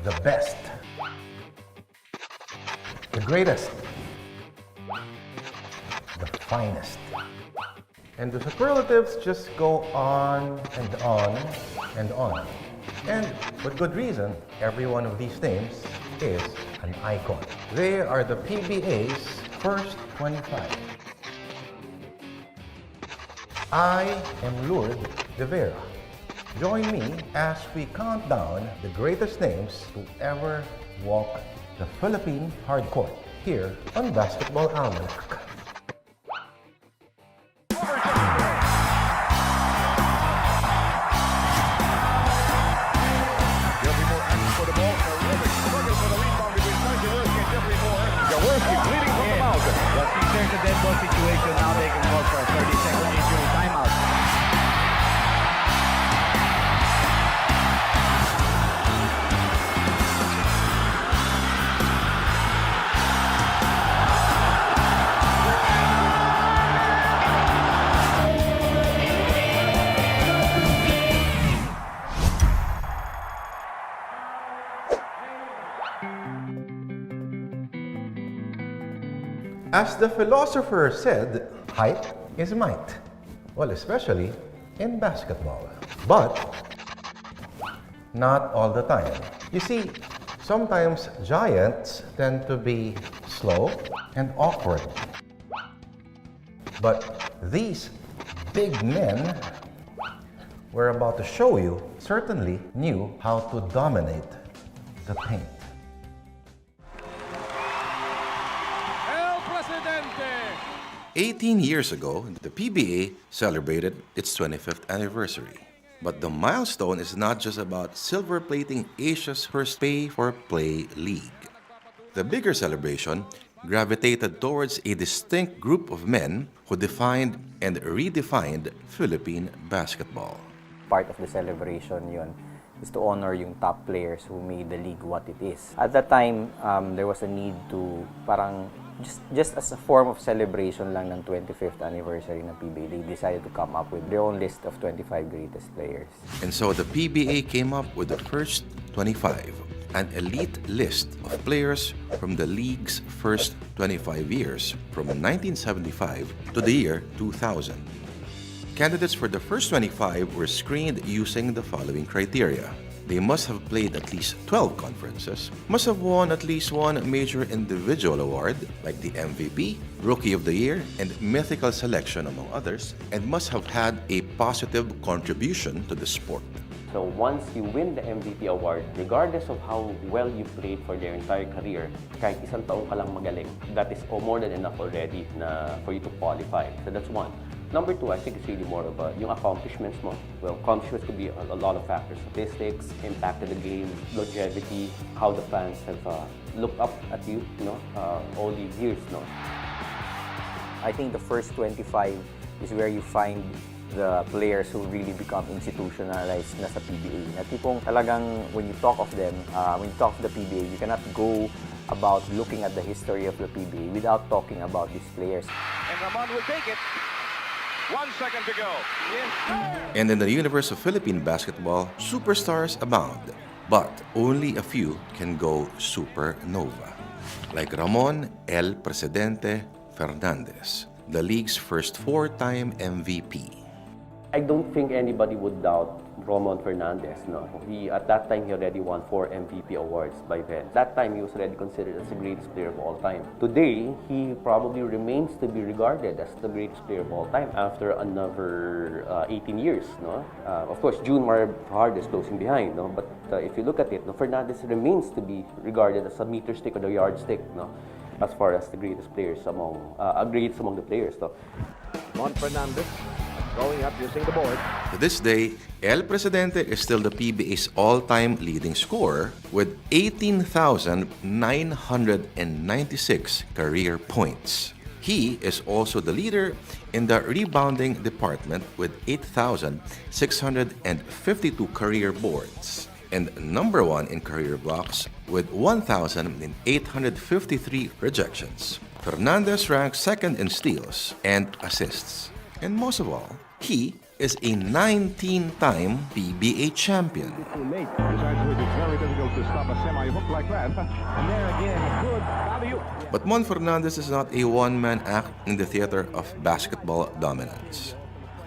the best, the greatest, the finest. And the superlatives just go on and on and on. And with good reason, every one of these names is an icon. They are the PBA's first 25. I am Lourdes de Vera. Join me as we count down the greatest names to ever walk the Philippine hardcourt here on Basketball Almanac. There's a dead ball situation now. They can call for a 30-second injury timeout. As the philosopher said, height is might. Well, especially in basketball. But not all the time. You see, sometimes giants tend to be slow and awkward. But these big men we're about to show you certainly knew how to dominate the paint. 18 years ago, the PBA celebrated its 25th anniversary. But the milestone is not just about silver plating Asia's first pay-for-play league. The bigger celebration gravitated towards a distinct group of men who defined and redefined Philippine basketball. Part of the celebration yun is to honor yung top players who made the league what it is. At that time, there was a need to parang just as a form of celebration lang ng 25th anniversary ng PBA, they decided to come up with their own list of 25 greatest players. And so the PBA came up with the first 25, an elite list of players from the league's first 25 years from 1975 to the year 2000. Candidates for the first 25 were screened using the following criteria. They must have played at least 12 conferences, must have won at least one major individual award like the MVP, Rookie of the Year, and Mythical Selection among others, and must have had a positive contribution to the sport. So once you win the MVP award, regardless of how well you played for their entire career, kahit isang taong ka lang magaling, that is more than enough already for you to qualify. So that's one. Number two, I think it's really more of yung accomplishments mo. Well, accomplishments could be a lot of factors. Statistics, impact of the game, longevity, how the fans have looked up at you, all these years, I think the first 25 is where you find the players who really become institutionalized na sa PBA. Na tipong talagang when you talk of them, when you talk of the PBA, you cannot go about looking at the history of the PBA without talking about these players. And Ramon will take it. 1 second to go. And in the universe of Philippine basketball, superstars abound, but only a few can go supernova. Like Ramon El Presidente Fernandez, the league's first 4-time MVP. I don't think anybody would doubt Ramon Fernandez. No, at that time he already won 4 MVP awards by then. That time he was already considered as the greatest player of all time. Today he probably remains to be regarded as the greatest player of all time after another 18 years. Of course, June Mar is closing behind. But if you look at it, Fernandez remains to be regarded as a meter stick or the yardstick. As far as the greatest players among the players. Ramon Fernandez going up using the board. To this day, El Presidente is still the PBA's all-time leading scorer with 18,996 career points. He is also the leader in the rebounding department with 8,652 career boards and number 1 in career blocks with 1,853 rejections. Fernandez ranks second in steals and assists. And most of all, he is a 19-time PBA champion. Too late. Besides which, it's very difficult to stop a semi-hook like that. And there again, a good value. But Mon Fernandez is not a one-man act in the theater of basketball dominance.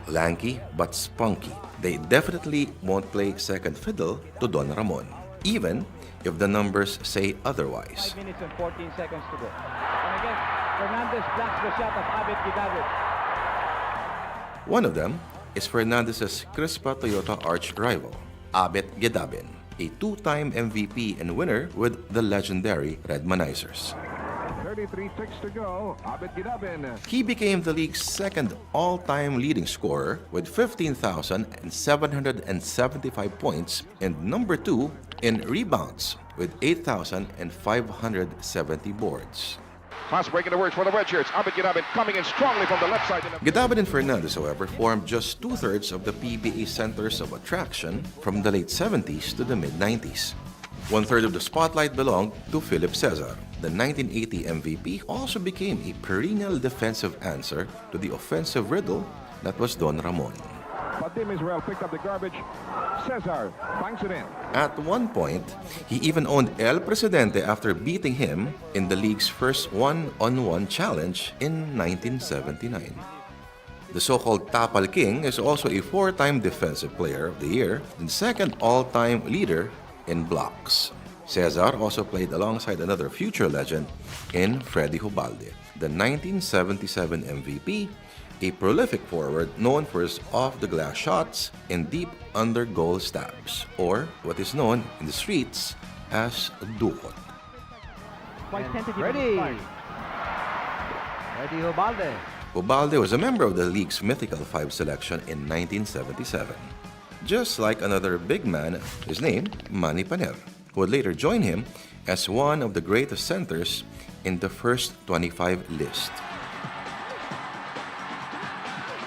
Lanky but spunky, they definitely won't play second fiddle to Don Ramon, even if the numbers say otherwise. 5 minutes and 14 seconds to go. And again, Fernandez blocks the shot of Abet Gidabit. One of them is Fernandez's Crispa Toyota arch-rival, Abet Gedabin, a two-time MVP and winner with the legendary Redmanizers. 33 ticks to go. Abet Gidabin. He became the league's second all-time leading scorer with 15,775 points and number 2 in rebounds with 8,570 boards. Fast break in the works for the red shirts. Abet Gidabin coming in strongly from the left side. Gedabin and Fernandez, however, formed just two-thirds of the PBA centers of attraction from the late 70s to the mid-90s. One-third of the spotlight belonged to Philip Cesar. The 1980 MVP also became a perennial defensive answer to the offensive riddle that was Don Ramon. But Tim Israel picked up the garbage. Cesar banks it in. At one point, he even owned El Presidente after beating him in the league's first one-on-one challenge in 1979. The so-called Tapal King is also a four-time Defensive Player of the Year and second all-time leader in blocks. Cesar also played alongside another future legend in Freddy Hubalde, the 1977 MVP, a prolific forward known for his off-the-glass shots and deep under-goal stabs, or what is known in the streets as dukot. Ready. Ready, Ubalde. Ubalde was a member of the league's mythical 5 selection in 1977. Just like another big man, his name, Manny Paner, who would later join him as one of the greatest centers in the first 25 list.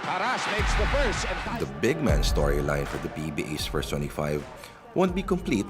Paras makes the first. The big man storyline for the PBA's first 25 won't be complete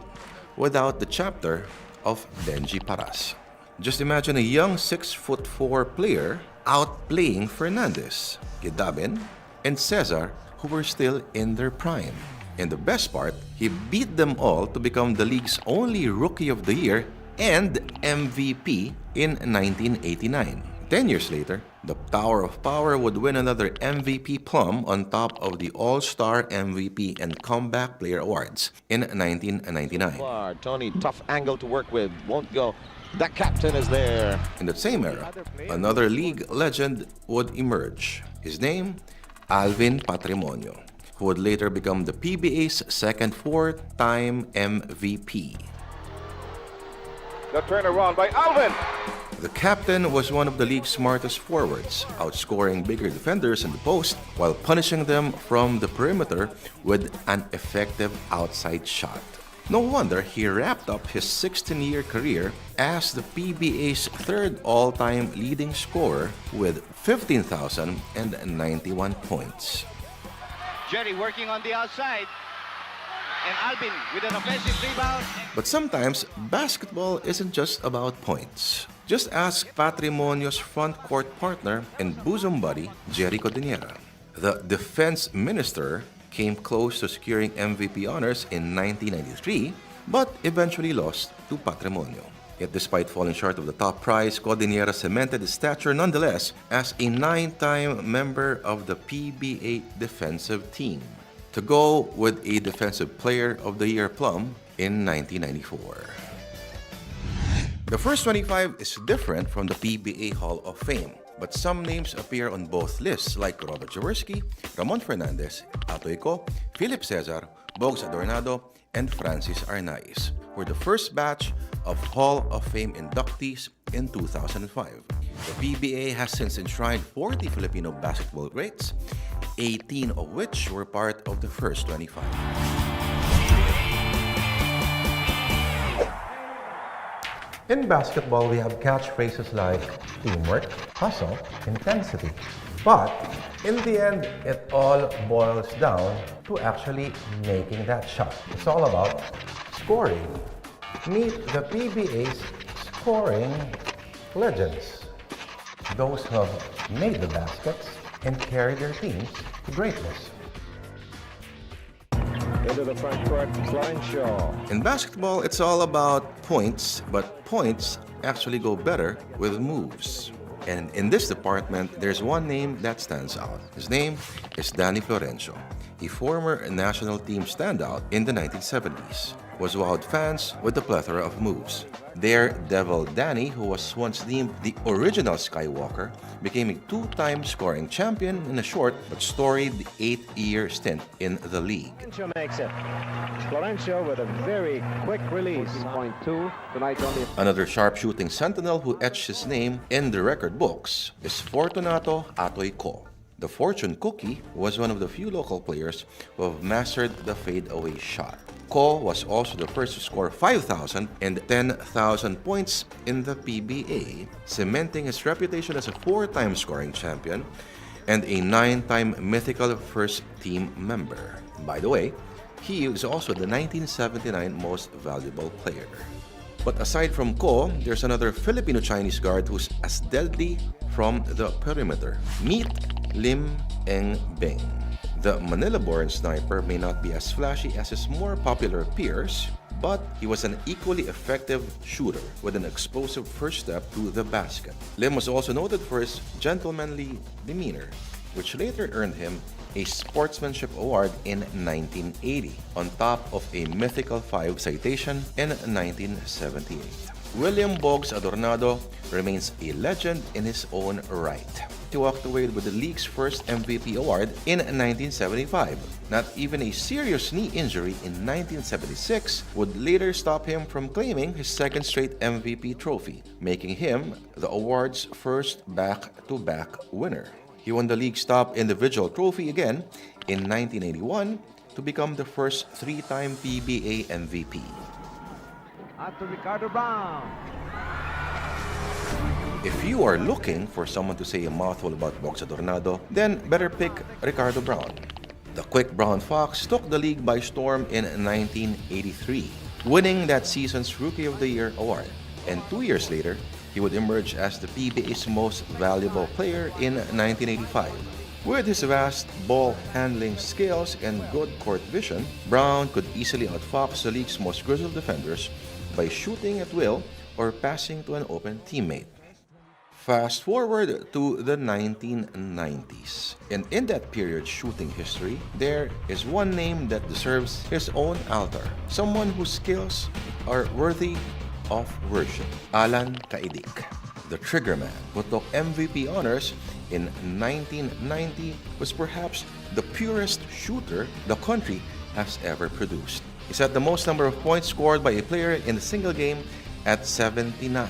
without the chapter of Benji Paras. Just imagine a young 6'4" player outplaying Fernandez, Gedabin, and Cesar, who were still in their prime. And the best part, he beat them all to become the league's only Rookie of the Year and MVP in 1989. 10 years later, the Tower of Power would win another MVP plum on top of the All-Star MVP and Comeback Player Awards in 1999. Tony, tough angle to work with, won't go. That captain is there. In that same era, another league legend would emerge. His name, Alvin Patrimonio, who would later become the PBA's second four-time MVP. The turnaround by Alvin. The captain was one of the league's smartest forwards, outscoring bigger defenders in the post while punishing them from the perimeter with an effective outside shot. No wonder he wrapped up his 16-year career as the PBA's third all-time leading scorer with 15,091 points. Jerry working on the outside. And Alvin with an offensive rebound. But sometimes, basketball isn't just about points. Just ask Patrimonio's front court partner and bosom buddy, Jerry Codinera. The defense minister came close to securing MVP honors in 1993, but eventually lost to Patrimonio. Yet despite falling short of the top prize, Codinera cemented his stature nonetheless as a 9-time member of the PBA defensive team, to go with a Defensive Player of the Year plum in 1994. The first 25 is different from the PBA Hall of Fame, but some names appear on both lists like Robert Jaworski, Ramon Fernandez, Atoy Co, Philip Cesar, Bogs Adornado, and Francis Arnaiz were the first batch of Hall of Fame inductees in 2005. The PBA has since enshrined 40 Filipino basketball greats, 18 of which were part of the first 25. In basketball, we have catchphrases like teamwork, hustle, intensity. But in the end, it all boils down to actually making that shot. It's all about scoring. Meet the PBA's scoring legends. Those who have made the baskets and carried their teams to greatness. Into the front court, Florencio. In basketball, it's all about points, but points actually go better with moves. And in this department, there's one name that stands out. His name is Danny Florencio, a former national team standout in the 1970s. Was wowed fans with a plethora of moves. Daredevil Danny, who was once deemed the original Skywalker, became a two-time scoring champion in a short but storied 8-year stint in the league. Florencio makes it. Florencio with a very quick release. 14.2 tonight only. Another sharpshooting sentinel who etched his name in the record books is Fortunato Atoy Co. The fortune cookie was one of the few local players who have mastered the fadeaway shot. Ko was also the first to score 5,000 and 10,000 points in the PBA, cementing his reputation as a 4-time scoring champion and a 9-time mythical first-team member. By the way, he is also the 1979 most valuable player. But aside from Ko, there's another Filipino-Chinese guard who's as deadly from the perimeter. Meet Lim Eng Beng. The Manila-born sniper may not be as flashy as his more popular peers, but he was an equally effective shooter with an explosive first step to the basket. Lim was also noted for his gentlemanly demeanor, which later earned him a Sportsmanship Award in 1980, on top of a mythical 5 citation in 1978. William Boggs Adornado remains a legend in his own right. He walked away with the league's first MVP award in 1975. Not even a serious knee injury in 1976 would later stop him from claiming his second straight MVP trophy, making him the award's first back-to-back winner. He won the league's top individual trophy again in 1981 to become the first 3-time PBA MVP. Out to Ricardo Brown. If you are looking for someone to say a mouthful about Boggs Adornado, then better pick Ricardo Brown. The quick brown fox took the league by storm in 1983, winning that season's Rookie of the Year award. And 2 years later, he would emerge as the PBA's most valuable player in 1985. With his vast ball handling skills and good court vision, Brown could easily outfox the league's most grizzled defenders by shooting at will or passing to an open teammate. Fast forward to the 1990s, and in that period's shooting history, there is one name that deserves his own altar, someone whose skills are worthy of worship: Alan Kaidik, the triggerman who took MVP honors in 1990, was perhaps the purest shooter the country has ever produced. He set the most number of points scored by a player in a single game at 79,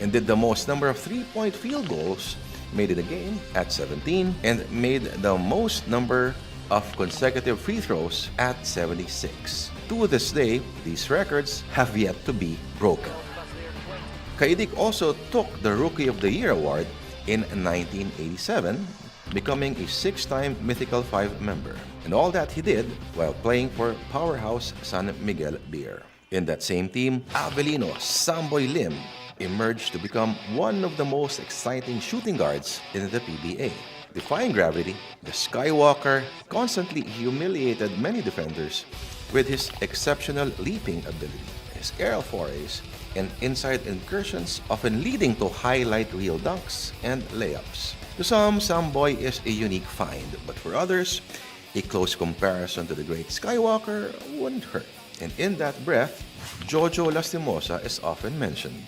and did the most number of 3-point field goals made in a game at 17, and made the most number of consecutive free throws at 76. To this day, these records have yet to be broken. Kaidik also took the Rookie of the Year award in 1987, becoming a 6-time Mythical 5 member. And all that he did while playing for powerhouse San Miguel Beer. In that same team, Avelino Samboy Lim emerged to become one of the most exciting shooting guards in the PBA. Defying gravity, the Skywalker constantly humiliated many defenders with his exceptional leaping ability, his aerial forays, and inside incursions, often leading to highlight reel dunks and layups. To some, Samboy is a unique find, but for others, a close comparison to the great Skywalker wouldn't hurt. And in that breath, Jojo Lastimosa is often mentioned.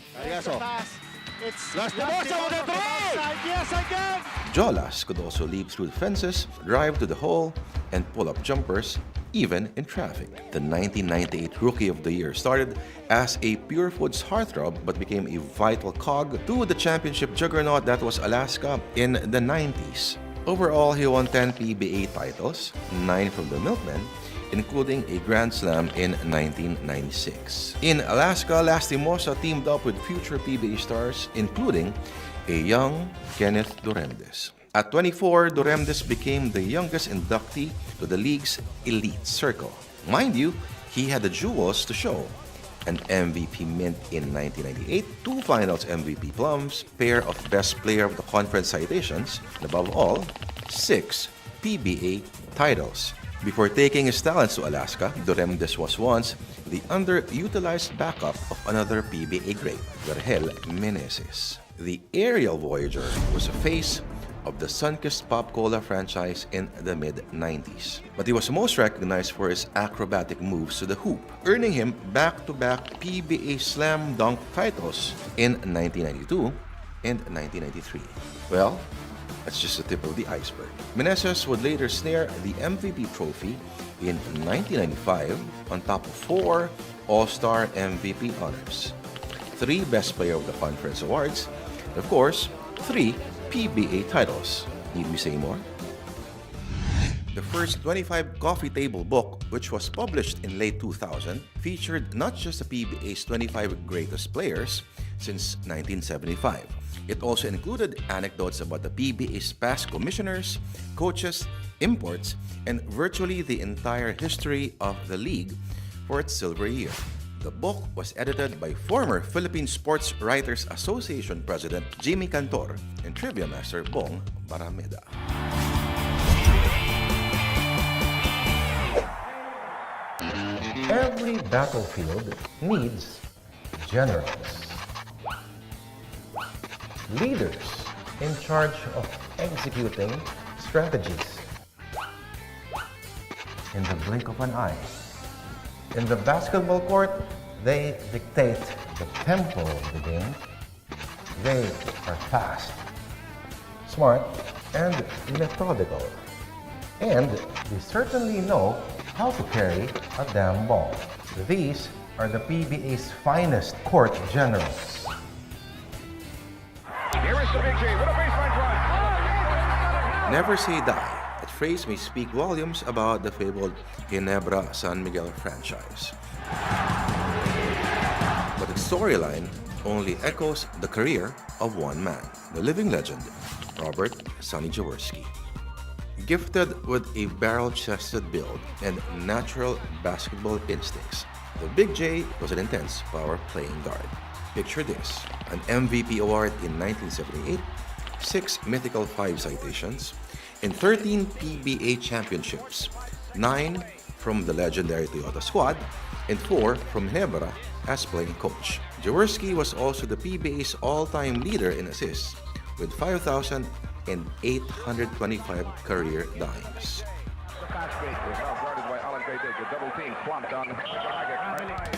Jolas could also leap through fences, drive to the hole, and pull up jumpers, even in traffic. The 1998 Rookie of the Year started as a Pure Foods heartthrob but became a vital cog to the championship juggernaut that was Alaska in the 90s. Overall, he won 10 PBA titles, 9 from the Milkmen, including a Grand Slam in 1996. In Alaska, Lastimosa teamed up with future PBA stars, including a young Kenneth Duremdes. At 24, Duremdes became the youngest inductee to the league's elite circle. Mind you, he had the jewels to show: an MVP mint in 1998, 2 Finals MVP plums, pair of Best Player of the Conference citations, and above all, 6 PBA titles. Before taking his talents to Alaska, Duremdes was once the underutilized backup of another PBA great, Vergel Meneses. The aerial voyager was a face of the Sunkist Pop Cola franchise in the mid-90s. But he was most recognized for his acrobatic moves to the hoop, earning him back-to-back PBA Slam Dunk titles in 1992 and 1993. Well, that's just the tip of the iceberg. Meneses would later snare the MVP trophy in 1995 on top of 4 All-Star MVP honors, 3 Best Player of the Conference awards, and of course, 3 PBA titles. Need we say more? The first 25 coffee table book, which was published in late 2000, featured not just the PBA's 25 greatest players since 1975. It also included anecdotes about the PBA's past commissioners, coaches, imports, and virtually the entire history of the league for its silver year. The book was edited by former Philippine Sports Writers Association President Jimmy Cantor and trivia master Bong Barameda. Every battlefield needs generals, leaders in charge of executing strategies. In the blink of an eye. In the basketball court, they dictate the tempo of the game. They are fast, smart, and methodical. And they certainly know how to carry a damn ball. These are the PBA's finest court generals. Here is the Big J with a baseline drive. Never say die. That phrase may speak volumes about the fabled Ginebra San Miguel franchise. But its storyline only echoes the career of one man, the living legend, Robert Sonny Jaworski. Gifted with a barrel-chested build and natural basketball instincts, the Big J was an intense power playing guard. Picture this, an MVP award in 1978, 6 Mythical 5 citations, and 13 PBA championships, 9 from the legendary Toyota squad, and 4 from Ginebra as playing coach. Jaworski was also the PBA's all-time leader in assists with 5,825 career dimes.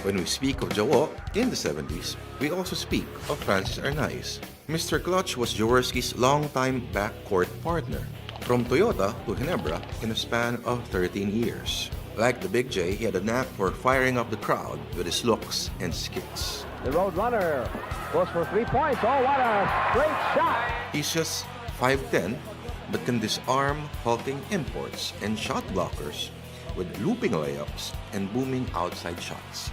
When we speak of Jawo in the 70s, we also speak of Francis Arnaiz. Mr. Clutch was Jaworski's longtime backcourt partner, from Toyota to Ginebra in a span of 13 years. Like the Big J, he had a knack for firing up the crowd with his looks and skills. The road runner goes for 3 points. Oh, what a great shot! He's just 5'10", but can disarm hulking imports and shot blockers with looping layups and booming outside shots.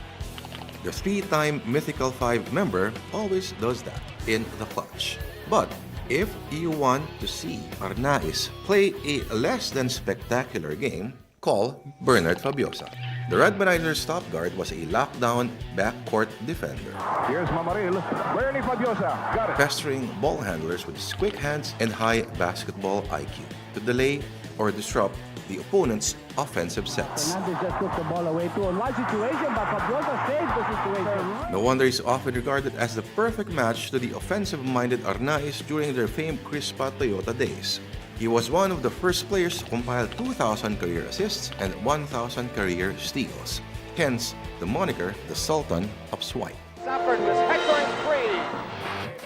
The 3-time Mythical 5 member always does that in the clutch. But if you want to see Arnaiz play a less than spectacular game, call Bernard Fabiosa. The Red Banizer's top guard was a lockdown backcourt defender, Here's Mamaril. Bernie Fabiosa. Got it. pestering ball handlers with his quick hands and high basketball IQ to delay or disrupt the opponent's offensive sets. Fernandez just took the ball away too. On one situation, but Fabiosa saved the situation. No wonder he's often regarded as the perfect match to the offensive-minded Arnaiz during their famed Crispa Toyota days. He was one of the first players to compile 2,000 career assists and 1,000 career steals. Hence, the moniker, the Sultan of Swipe. Stafford was hectoring free.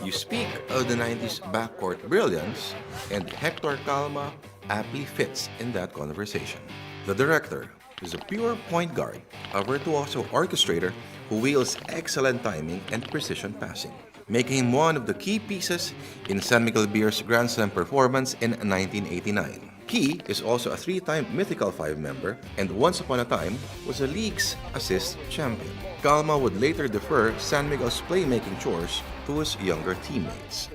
You speak of the 90s backcourt brilliance, and Hector Calma aptly fits in that conversation. The director is a pure point guard, a virtuoso orchestrator who wields excellent timing and precision passing, making him one of the key pieces in San Miguel Beer's Grand Slam performance in 1989. He is also a 3-time Mythical 5 member and once upon a time was the league's assist champion. Calma would later defer San Miguel's playmaking chores to his younger teammates.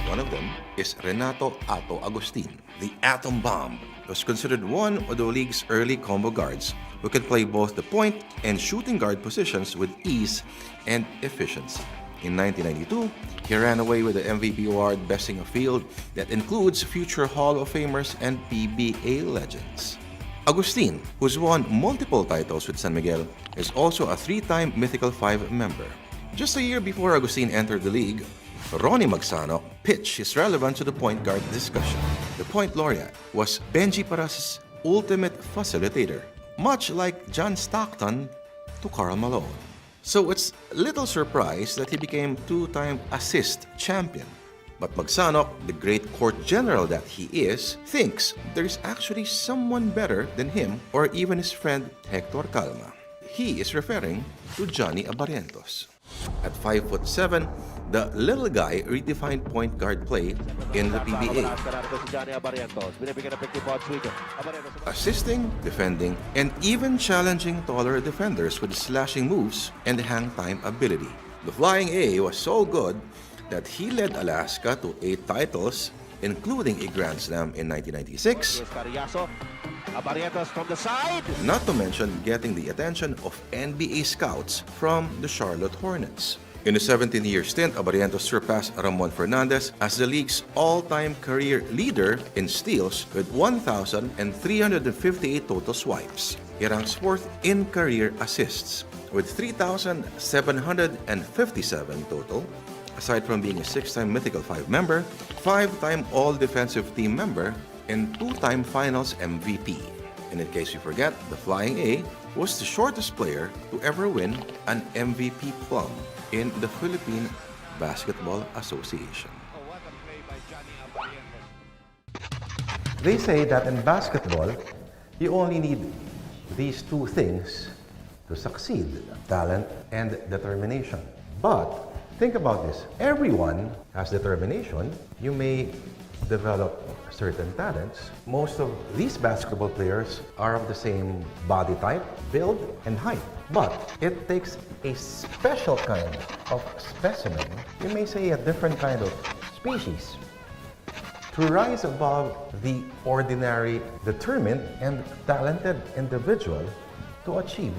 One of them is Renato Ato Agustin. The Atom Bomb was considered one of the league's early combo guards who can play both the point and shooting guard positions with ease and efficiency. In 1992, he ran away with the MVP award, besting a field that includes future Hall of Famers and PBA legends. Agustin, who's won multiple titles with San Miguel, is also a 3-time Mythical 5 member. Just a year before Agustin entered the league, Ronnie Magsano pitched his relevance to the point guard discussion. The point laureate was Benji Paras's ultimate facilitator, much like John Stockton to Karl Malone. So it's little surprise that he became 2-time assist champion. But Magsano, the great court general that he is, thinks there's actually someone better than him or even his friend Hector Calma. He is referring to Johnny Abarientos. At 5'7", the little guy redefined point guard play in the PBA. Assisting, defending, and even challenging taller defenders with slashing moves and hang time ability. The Flying A was so good that he led Alaska to 8 titles, including a Grand Slam in 1996, not to mention getting the attention of NBA scouts from the Charlotte Hornets. In a 17-year stint, Abarientos surpassed Ramon Fernandez as the league's all-time career leader in steals with 1,358 total swipes. He ranks 4th in career assists with 3,757 total. Aside from being a 6-time Mythical 5 member, 5-time All-Defensive Team member, and 2-time Finals MVP. And in case you forget, the Flying A was the shortest player to ever win an MVP plum in the Philippine Basketball Association. They say that in basketball, you only need these 2 things to succeed: talent and determination. But think about this. Everyone has determination. You may develop certain talents. Most of these basketball players are of the same body type, build, and height. But it takes a special kind of specimen, you may say a different kind of species, to rise above the ordinary determined and talented individual to achieve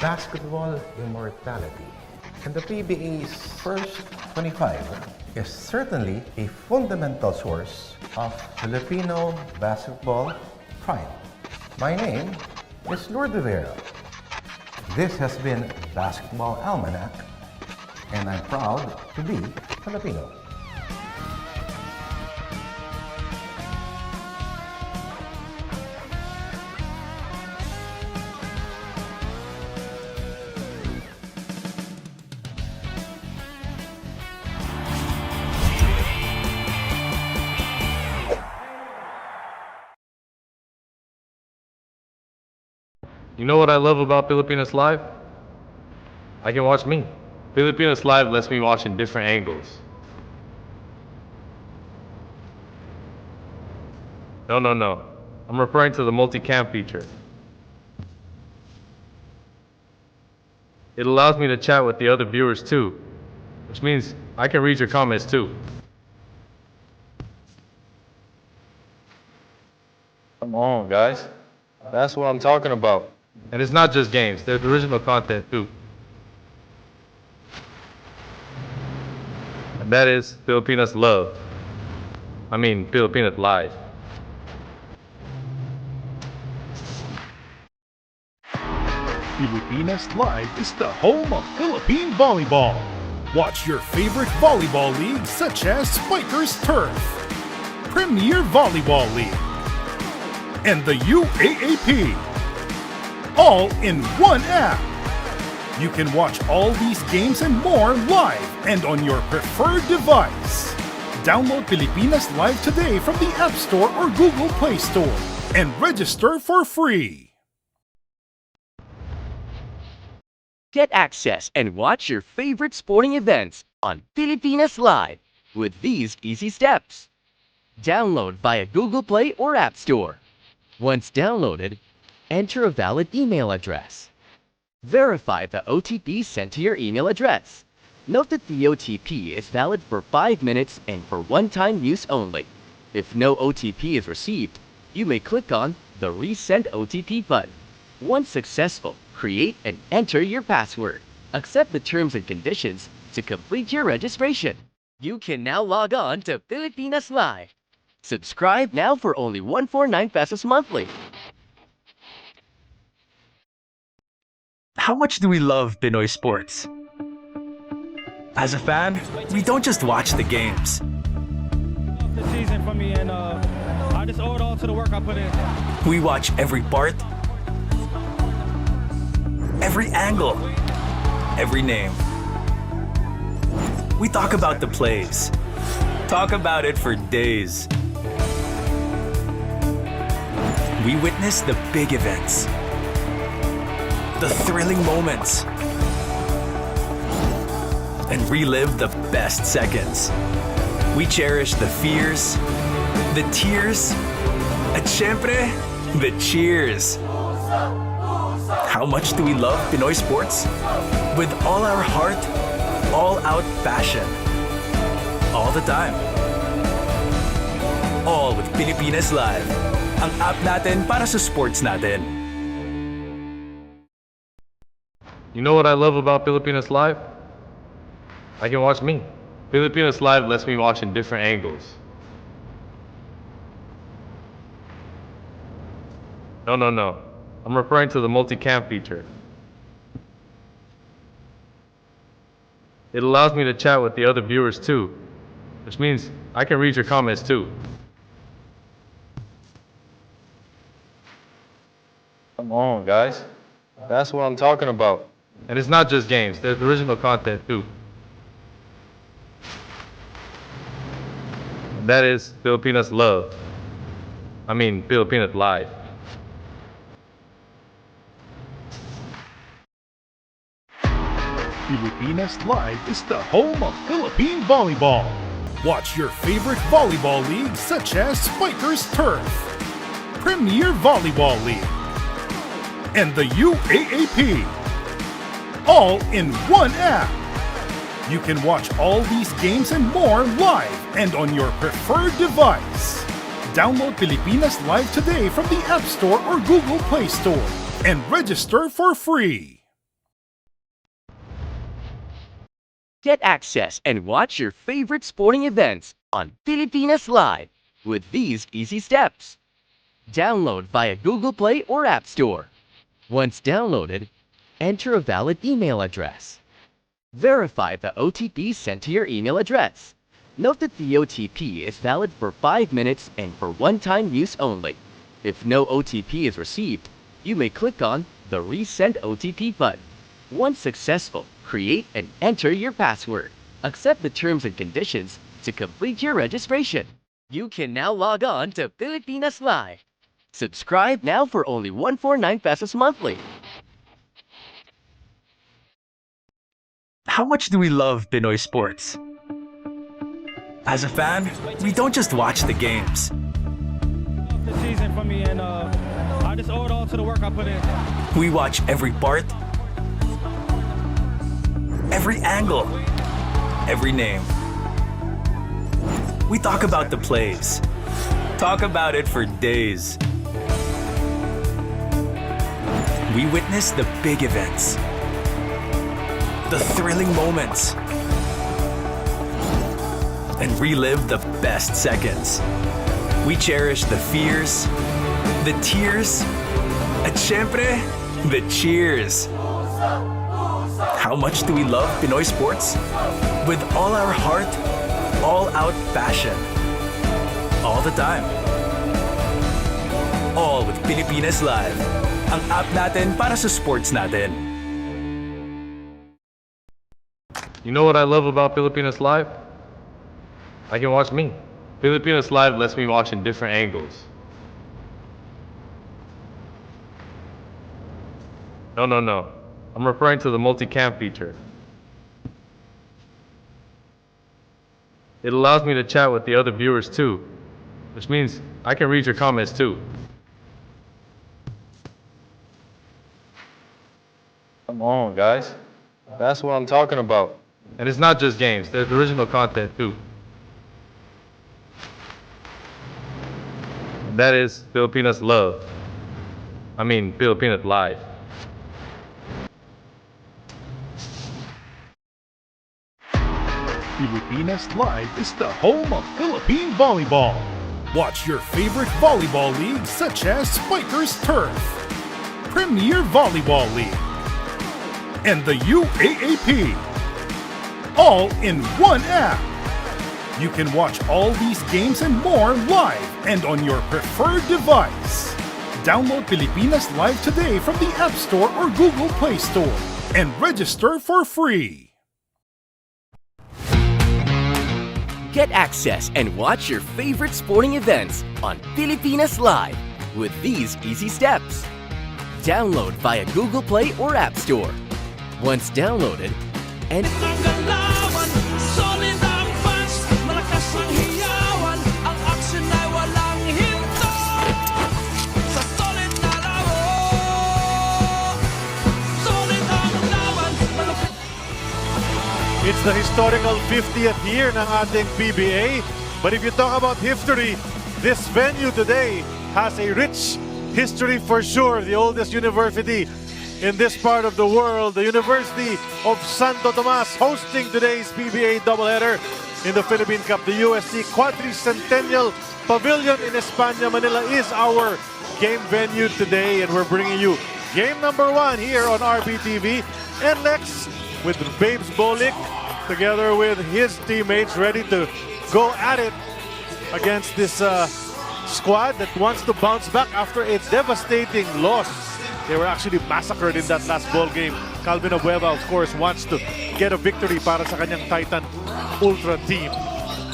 basketball immortality. And the PBA's first 25 is certainly a fundamental source of Filipino basketball pride. My name is Lourdes Vera. This has been Basketball Almanac, and I'm proud to be Filipino. You know what I love about Filipinas Live? I can watch me. Filipinas Live lets me watch in different angles. No. I'm referring to the multi-cam feature. It allows me to chat with the other viewers too, which means I can read your comments too. Come on, guys. That's what I'm talking about. And it's not just games, there's original content too. And that is Filipinas Love. Filipinas Live. Filipinas Live is the home of Philippine volleyball. Watch your favorite volleyball leagues such as Spikers Turf, Premier Volleyball League, and the UAAP, all in one app. You can watch all these games and more live and on your preferred device. Download Filipinas Live today from the App Store or Google Play Store and register for free. Get access and watch your favorite sporting events on Filipinas Live with these easy steps. Download via Google Play or App Store. Once downloaded, enter a valid email address. Verify the OTP sent to your email address. Note that the OTP is valid for 5 minutes and for one-time use only. If no OTP is received, you may click on the Resend OTP button. Once successful, create and enter your password. Accept the terms and conditions to complete your registration. You can now log on to Filipinas Live. Subscribe now for only 149 pesos monthly. How much do we love Pinoy sports? As a fan, we don't just watch the games. The season for me, and I just owe it all to the work I put in. We watch every part, every angle, every name. We talk about the plays. Talk about it for days. We witness the big events, the thrilling moments, and relive the best seconds. We cherish the fears, the tears, at syempre, the cheers. How much do we love Pinoy sports? With all our heart, all-out passion. All the time. All with Filipinas Live. Ang app natin para sa sports natin. You know what I love about Filipinas Live? I can watch me. Filipinas Live lets me watch in different angles. No. I'm referring to the multi-cam feature. It allows me to chat with the other viewers too, which means I can read your comments too. Come on, guys. That's what I'm talking about. And it's not just games, there's original content too. And that is Filipinas Love. Filipinas Live. Filipinas Live is the home of Philippine volleyball. Watch your favorite volleyball leagues such as Spikers Turf, Premier Volleyball League, and the UAAP, all in one app. You can watch all these games and more live and on your preferred device. Download Filipinas Live today from the App Store or Google Play Store and register for free. Get access and watch your favorite sporting events on Filipinas Live with these easy steps. Download via Google Play or App Store. Once downloaded, enter a valid email address. Verify the OTP sent to your email address. Note that the OTP is valid for 5 minutes and for one-time use only. If no OTP is received, you may click on the Resend OTP button. Once successful, create and enter your password. Accept the terms and conditions to complete your registration. You can now log on to Filipinas Live. Subscribe now for only 149 pesos monthly. How much do we love Pinoy sports? As a fan, we don't just watch the games. The season for me, and I just owe it all to the work I put in. We watch every part, every angle, every name. We talk about the plays. Talk about it for days. We witness the big events, the thrilling moments, and relive the best seconds. We cherish the fears, the tears, at syempre, the cheers. How much do we love Pinoy sports? With all our heart, all-out passion. All the time. All with Filipinas Live. Ang app natin para sa sports natin. You know what I love about Filipinas Live? I can watch me. Filipinas Live lets me watch in different angles. No. I'm referring to the multi-cam feature. It allows me to chat with the other viewers too, which means I can read your comments too. Come on, guys. That's what I'm talking about. And it's not just games, there's original content too. And that is Filipinas Love. Filipinas Live. Filipinas Live is the home of Philippine volleyball. Watch your favorite volleyball leagues such as Spikers Turf, Premier Volleyball League, and the UAAP. All in one app. You can watch all these games and more live and on your preferred device. Download Filipinas Live today from the App Store or Google Play Store and register for free. Get access and watch your favorite sporting events on Filipinas Live with these easy steps. Download via Google Play or App Store. Once downloaded, and it's the historical 50th year ng ating PBA. But if you talk about history, this venue today has a rich history for sure. The oldest university in this part of the world, the University of Santo Tomas, hosting today's PBA doubleheader in the Philippine Cup. The UST Quadricentennial Pavilion in España, Manila is our game venue today, and we're bringing you game number 1 here on RBTV. NLEX with Babes Bolik together with his teammates ready to go at it against this squad that wants to bounce back after a devastating loss. They were actually massacred in that last ball game. Calvin Abueva, of course, wants to get a victory para sa kanyang Titan Ultra team.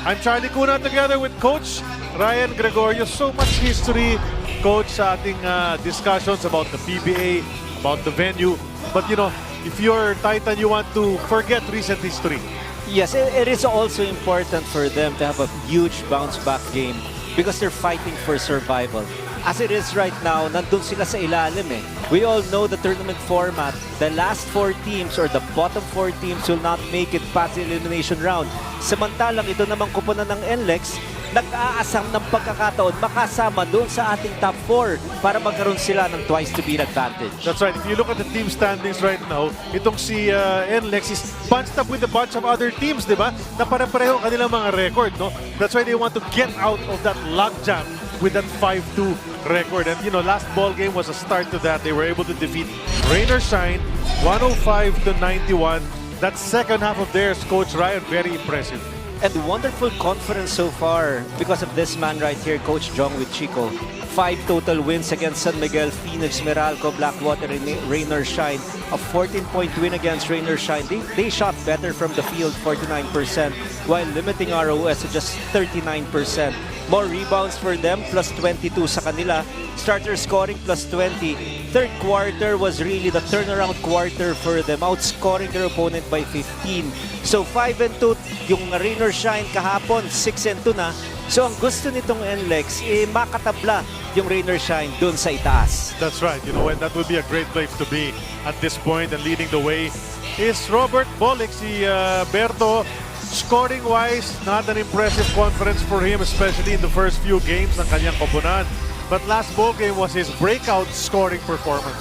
I'm Charlie Cuna together with Coach Ryan Gregorio. So much history, Coach, sa ating discussions about the PBA, about the venue. But you know, if you're Titan, you want to forget recent history. Yes, it is also important for them to have a huge bounce-back game because they're fighting for survival. As it is right now, nandun sila sa ilalim eh. We all know the tournament format. The last 4 teams or the bottom 4 teams will not make it past the elimination round. Samantalang ito namang kupunan ng NLEX, nag-aasam ng pagkakataon makasama doon sa ating top 4 para magkaroon sila ng twice to beat advantage. That's right. If you look at the team standings right now, itong si NLEX is bunched up with a bunch of other teams, di ba? Na pare-pareho kanilang mga record, no? That's why they want to get out of that logjam with that 5-2 record. And you know, last ball game was a start to that. They were able to defeat Rain or Shine 105-91. That second half of theirs, Coach Ryan, very impressive. And wonderful confidence so far because of this man right here, Coach Jong with Chico. 5 total wins against San Miguel, Phoenix, Meralco, Blackwater, and Rain or Shine. A 14-point win against Rain or Shine. They shot better from the field, 49%, while limiting ROS to just 39%. More rebounds for them, plus 22 sa kanila. Starter scoring, plus 20. Third quarter was really the turnaround quarter for them, outscoring their opponent by 15. So 5-2, yung Rain or Shine kahapon, 6-2 na. So ang gusto nitong NLEX, makatabla yung Rain or Shine dun sa itaas. That's right. You know, and that would be a great place to be at this point, and leading the way is Robert Bolik. Si Berto, scoring-wise, not an impressive conference for him, especially in the first few games ng kanyang koponan. But last ball game was his breakout scoring performance.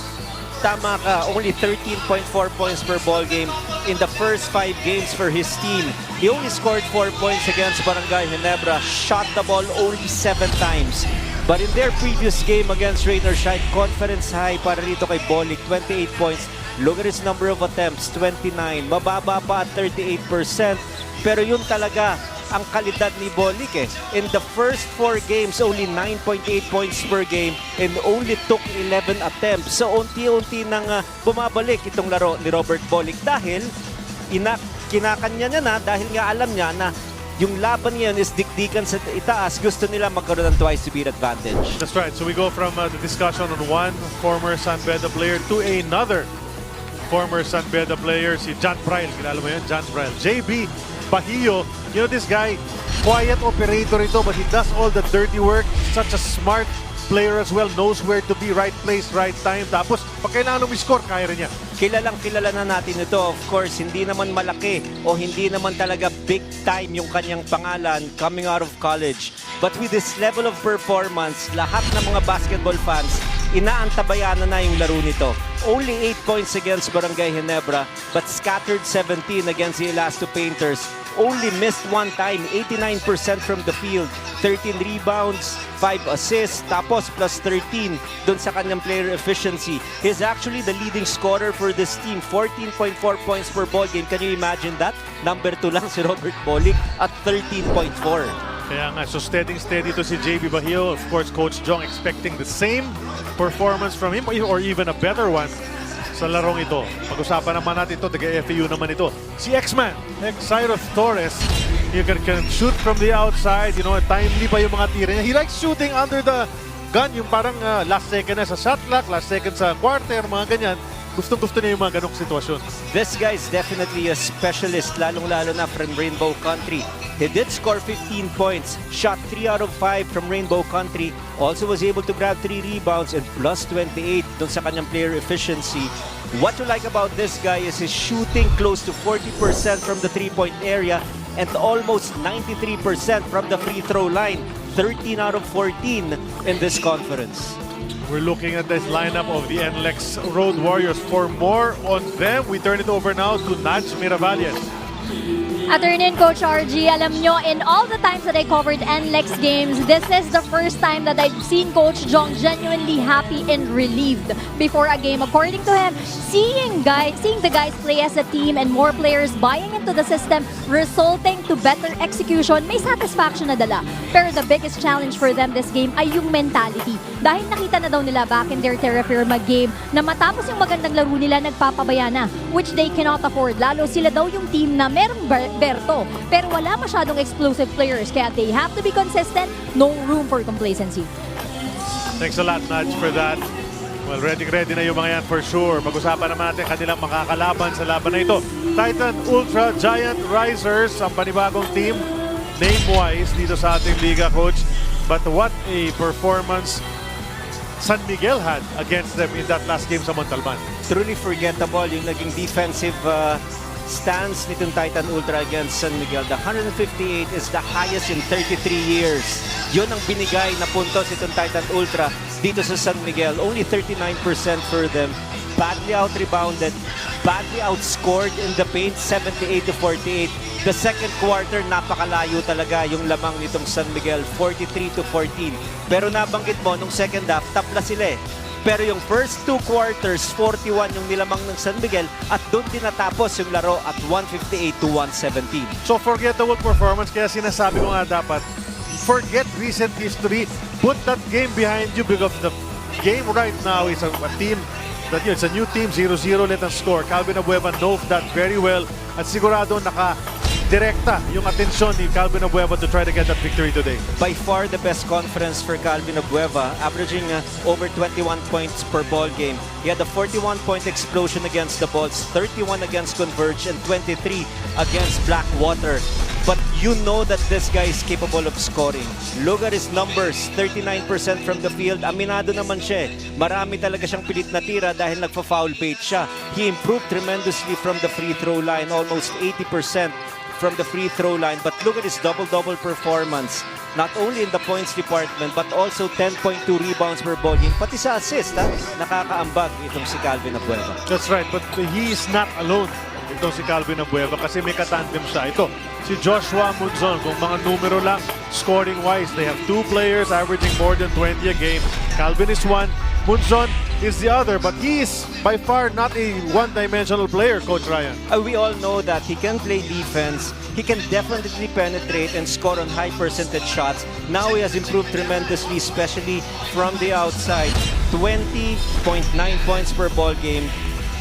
Tama ka, only 13.4 points per ball game in the first 5 games for his team. He only scored 4 points against Barangay Ginebra, shot the ball only 7 times. But in their previous game against Rain or Shine, confidence high para rito kay Bolik, 28 points. Look at his number of attempts, 29. Mababa pa at 38%. Pero yun talaga ang kalidad ni Bolik eh. In the first 4 games, only 9.8 points per game and only took 11 attempts. So unti-unti nang bumabalik itong laro ni Robert Bolik dahil kinakanya niya na dahil nga alam niya na yung laban ngayon is dikdikan sa itaas. Gusto nila magkaroon ng twice to beat advantage. That's right. So we go from the discussion on one former San Beda player to another former San Beda player, si John Braille. Kilala mo yun? John Braille. JB Bahio. You know, this guy, quiet operator ito, but he does all the dirty work. Such a smart player as well, knows where to be, right place, right time. Tapos, pag kailangan score, kaya rin niya. Kilalang kilala na natin ito. Of course, hindi naman malaki o hindi naman talaga big time yung kanyang pangalan coming out of college. But with this level of performance, lahat ng mga basketball fans, inaantabayanan na yung laro nito. Only 8 points against Barangay Ginebra, but scattered 17 against the Elasto Painters. only missed one time, 89% from the field, 13 rebounds, 5 assists, tapos plus 13 dun sa kanyang player efficiency. He's actually the leading scorer for this team, 14.4 points per ball game. Can you imagine that? Number 2 lang si Robert Bolick at 13.4. Kaya nga, so steady to si JB Bahio. Of course, Coach Jong expecting the same performance from him or even a better one sa larong ito. Pag-usapan naman natin ito, taga-FAU naman ito. Si X-Man, Cyrus Torres, he can shoot from the outside, you know, timely pa yung mga tira niya. He likes shooting under the gun, yung parang last second na sa shot clock, last second sa quarter, mga ganyan. Gustong-gusto niya yung mga ganong sitwasyon. This guy is definitely a specialist, lalong-lalo na from Rainbow Country. He did score 15 points, shot 3 out of 5 from Rainbow Country, also was able to grab 3 rebounds and plus 28 dun sa kanyang player efficiency. What you like about this guy is his shooting close to 40% from the three-point area and almost 93% from the free throw line, 13 out of 14 in this conference. We're looking at this lineup of the NLEX Road Warriors. For more on them, we turn it over now to Naj Miravalles. Attorney and Coach RG, alam nyo, in all the times that I covered NLEX games, this is the first time that I've seen Coach Jong genuinely happy and relieved before a game. According to him, seeing the guys play as a team and more players buying into the system, resulting to better execution, may satisfaction na dala. Pero the biggest challenge for them this game ay yung mentality. Dahil nakita na daw nila back in their Terra Firma game na matapos yung magandang laro nila, nagpapabaya na, which they cannot afford. Lalo sila daw yung team na merong Berto, pero wala masyadong explosive players, kaya they have to be consistent, no room for complacency. Thanks a lot, Naj, for that. Well, ready na yung mga yan for sure. Pag-usapan naman natin kanilang makakalaban sa laban na ito. Titan Ultra Giant Risers, ang panibagong team, name-wise, dito sa ating liga, Coach. But what a performance San Miguel had against them in that last game sa Montalban. Truly forgettable yung naging defensive stance nitong Titan Ultra against San Miguel. The 158 is the highest in 33 years. Yun ang binigay na puntos itong Titan Ultra dito sa San Miguel. Only 39% for them. Badly out-rebounded, badly outscored in the paint, 78-48. The second quarter, napakalayo talaga yung lamang nitong San Miguel, 43-14. Pero nabanggit mo, nung second half, tapla sila eh. Pero yung first 2 quarters, 41 yung nilamang ng San Miguel at doon din natapos yung laro at 158-117. So forgettable performance, kaya sinasabi ko nga dapat, forget recent history, put that game behind you because the game right now is a team that it's a new team, 0-0, let us score. Calvin Abueva knows that very well at sigurado direkta yung atensyon ni Calvin Abueva to try to get that victory today. By far the best conference for Calvin Abueva, averaging over 21 points per ball game. He had a 41-point explosion against the Bolts, 31 against Converge, and 23 against Blackwater. But you know that this guy is capable of scoring. Look at his numbers, 39% from the field. Aminado naman siya. Marami talaga siyang pilit na tira dahil nagfa-foul bait siya. He improved tremendously from the free throw line, almost 80% from the free throw line. But look at his double-double performance. Not only in the points department, but also 10.2 rebounds per ball game. Pati sa assist, nakakaambag itong si Calvin Abueva. That's right, but he is not alone. Itong si Calvin Abueva kasi may katandem siya. Ito, si Joshua Munzon, kung mga numero lang, scoring-wise, they have 2 players averaging more than 20 a game. Calvin is 1, Munzon is the other, but he is by far not a one-dimensional player, Coach Ryan. We all know that he can play defense. He can definitely penetrate and score on high percentage shots. Now he has improved tremendously, especially from the outside. 20.9 points per ball game.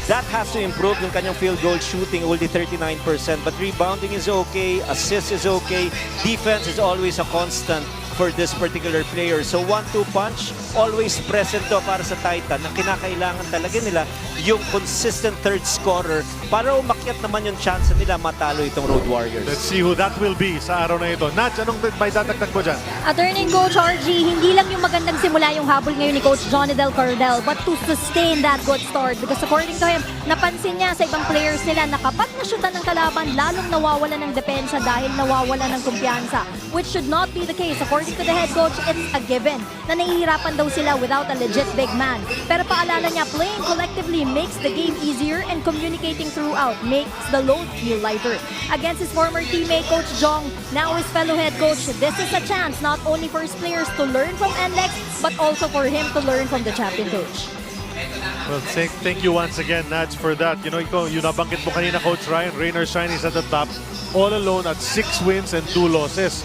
That has to improve yung kanyang field goal shooting, only 39%. But rebounding is okay, assist is okay, defense is always a constant for this particular player. So 1-2 punch, always present to para sa Titan. Ang kinakailangan talaga nila yung consistent third scorer para umakyat naman yung chance nila matalo itong Road Warriors. Let's see who that will be sa araw na ito. Nats, anong may dadagdag mo dyan? Attorney Coach RG, hindi lang yung magandang simula yung habol ngayon ni Coach Johnny Del Cordel, but to sustain that good start. Because according to him, napansin niya sa ibang players nila na kapag nasyutan ng kalaban, lalong nawawala ng depensa dahil nawawala ng kumpiyansa. Which should not be the case. According according to the head coach, it's a given na nahihirapan daw sila without a legit big man. Pero paalala niya, playing collectively makes the game easier and communicating throughout makes the load feel lighter. Against his former teammate, Coach Jong, now his fellow head coach, this is a chance not only for his players to learn from NLEX, but also for him to learn from the champion coach. Well, thank you once again, Nats, for that. You know, yung nabanggit mo kanina, Coach Ryan, Rain or Shine is at the top, all alone at 6 wins and 2 losses.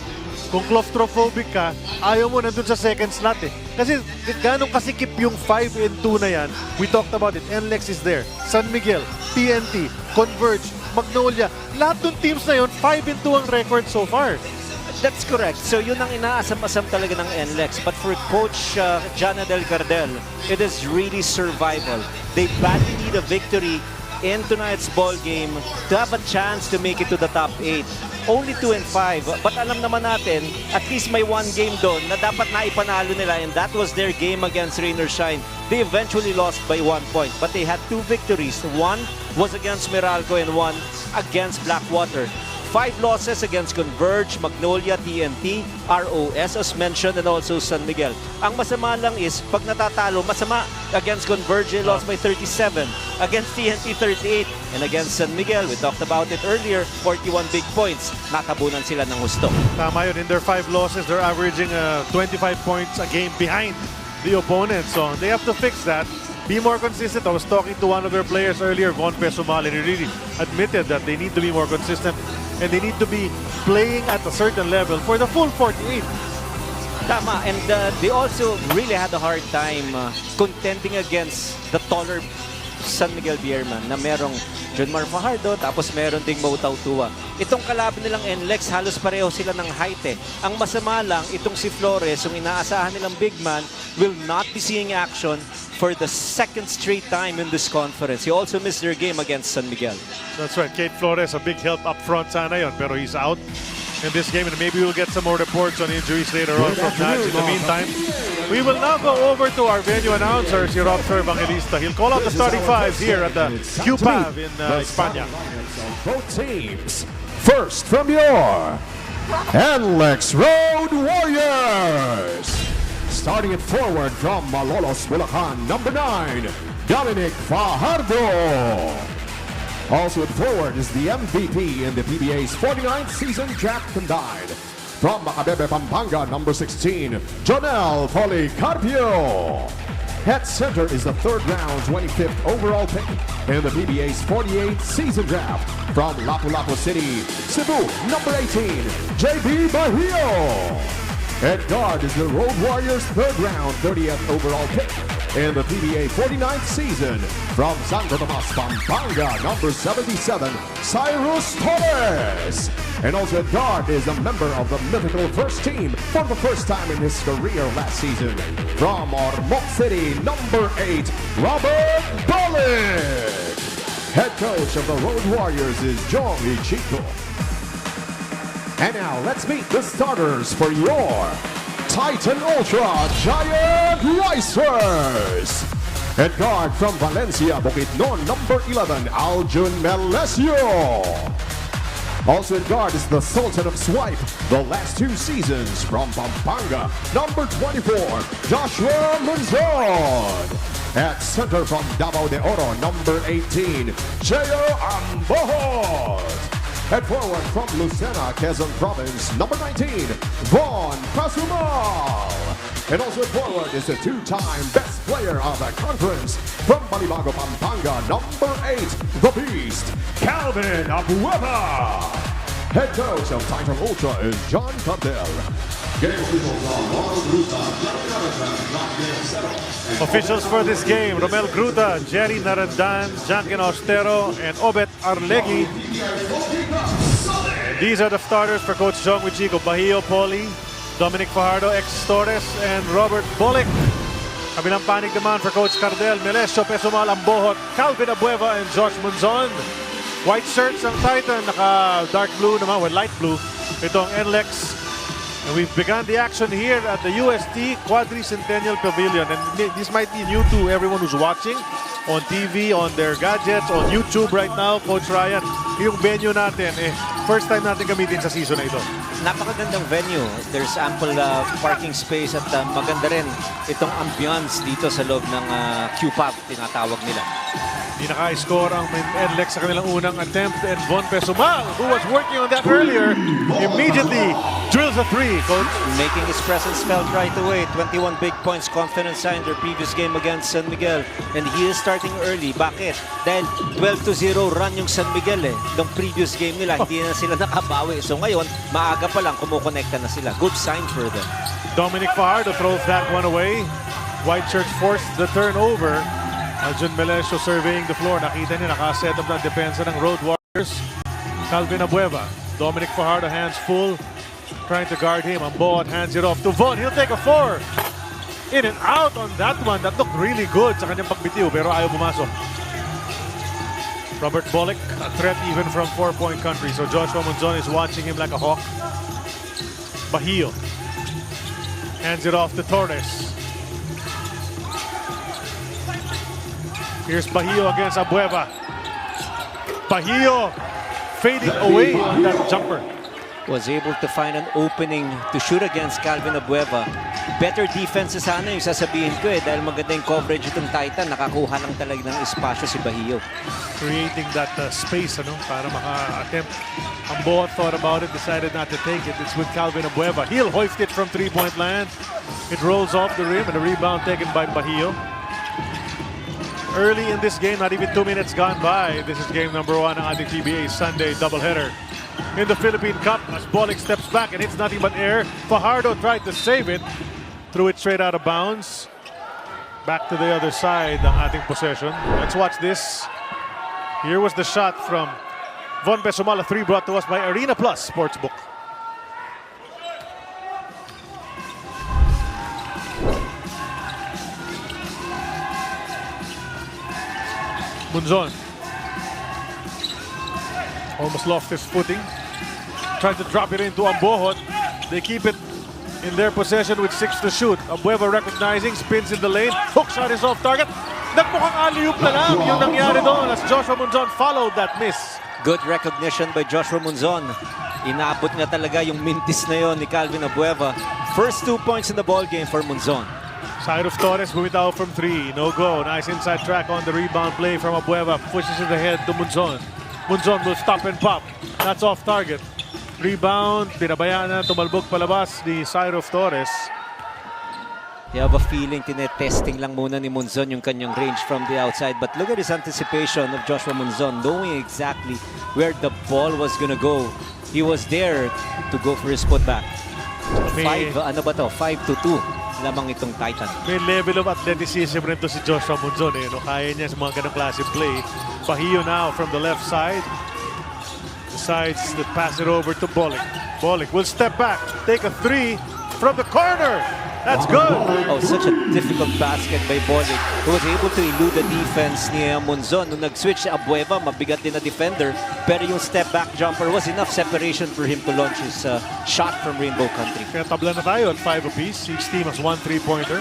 Kung claustrophobic ka, ayaw mo nandun sa second slot eh. Kasi ganong kasikip yung 5 and 2 na yan. We talked about it. NLEX is there. San Miguel, TNT, Converge, Magnolia. Lahat ng teams na yun, 5 and 2 ang record so far. That's correct. So yun ang inaasam-asam talaga ng NLEX. But for Coach Jana Del Cardel, it is really survival. They badly need a victory in tonight's ball game to have a chance to make it to the top 8. Only 2 and 5. But alam naman natin, at least may one game doon na dapat naipanalo nila, and that was their game against Rain or Shine. They eventually lost by 1 point, but they had 2 victories. One was against Meralco and one against Blackwater. 5 losses against Converge, Magnolia, TNT, ROS as mentioned, and also San Miguel. Ang masama lang is, pag natatalo, masama against Converge, they lost by 37, against TNT 38, and against San Miguel, we talked about it earlier, 41 big points. Natabunan sila ng husto. Tama yun, in their 5 losses, they're averaging 25 points a game behind the opponent. So they have to fix that. Be more consistent. I was talking to one of their players earlier, Von Pesumal, and he really admitted that they need to be more consistent and they need to be playing at a certain level for the full 48. Tama, and they also really had a hard time contending against the taller San Miguel Bierman na merong Junmar Fajardo, tapos meron ding Mautaw Tua. Itong kalaban nilang NLEX, halos pareho sila ng height eh. Ang masama lang, itong si Flores, yung inaasahan nilang big man, will not be seeing action for the second straight time in this conference. He also missed their game against San Miguel. That's right, Kate Flores, a big help up front sana yun, pero he's out in this game, and maybe we'll get some more reports on injuries later on from Nats. In the meantime, we will now go over to our venue announcer, si Rob Evangelista. He'll call out the starting 5s here at the QPAV in España. Both teams. First from your NLEX Road Warriors. Starting it forward from Malolos, Bulacan, number 9, Dominic Fajardo. Also at forward is the MVP in the PBA's 49th season draft combined. From Macabebe, Pampanga, number 16, Jonel Policarpio. At center is the third round, 25th overall pick in the PBA's 48th season draft. From Lapu-Lapu City, Cebu, number 18, JB Bahio. At guard is the Road Warriors' third round, 30th overall pick in the PBA 49th season. From Santo Tomas, Pampanga, number 77, Cyrus Torres. And also at guard is a member of the mythical first team for the first time in his career last season. From Ormoc City, number 8, Robert Balik. Head coach of the Road Warriors is John Ichico. And now, let's meet the starters for your Titan Ultra Giant Racers. At guard from Valencia, Bukidnon, number 11, Aljun Melesio. Also at guard is the Sultan of Swipe, the last 2 seasons from Pampanga, number 24, Joshua Monzon. At center from Davao de Oro, number 18, Cheo Ambohos. At forward from Lucena, Quezon Province, number 19, Von Pasumal. And also at forward is the 2-time best player of the conference from Balibago, Pampanga, number 8, the Beast, Calvin Abueva. Head coach of Titan Ultra is John Cartel. Officials for this game, Romel Gruta, Jerry Narandan, Janken Austero, and Obet Arlegui. And these are the starters for Coach Jong Wichico, Bahio Poli, Dominic Fajardo, ex-Torres, and Robert Bolick. Kabilang panig naman for Coach Cardel, Melesio Pesumal, Ambohot, Calvin Abueva, and Josh Munzon. White shirts ang Titan, naka dark blue naman, well, light blue. Itong NLEX. And we've begun the action here at the UST Quadricentennial Pavilion. And this might be new to everyone who's watching. on TV, on their gadgets, on YouTube right now. Coach Ryan, yung venue natin, first time natin gamitin sa season na ito. Napakagandang venue. There's ample parking space at maganda rin itong ambience dito sa loob ng Q-Pub, tinatawag nila. Di naka-score ang NLEX sa kanilang unang attempt, and Von Pesumal, who was working on that earlier, immediately drills a three, Coach. Making his presence felt right away. 21 big points, confidence sign their previous game against San Miguel. And he is starting early. Bakit? Dahil 12-0 run yung San Miguel Nung previous game nila, hindi na sila nakabawi. So ngayon, maaga pa lang, kumukonekta na sila. Good sign for them. Dominic Fajardo throws that one away. White Church forced the turnover. Aljon Melesio surveying the floor. Nakita niya, nakaset up ng depensa ng Road Warriors. Calvin Abueva. Dominic Fajardo hands full. Trying to guard him. Ambot hands it off to Von. He'll take a 4. In and out on that one. That looked really good sa kanyang pagbitiw, pero ayaw pumasok. Robert Bollick, a threat even from 4-point country. So Joshua Monzon is watching him like a hawk. Bahio hands it off to Torres. Here's Bahio against Abueva. Bahio fading away on that jumper. Was able to find an opening to shoot against Calvin Abueva. Better defense sana yung sasabihin ko dahil maganda yung coverage itong Titan. Nakakuha lang talaga ng espasyo si Bahio. Creating that space para maka-attempt. Amboa thought about it, decided not to take it. It's with Calvin Abueva. He'll hoist it from 3-point land. It rolls off the rim and a rebound taken by Bahio. Early in this game, not even 2 minutes gone by. This is game number 1 ng ating PBA Sunday doubleheader. In the Philippine Cup, as Bollick steps back and hits nothing but air. Fajardo tried to save it. Threw it straight out of bounds. Back to the other side ng ating possession. Let's watch this. Here was the shot from Von Pesumal, a 3 brought to us by Arena Plus Sportsbook. Monzon almost lost his footing. Tried to drop it into Ambohot. They keep it in their possession with 6 to shoot. Abueva recognizing, spins in the lane. Hook shot is off target. Nagmukhang alley-oop na lang yung nangyari doon as Joshua Monzon followed that miss. Good recognition by Joshua Monzon. Inabot niya talaga yung mintis na yon ni Calvin Abueva. First 2 points in the ball game for Monzon. Side of Torres bumitaw from 3. No go. Nice inside track on the rebound play from Abueva. Pushes it ahead to Monzon. Monzon will stop and pop. That's off target. Rebound. Pinabayaan na. Tumalbog palabas ni Side of Torres. You have a feeling tinetesting lang muna ni Monzon yung kanyang range from the outside. But look at his anticipation of Joshua Monzon, knowing exactly where the ball was gonna go. He was there to go for his putback. 5-2 lamang itong Titan. May level of athleticism rin to si Joshua Monzon. Kaya niya sa mga ganong klase play. Bahio now from the left side. Decides to pass it over to Bollick. Bollick will step back, take a 3 from the corner. That's good. Oh, such a difficult basket by Bollick, who was able to elude the defense ni Monzon. Nung nag-switch si Abueva, mabigat din na defender. Pero yung step-back jumper was enough separation for him to launch his shot from Rainbow Country. Kaya tabla na tayo at 5 apiece. Each team has 1 3-pointer.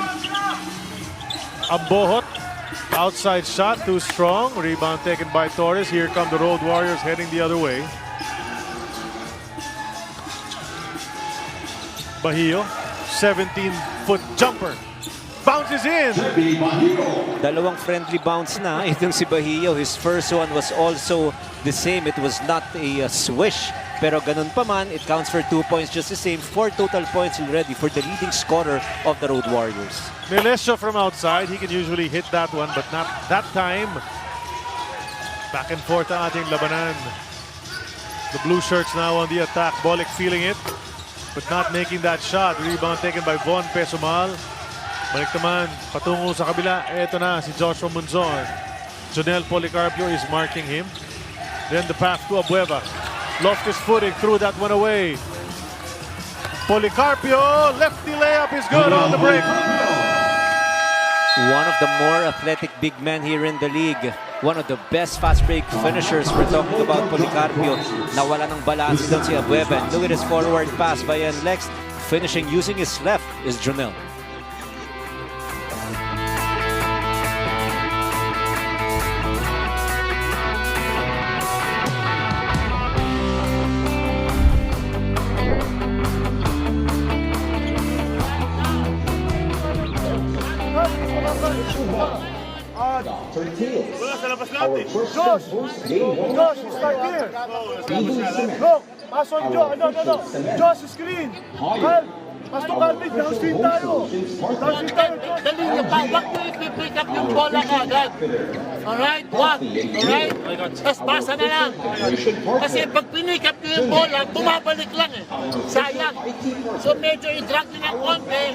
Ambohot, outside shot, too strong. Rebound taken by Torres. Here come the Road Warriors heading the other way. Bahio. 17-foot jumper. Bounces in. Dalawang friendly bounce na itong si Bahio. His first one was also the same. It was not a swish. Pero ganun pa man, it counts for 2 points just the same. 4 total points already for the leading scorer of the Road Warriors. Melesio from outside. He can usually hit that one, but not that time. Back and forth ang ating labanan. The blue shirts now on the attack. Bollick feeling it, but not making that shot. Rebound taken by Von Pesumal. Balik naman, patungo sa kabila. Ito na si Joshua Monzon. Jonel Policarpio is marking him. Then the pass to Abueva. Lost his footing, threw that one away. Policarpio, lefty layup is good on the break. One of the more athletic big men here in the league. One of the best fast break finishers. We're talking about Policarpio. Nawala ng balance doon si Abueva. Look at his forward pass by NLEX. Finishing using his left is Jonel. Wala sa labas natin. Josh, start here. Look, pass on Josh. No. Josh, screen. Kyle, pass to Calvin. Downstream tayo. Dali niyo pa. Wag niyo i-pick up yung bola agad. Alright? Wag. Alright? Tapos basa na lang. Kasi pag pinick up niyo yung bola, bumabalik lang eh. Sayang. So medyo i-drag niyo ng konti.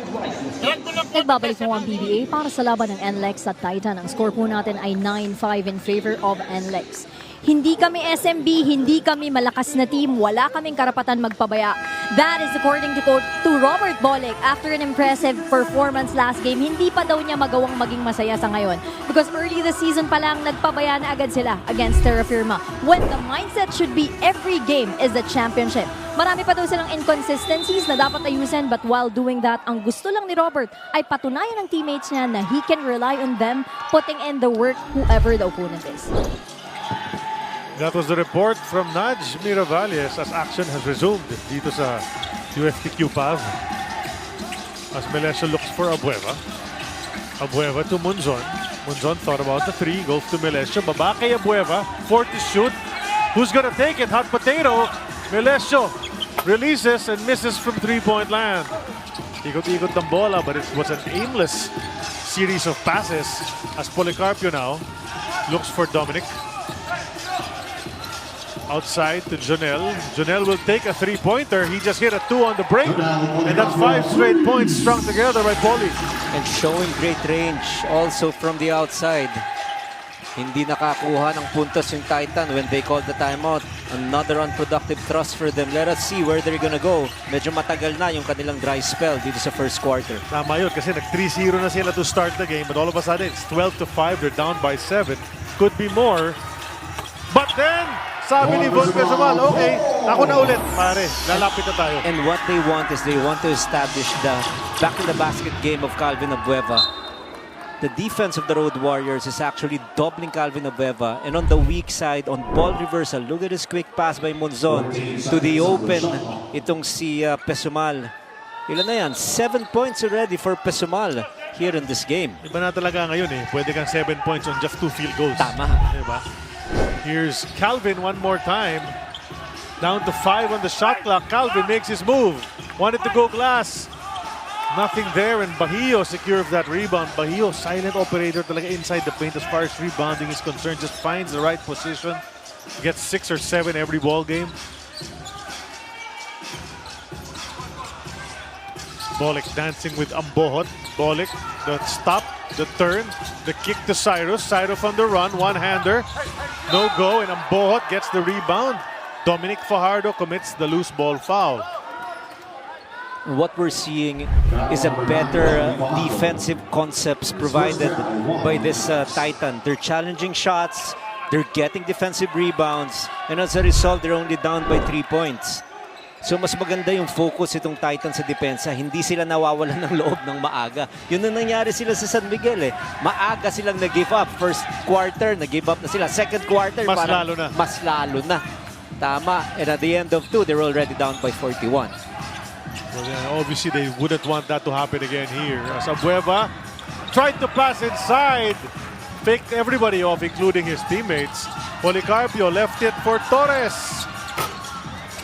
Nagbabalik mo ang PBA para sa laban ng NLEX at Titan. Ang score po natin ay 9-5 in favor of NLEX. Hindi kami SMB, hindi kami malakas na team, wala kaming karapatan magpabaya. That is according to Robert Bolick after an impressive performance last game. Hindi pa daw niya magawang maging masaya sa ngayon. Because early this season pa lang, nagpabaya na agad sila against Terra Firma. When the mindset should be every game is the championship. Marami pa daw silang inconsistencies na dapat ayusin, but while doing that, ang gusto lang ni Robert ay patunayan ng teammates niya na he can rely on them, putting in the work whoever the opponent is. That was the report from Naj Miravalis as action has resumed dito sa UST Quadricentennial. As Melesio looks for Abueva. Abueva to Munzon. Munzon thought about the three, goes to Melesio. Baba kay Abueva, 40 shoot. Who's gonna take it? Hot potato. Melesio releases and misses from three-point land. Ikot-ikot ng bola, but it was an aimless series of passes as Policarpio now looks for Dominic. Outside to Jonel. Jonel will take a three-pointer. He just hit a 2 on the break. And that's 5 straight points strung together by Poli. And showing great range also from the outside. Hindi nakakuha ng puntos yung Titan when they called the timeout. Another unproductive thrust for them. Let us see where they're gonna go. Medyo matagal na yung kanilang dry spell dito sa first quarter. Tama yun kasi nag-3-0 na sila to start the game. But all of a sudden, it's 12-5. They're down by 7. Could be more. But then, sabi ni Von Pesumal, okay, ako na ulit, pare. Lalapit na tayo. And what they want is they want to establish the back-in-the-basket game of Calvin Abueva. The defense of the Road Warriors is actually doubling Calvin Abueva. And on the weak side, on ball reversal, look at this quick pass by Monzon to the open. Itong si Pesumal. Ilan na yan? 7 points already for Pesumal here in this game. Iba na talaga ngayon eh. Pwede kang 7 points on just 2 field goals. Tama. Diba? Here's Calvin one more time. Down to 5 on the shot clock. Calvin makes his move. Wanted to go glass. Nothing there, and Bahio secures that rebound. Bahio, silent operator talaga inside the paint as far as rebounding is concerned. Just finds the right position. Gets 6 or 7 every ball game. Bolick dancing with Ambohot. Bolick, the stop, the turn, the kick to Cyrus. Cyrus on the run, one-hander. No go, and Ambohot gets the rebound. Dominic Fajardo commits the loose ball foul. What we're seeing is a better defensive concepts provided by this Titan. They're challenging shots, they're getting defensive rebounds, and as a result, they're only down by 3 points. So mas maganda yung focus itong Titan sa depensa. Hindi sila nawawalan ng loob ng maaga. Yun ang nangyari sila sa San Miguel eh. Maaga silang nag-give up. First quarter, nag-give up na sila. Second quarter, mas lalo na. Mas lalo na. Tama. And at the end of 2, they're already down by 41. Well, yeah, obviously, they wouldn't want that to happen again here. As Abueva tried to pass inside. Faked everybody off, including his teammates. Policarpio left it for Torres.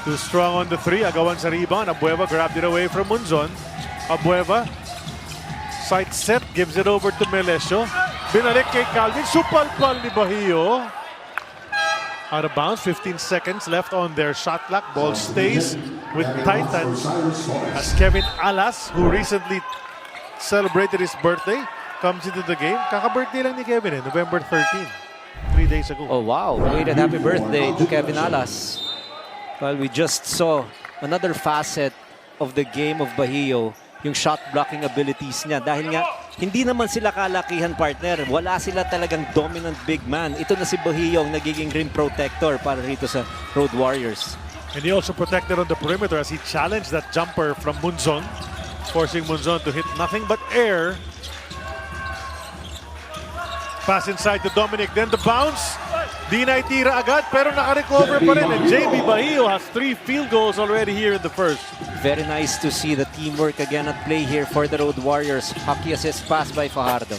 Too strong on the 3. Agawan sa rebound. Abueva grabbed it away from Munzon. Abueva. Side set. Gives it over to Melesio. Binalik kay Calvin. Supalpal ni Bahio. Out of bounds. 15 seconds left on their shot clock. Ball stays with Titan. As Kevin Alas, who recently celebrated his birthday, comes into the game. Kaka-birthday lang ni Kevin November 13. 3 days ago. Oh wow. Belated happy birthday to Kevin Alas. Well, we just saw another facet of the game of Bahio, yung shot blocking abilities niya. Dahil nga, hindi naman sila kalakihan partner. Wala sila talagang dominant big man. Ito na si Bahio ang nagiging rim protector para rito sa Road Warriors. And he also protected on the perimeter as he challenged that jumper from Munzon, forcing Munzon to hit nothing but air. Pass inside to Dominic, then the bounce. Di na itira agad pero naka-recover pa rin. And JB Bahio has 3 field goals already here in the first. Very nice to see the teamwork again at play here for the Road Warriors. Hockey assist pass by Fajardo.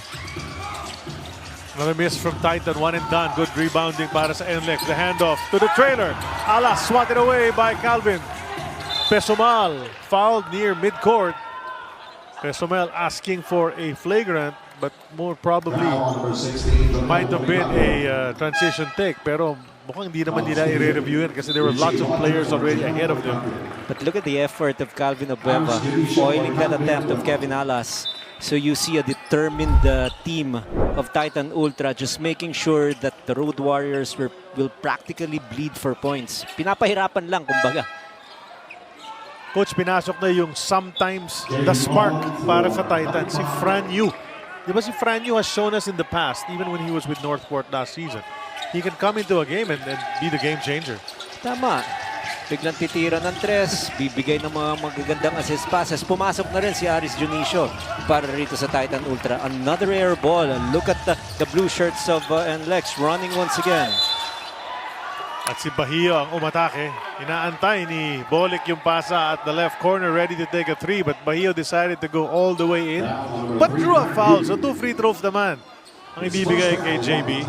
Another miss from Titan, one and done. Good rebounding para sa NLEX. The handoff to the trailer. Alas, swatted away by Calvin. Pesomal fouled near midcourt. Pesomal asking for a flagrant, but more probably might have been a transition take. Pero mukhang hindi naman nila i-review yan kasi there were lots of players already ahead of them. But look at the effort of Calvin Abueva, foiling that attempt of Kevin Alas. So you see a determined team of Titan Ultra just making sure that the Road Warriors will practically bleed for points. Pinapahirapan lang, kumbaga. Coach, pinasok na yung sometimes the spark para sa Titan, si Fran Yu. Di ba si Fran Yu has shown us in the past, even when he was with Northport last season, he can come into a game and be the game changer. Tama. Biglang titira ng tres, bibigay ng mga magagandang assist passes. Pumasok na rin si Aris Junicio para rito sa Titan Ultra. Another air ball. Look at the blue shirts of NLEX running once again. At si Bahio ang umatake. Inaantay ni Bolic yung pasa at the left corner, ready to take a three, but Bahio decided to go all the way in, but drew a foul. So 2 free throws naman ang ibibigay kay JB.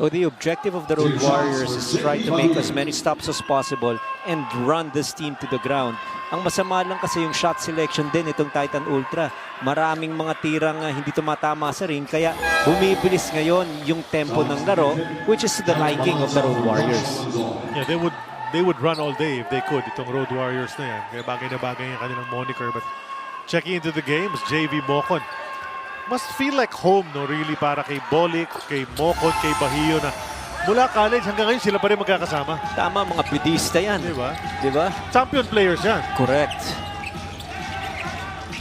So the objective of the Road Warriors is try to make as many stops as possible and run this team to the ground. Ang masama lang kasi yung shot selection din itong Titan Ultra. Maraming mga tirang hindi tumatama sa ring, kaya bumibilis ngayon yung tempo ng laro, which is to the liking of the Road Warriors. Yeah, they would run all day if they could, itong Road Warriors na yan. Kaya bagay na bagay yung kanilang moniker. But checking into the games, JV Mocon. Must feel like home, no, really, para kay Bolic, kay Mocon, kay Bahio na mula college hanggang ngayon sila pa rin magkakasama. Tama, mga bidista yan. Diba? Diba? Champion players yan. Correct.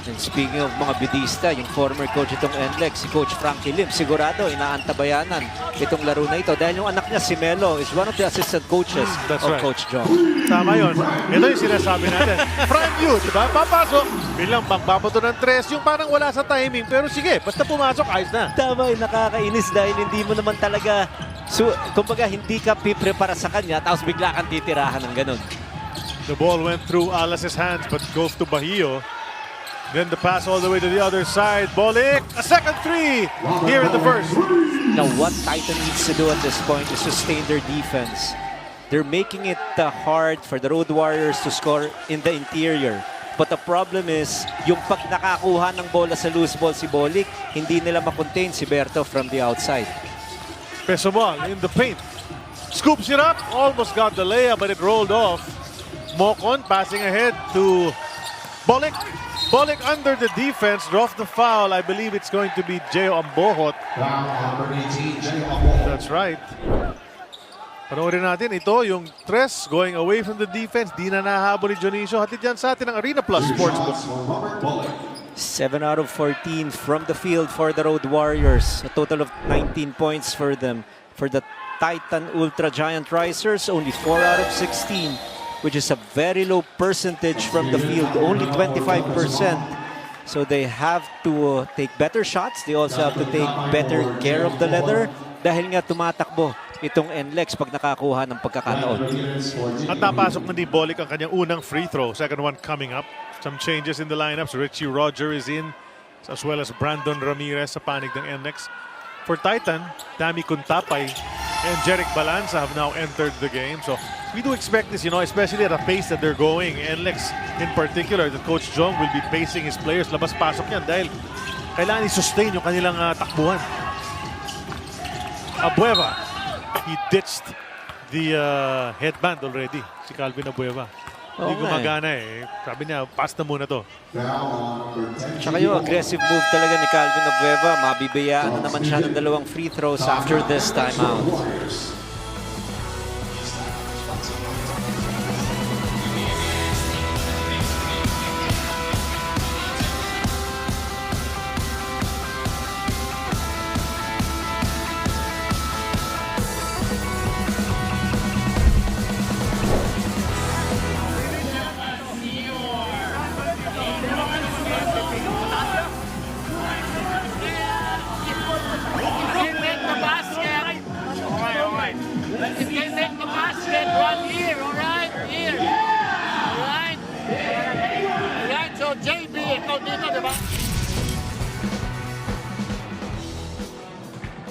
And speaking of mga bidista, yung former coach itong NLEX, si Coach Frankie Lim, sigurado inaantabayanan itong laro na ito dahil yung anak niya, si Melo, is one of the assistant coaches of right. Coach John. Tama yun. Ito yung sinasabi natin. Prime you, diba? Papasok, bilang pagbabato ng tres, yung parang wala sa timing, pero sige, basta pumasok, ayos na. Tama, nakakainis dahil hindi mo naman talaga, kumbaga hindi ka piprepara sa kanya, tapos bigla kang titirahan ng ganun. The ball went through Alas's hands, but goes to Bahio. Then the pass all the way to the other side. Bolic, a second three here in the first. Now what Titan needs to do at this point is sustain their defense. They're making it hard for the Road Warriors to score in the interior. But the problem is, yung pag nakakuha ng bola sa loose ball si Bolic, hindi nila makontain si Berto from the outside. Pesomal in the paint. Scoops it up, almost got the layup, but it rolled off. Mocon passing ahead to Bolic. Bolic under the defense, draws the foul. I believe it's going to be Jeo Ambohot. That's right. Panoorin natin ito, yung tres going away from the defense. Di na nahabol ni Dionisio. Hatid yan sa atin ang Arena Plus Sportsbook. 7 out of 14 from the field for the Road Warriors. A total of 19 points for them. For the Titan Ultra Giant Risers, only 4 out of 16. Which is a very low percentage from the field, only 25%. So they have to take better shots. They also have to take better care of the leather dahil nga tumatakbo itong NLEX pag nakakuha ng pagkakataon. At napasok na ni Bolic ang kanyang unang free throw. Second one coming up. Some changes in the lineups. Richie Roger is in, as well as Brandon Ramirez sa panig ng NLEX. For Titan, Dami Kuntapay and Jeric Balanza have now entered the game. So we do expect this, especially at a pace that they're going. NLEX in particular, that Coach Jong will be pacing his players. Labas-pasok yan dahil kailangan i-sustain yung kanilang takbuhan. Abueva, he ditched the headband already, si Calvin Abueva. Hindi gumagana eh. Sabi niya, pass na muna to. Tsaka yung aggressive move talaga ni Calvin Abueva, mabibiyaan na naman siya ng 2 free throws after this timeout.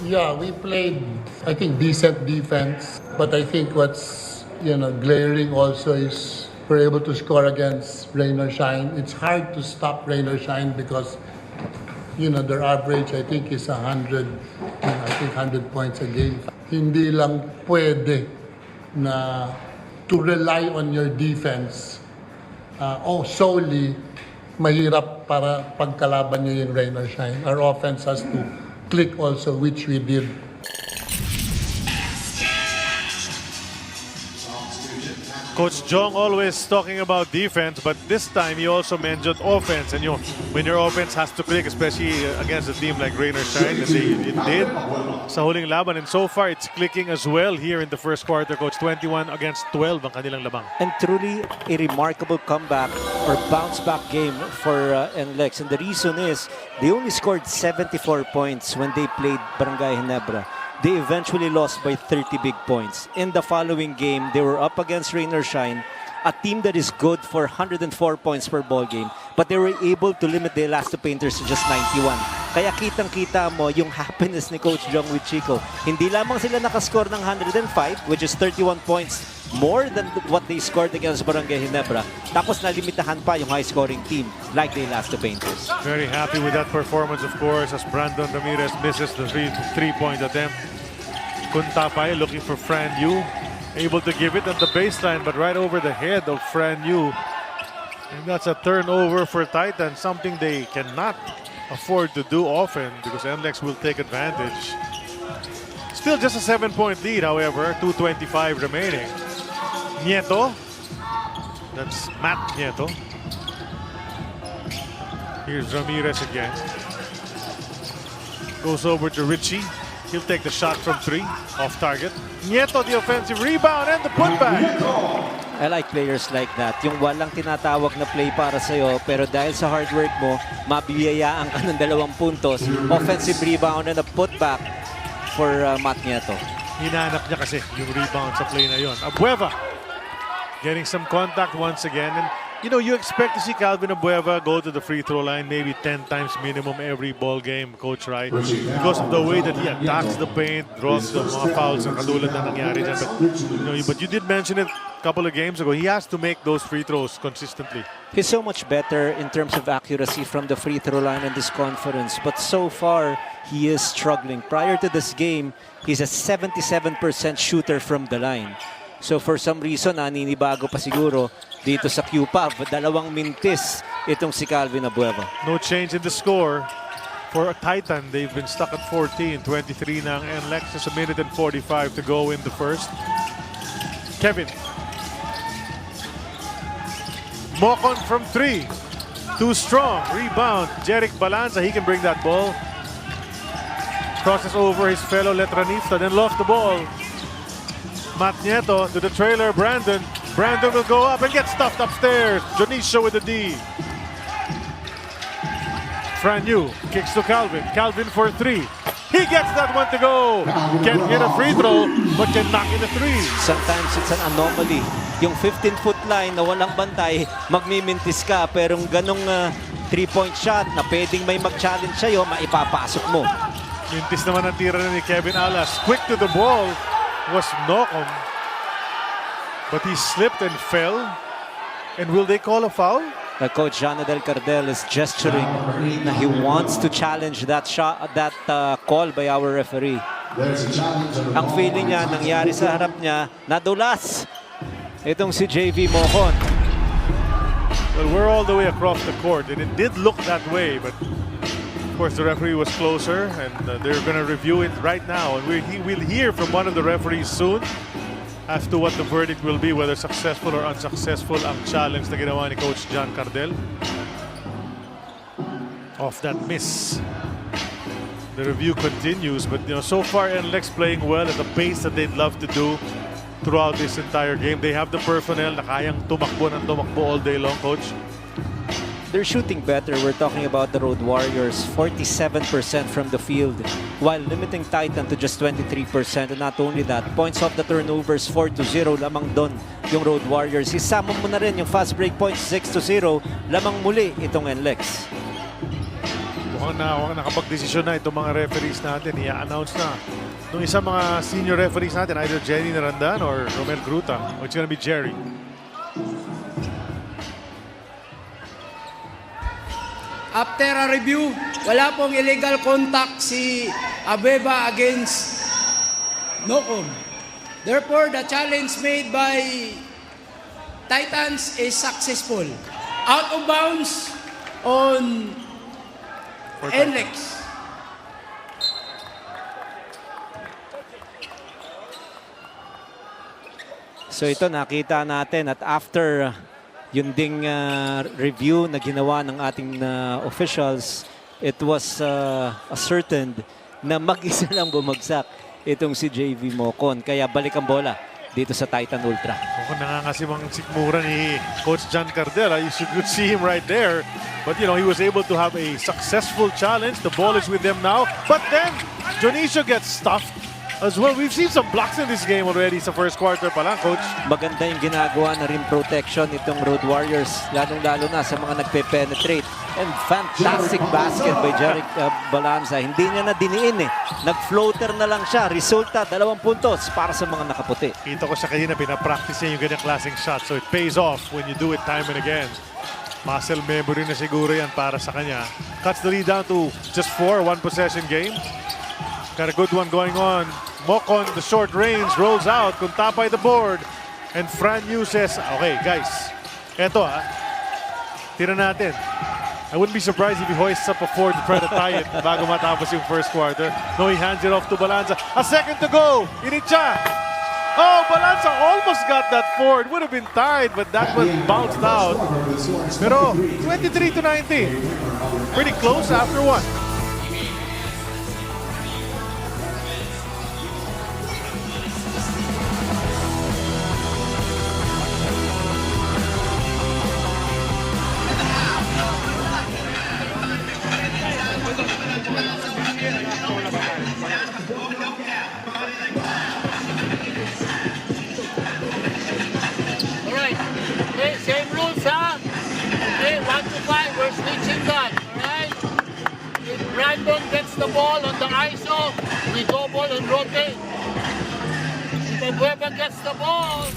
Yeah, we played, I think, decent defense. But I think what's, glaring also is we're able to score against rain or shine. It's hard to stop rain or shine because, their average, I think, is 100, 100 points a game. Hindi lang pwede na to rely on your defense solely mahirap para pagkalaban nyo yung rain or shine. Our offense has to click also, which we did. Coach Jong always talking about defense, but this time he also mentioned offense. And when your offense has to click, especially against a team like Rain or Shine, as it did sa huling laban. And so far, it's clicking as well here in the first quarter, Coach. 21 against 12 ang kanilang labang. And truly a remarkable comeback or bounce back game for NLEX. And the reason is they only scored 74 points when they played Barangay Ginebra. They eventually lost by 30 big points. In the following game, they were up against Rain or Shine, a team that is good for 104 points per ball game, but they were able to limit the Elasto Painters to just 91. Kaya kitang-kita mo yung happiness ni Coach Jong with Chico. Hindi lamang sila nakascore ng 105, which is 31 points more than what they scored against Barangay Ginebra. Tapos nalimitahan pa yung high-scoring team like the Elasto Painters. Very happy with that performance, of course, as Brandon Ramirez misses the three-point attempt. Kuntapay looking for Fran Yu, able to give it at the baseline, but right over the head of Fran Yu. And that's a turnover for Titan, something they cannot afford to do often because NLEX will take advantage. Still just a 7-point lead, however, 2:25 remaining. Nieto, that's Matt Nieto. Here's Ramirez again. Goes over to Richie. He'll take the shot from 3, off target. Nieto, the offensive rebound and the putback. I like players like that. Yung walang tinatawag na play para sa'yo, pero dahil sa hard work mo, mabibiyayaan ka ng 2 puntos. Offensive rebound and a putback for Matt Nieto. Hinanap niya kasi yung rebound sa play na yon. Abueva getting some contact once again. And you expect to see Calvin Abueva go to the free throw line maybe 10 times minimum every ball game, Coach Rai, because of the way that he attacks the paint, draws the mga fouls ang katulad na nangyari dyan. But you did mention it a couple of games ago. He has to make those free throws consistently. He's so much better in terms of accuracy from the free throw line in this conference, but so far he is struggling. Prior to this game, he's a 77% shooter from the line. So for some reason, naninibago pa siguro dito sa QPAV. 2 mintis itong si Calvin Abueva. No change in the score for Titan. They've been stuck at 14. 23 na ang NLEX. Just a minute and 45 to go in the first. Kevin. Mocon from 3. Too strong. Rebound. Jeric Balanza. He can bring that ball. Crosses over his fellow Letranista. Then lost the ball. Matt Nieto to the trailer, Brandon. Brandon will go up and get stuffed upstairs. Jonicio with the D. Fran Yu kicks to Calvin. Calvin for 3. He gets that one to go. Can't hit a free throw, but can knock in a 3. Sometimes it's an anomaly. Yung 15-foot line na walang bantay, magmimintis ka. Pero ganong 3-point shot na pwedeng may mag-challenge sa'yo, maipapasok mo. Mintis naman ang tira ni Kevin Alas. Quick to the ball was Nocom, but he slipped and fell. And will they call a foul? Coach Janadel Cardel is gesturing na he wants to challenge that shot, that call by our referee. Ang feeling niya, nangyari sa harap niya, nadulas itong si JV Mocon. Well, we're all the way across the court, and it did look that way, but of course the referee was closer, and they're going to review it right now. And we'll hear from one of the referees soon as to what the verdict will be, whether successful or unsuccessful ang challenge na ginawa ni Coach John Cardel. Off that miss. The review continues, but so far NLEX playing well at the pace that they'd love to do throughout this entire game. They have the personnel na kayang tumakbo ng tumakbo all day long, Coach. They're shooting better. We're talking about the Road Warriors, 47% from the field, while limiting Titan to just 23%. And not only that, points off the turnovers, 4-0 lamang doon yung Road Warriors. Isama mo na rin yung fast break points, 6-0 lamang muli itong NLEX. mukhang nakapag-desisyon na itong mga referees natin. I-announce na nung isang mga senior referees natin, either Jenny Narandan or Romel Gruta. Or it's gonna be Jerry. After a review, wala pong illegal contact si Abeba against Nocom. Therefore, the challenge made by Titans is successful. Out of bounds on NLEX. So ito nakita natin at after yun ding review na ginawa ng ating officials, it was ascertained na mag-isa lang bumagsak itong si JV Mocon. Kaya balik ang bola dito sa Titan Ultra. Nangangasimang sikmura ni Coach John Cardera. You could see him right there. But you know, he was able to have a successful challenge. The ball is with them now. But then, Dionisio gets stuffed as well. We've seen some blocks in this game already sa first quarter pa lang, Coach. Maganda yung ginagawa na rim protection itong Road Warriors, lalong-lalo na sa mga nagpe-penetrate. And fantastic basket by Jeric Balanza. Hindi niya na diniin eh. Nag-floater na lang siya. Resulta, 2 puntos para sa mga nakaputi. Kita ko siya kanina, pinapractice niya yung ganyang klaseng shot. So it pays off when you do it time and again. Muscle memory na siguro yan para sa kanya. Cuts the lead down to just 4, 1 possession game. Got a good one going on. Mocon, the short range, rolls out. Kuntapay the board. And Fran Yu says, okay, guys. Eto tira natin. I wouldn't be surprised if he hoists up a 4 to try to tie it bago matapos yung first quarter. No, he hands it off to Balanza. A second to go. Inicha. Oh, Balanza almost got that 4. It would have been tied, but that one bounced out. Pero 23 to 19. Pretty close after one. Same rules, huh? Okay, 1 to 5, we're switching that, alright? If Brandon gets the ball on the ISO, we go ball and rotate. If whoever gets the ball...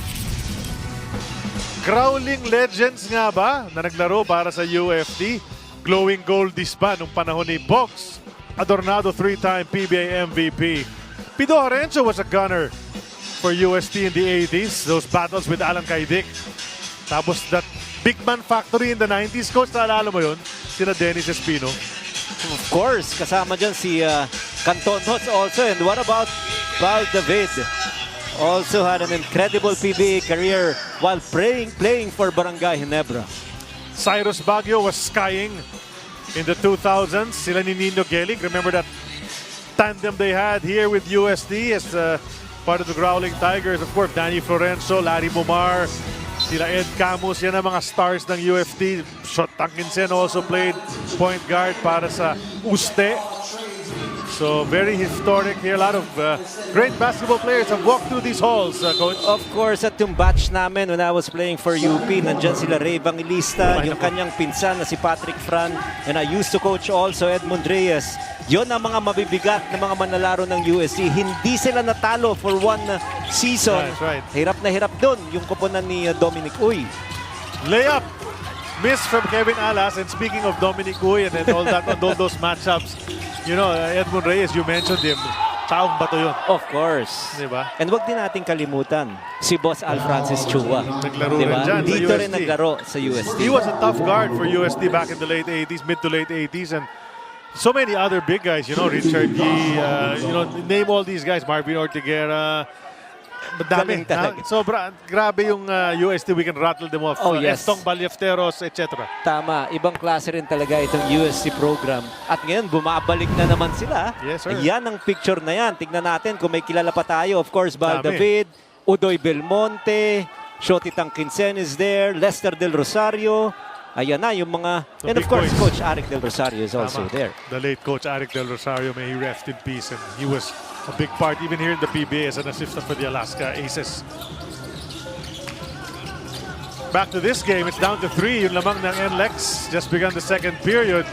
Growling legends nga ba na naglaro para sa UFT? Glowing goldies pa nung panahon ni Box Adornado, 3-time PBA MVP. Pido Horencio was a gunner for UST in the 80s. Those battles with Alan Kaidik. Tapos that big man factory in the 90s, Coach, naalala mo yun? Sina Dennis Espino. Of course, kasama dyan si Canton Hots also. And what about Val David? Also had an incredible PBA career while playing for Barangay Ginebra. Cyrus Baguio was skying in the 2000s. Sila ni Nino Gelic. Remember that tandem they had here with UST as part of the Growling Tigers. Of course, Danny Florenzo, Larry Mumar, sila Ed Camus, yan ang mga stars ng UFT. Shot Tankinsen also played point guard para sa UST. So very historic here. A lot of great basketball players have walked through these halls, Coach. Of course, at yung batch namin when I was playing for UP, nandyan sila Ray Evangelista, yung kanyang pinsan na si Patrick Fran, and I used to coach also Edmund Reyes. Yon ang mga mabibigat na mga manlalaro ng USC. Hindi sila natalo for one season. That's right. Hirap na hirap doon yung koponan ni Dominic Uy. Layup. Miss from Kevin Alas. And speaking of Dominic Uy and all that, and all those matchups, you know, Edmund Reyes, you mentioned him. Taong bato yun. Of course. Diba? And wag din natin kalimutan si Boss Al Francis Chua. Naglaro diba? rin dyan Dito sa rin UST. naglaro sa UST. He was a tough guard for UST back in the late 80s, mid to late 80s. And so many other big guys, you know, Richard Gee, you know, name all these guys, Marvin Ortiguera. Madami. Sobra, grabe yung UST, we can rattle them off. Oh, yes. Estong Ballesteros, etc. Tama, ibang klase rin talaga itong USC program. At ngayon, bumabalik na naman sila. Yes, sir. Yan ang picture na yan. Tignan natin kung may kilala pa tayo. Of course, Val Dami. David, Udoy Belmonte, Shoti Tankinsen is there, Lester Del Rosario. Ayan na yung mga... The and of big course, boys. Coach Arik Del Rosario is also Tama. there. The late Coach Arik Del Rosario, may he rest in peace. And he was a big part, even here in the PBA, as an assistant for the Alaska Aces. Back to this game, it's down to 3. Yung lamang ng NLEX just began the second period.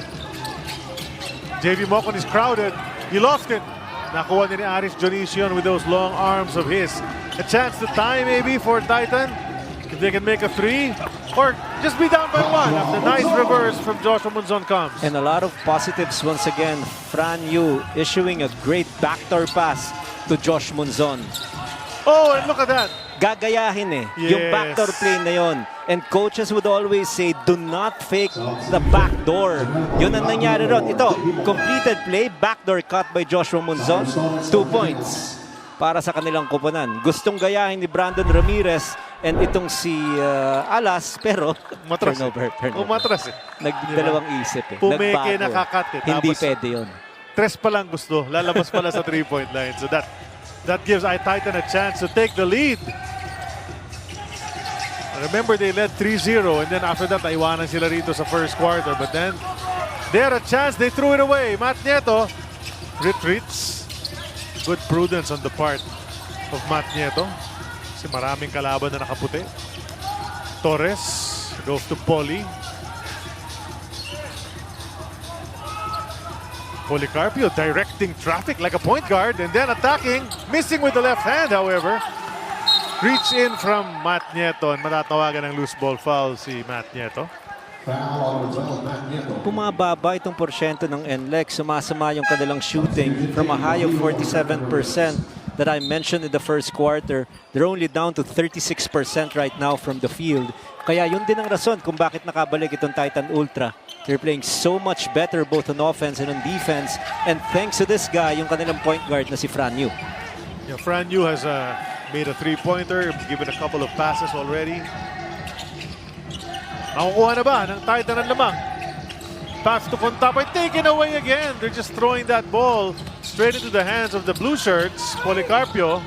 JV Mocon is crowded. He lost it. Nakuha ni Aris Dionisian with those long arms of his. A chance to tie maybe for Titan. If they can make a 3 or just be down by 1 after nice reverse from Joshua Monzon comes. And a lot of positives once again. Fran Yu issuing a great backdoor pass to Josh Monzon. Oh, and look at that. Gagayahin eh. Yes. Yung backdoor play na yon. And coaches would always say, do not fake the backdoor. Yun ang nangyari ron. Ito, completed play, backdoor cut by Joshua Monzon. 2 points para sa kanilang koponan. Gustong gayahin ni Brandon Ramirez and itong si Alas, pero matras turnover. Matras eh. Nagdalawang isip eh. Pumeke, Nagbago. nakakat eh. Hindi Tapos, pwede yun. 3 pa lang gusto. Lalabas pala sa 3-point line. So that gives Titan a chance to take the lead. Remember, they led 3-0 and then after that, naiwanan sila rito sa first quarter. But then, they had a chance. They threw it away. Matt Nieto retreats. Good prudence on the part of Matt Nieto. Kasi maraming kalaban na nakaputi. Torres goes to Poli. Policarpio directing traffic like a point guard and then attacking. Missing with the left hand, however. Reach in from Matt Nieto and matatawagan ng loose ball foul si Matt Nieto. Bumababa itong porsyento ng NLEX. Sumasama yung kanilang shooting from a high of 47% that I mentioned in the first quarter. They're only down to 36% right now from the field. Kaya yun din ang rason kung bakit nakabalik itong Titan Ultra. They're playing so much better both on offense and on defense. And thanks to this guy, yung kanilang point guard na si Fran Yu. Yeah, Fran Yu has made a 3-pointer, given a couple of passes already. Nakukuha na ba ng Titan ang lamang? Pass to Contapay, taken away again. They're just throwing that ball straight into the hands of the blue shirts. Policarpio,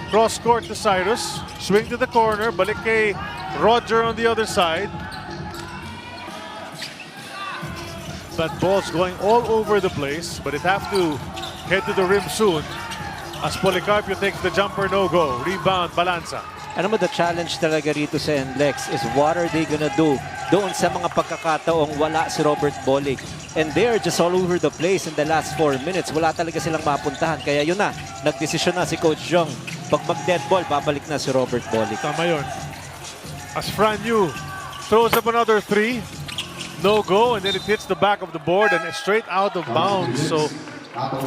cross court to Cyrus, swing to the corner, balik kay Roger on the other side. That ball's going all over the place, but it have to head to the rim soon. As Policarpio takes the jumper, no go. Rebound, Balanza. Ano mo, the challenge talaga rito sa NLEX is what are they gonna do doon sa mga pagkakataong wala si Robert Bolick. And they're just all over the place in the last 4 minutes. Wala talaga silang mapuntahan. Kaya yun na, nagdesisyon na si Coach Jong. Pag mag-dead ball, babalik na si Robert Bolick. Tama yun. As Fran Yu throws up another 3. No go, and then it hits the back of the board and straight out of bounds. So,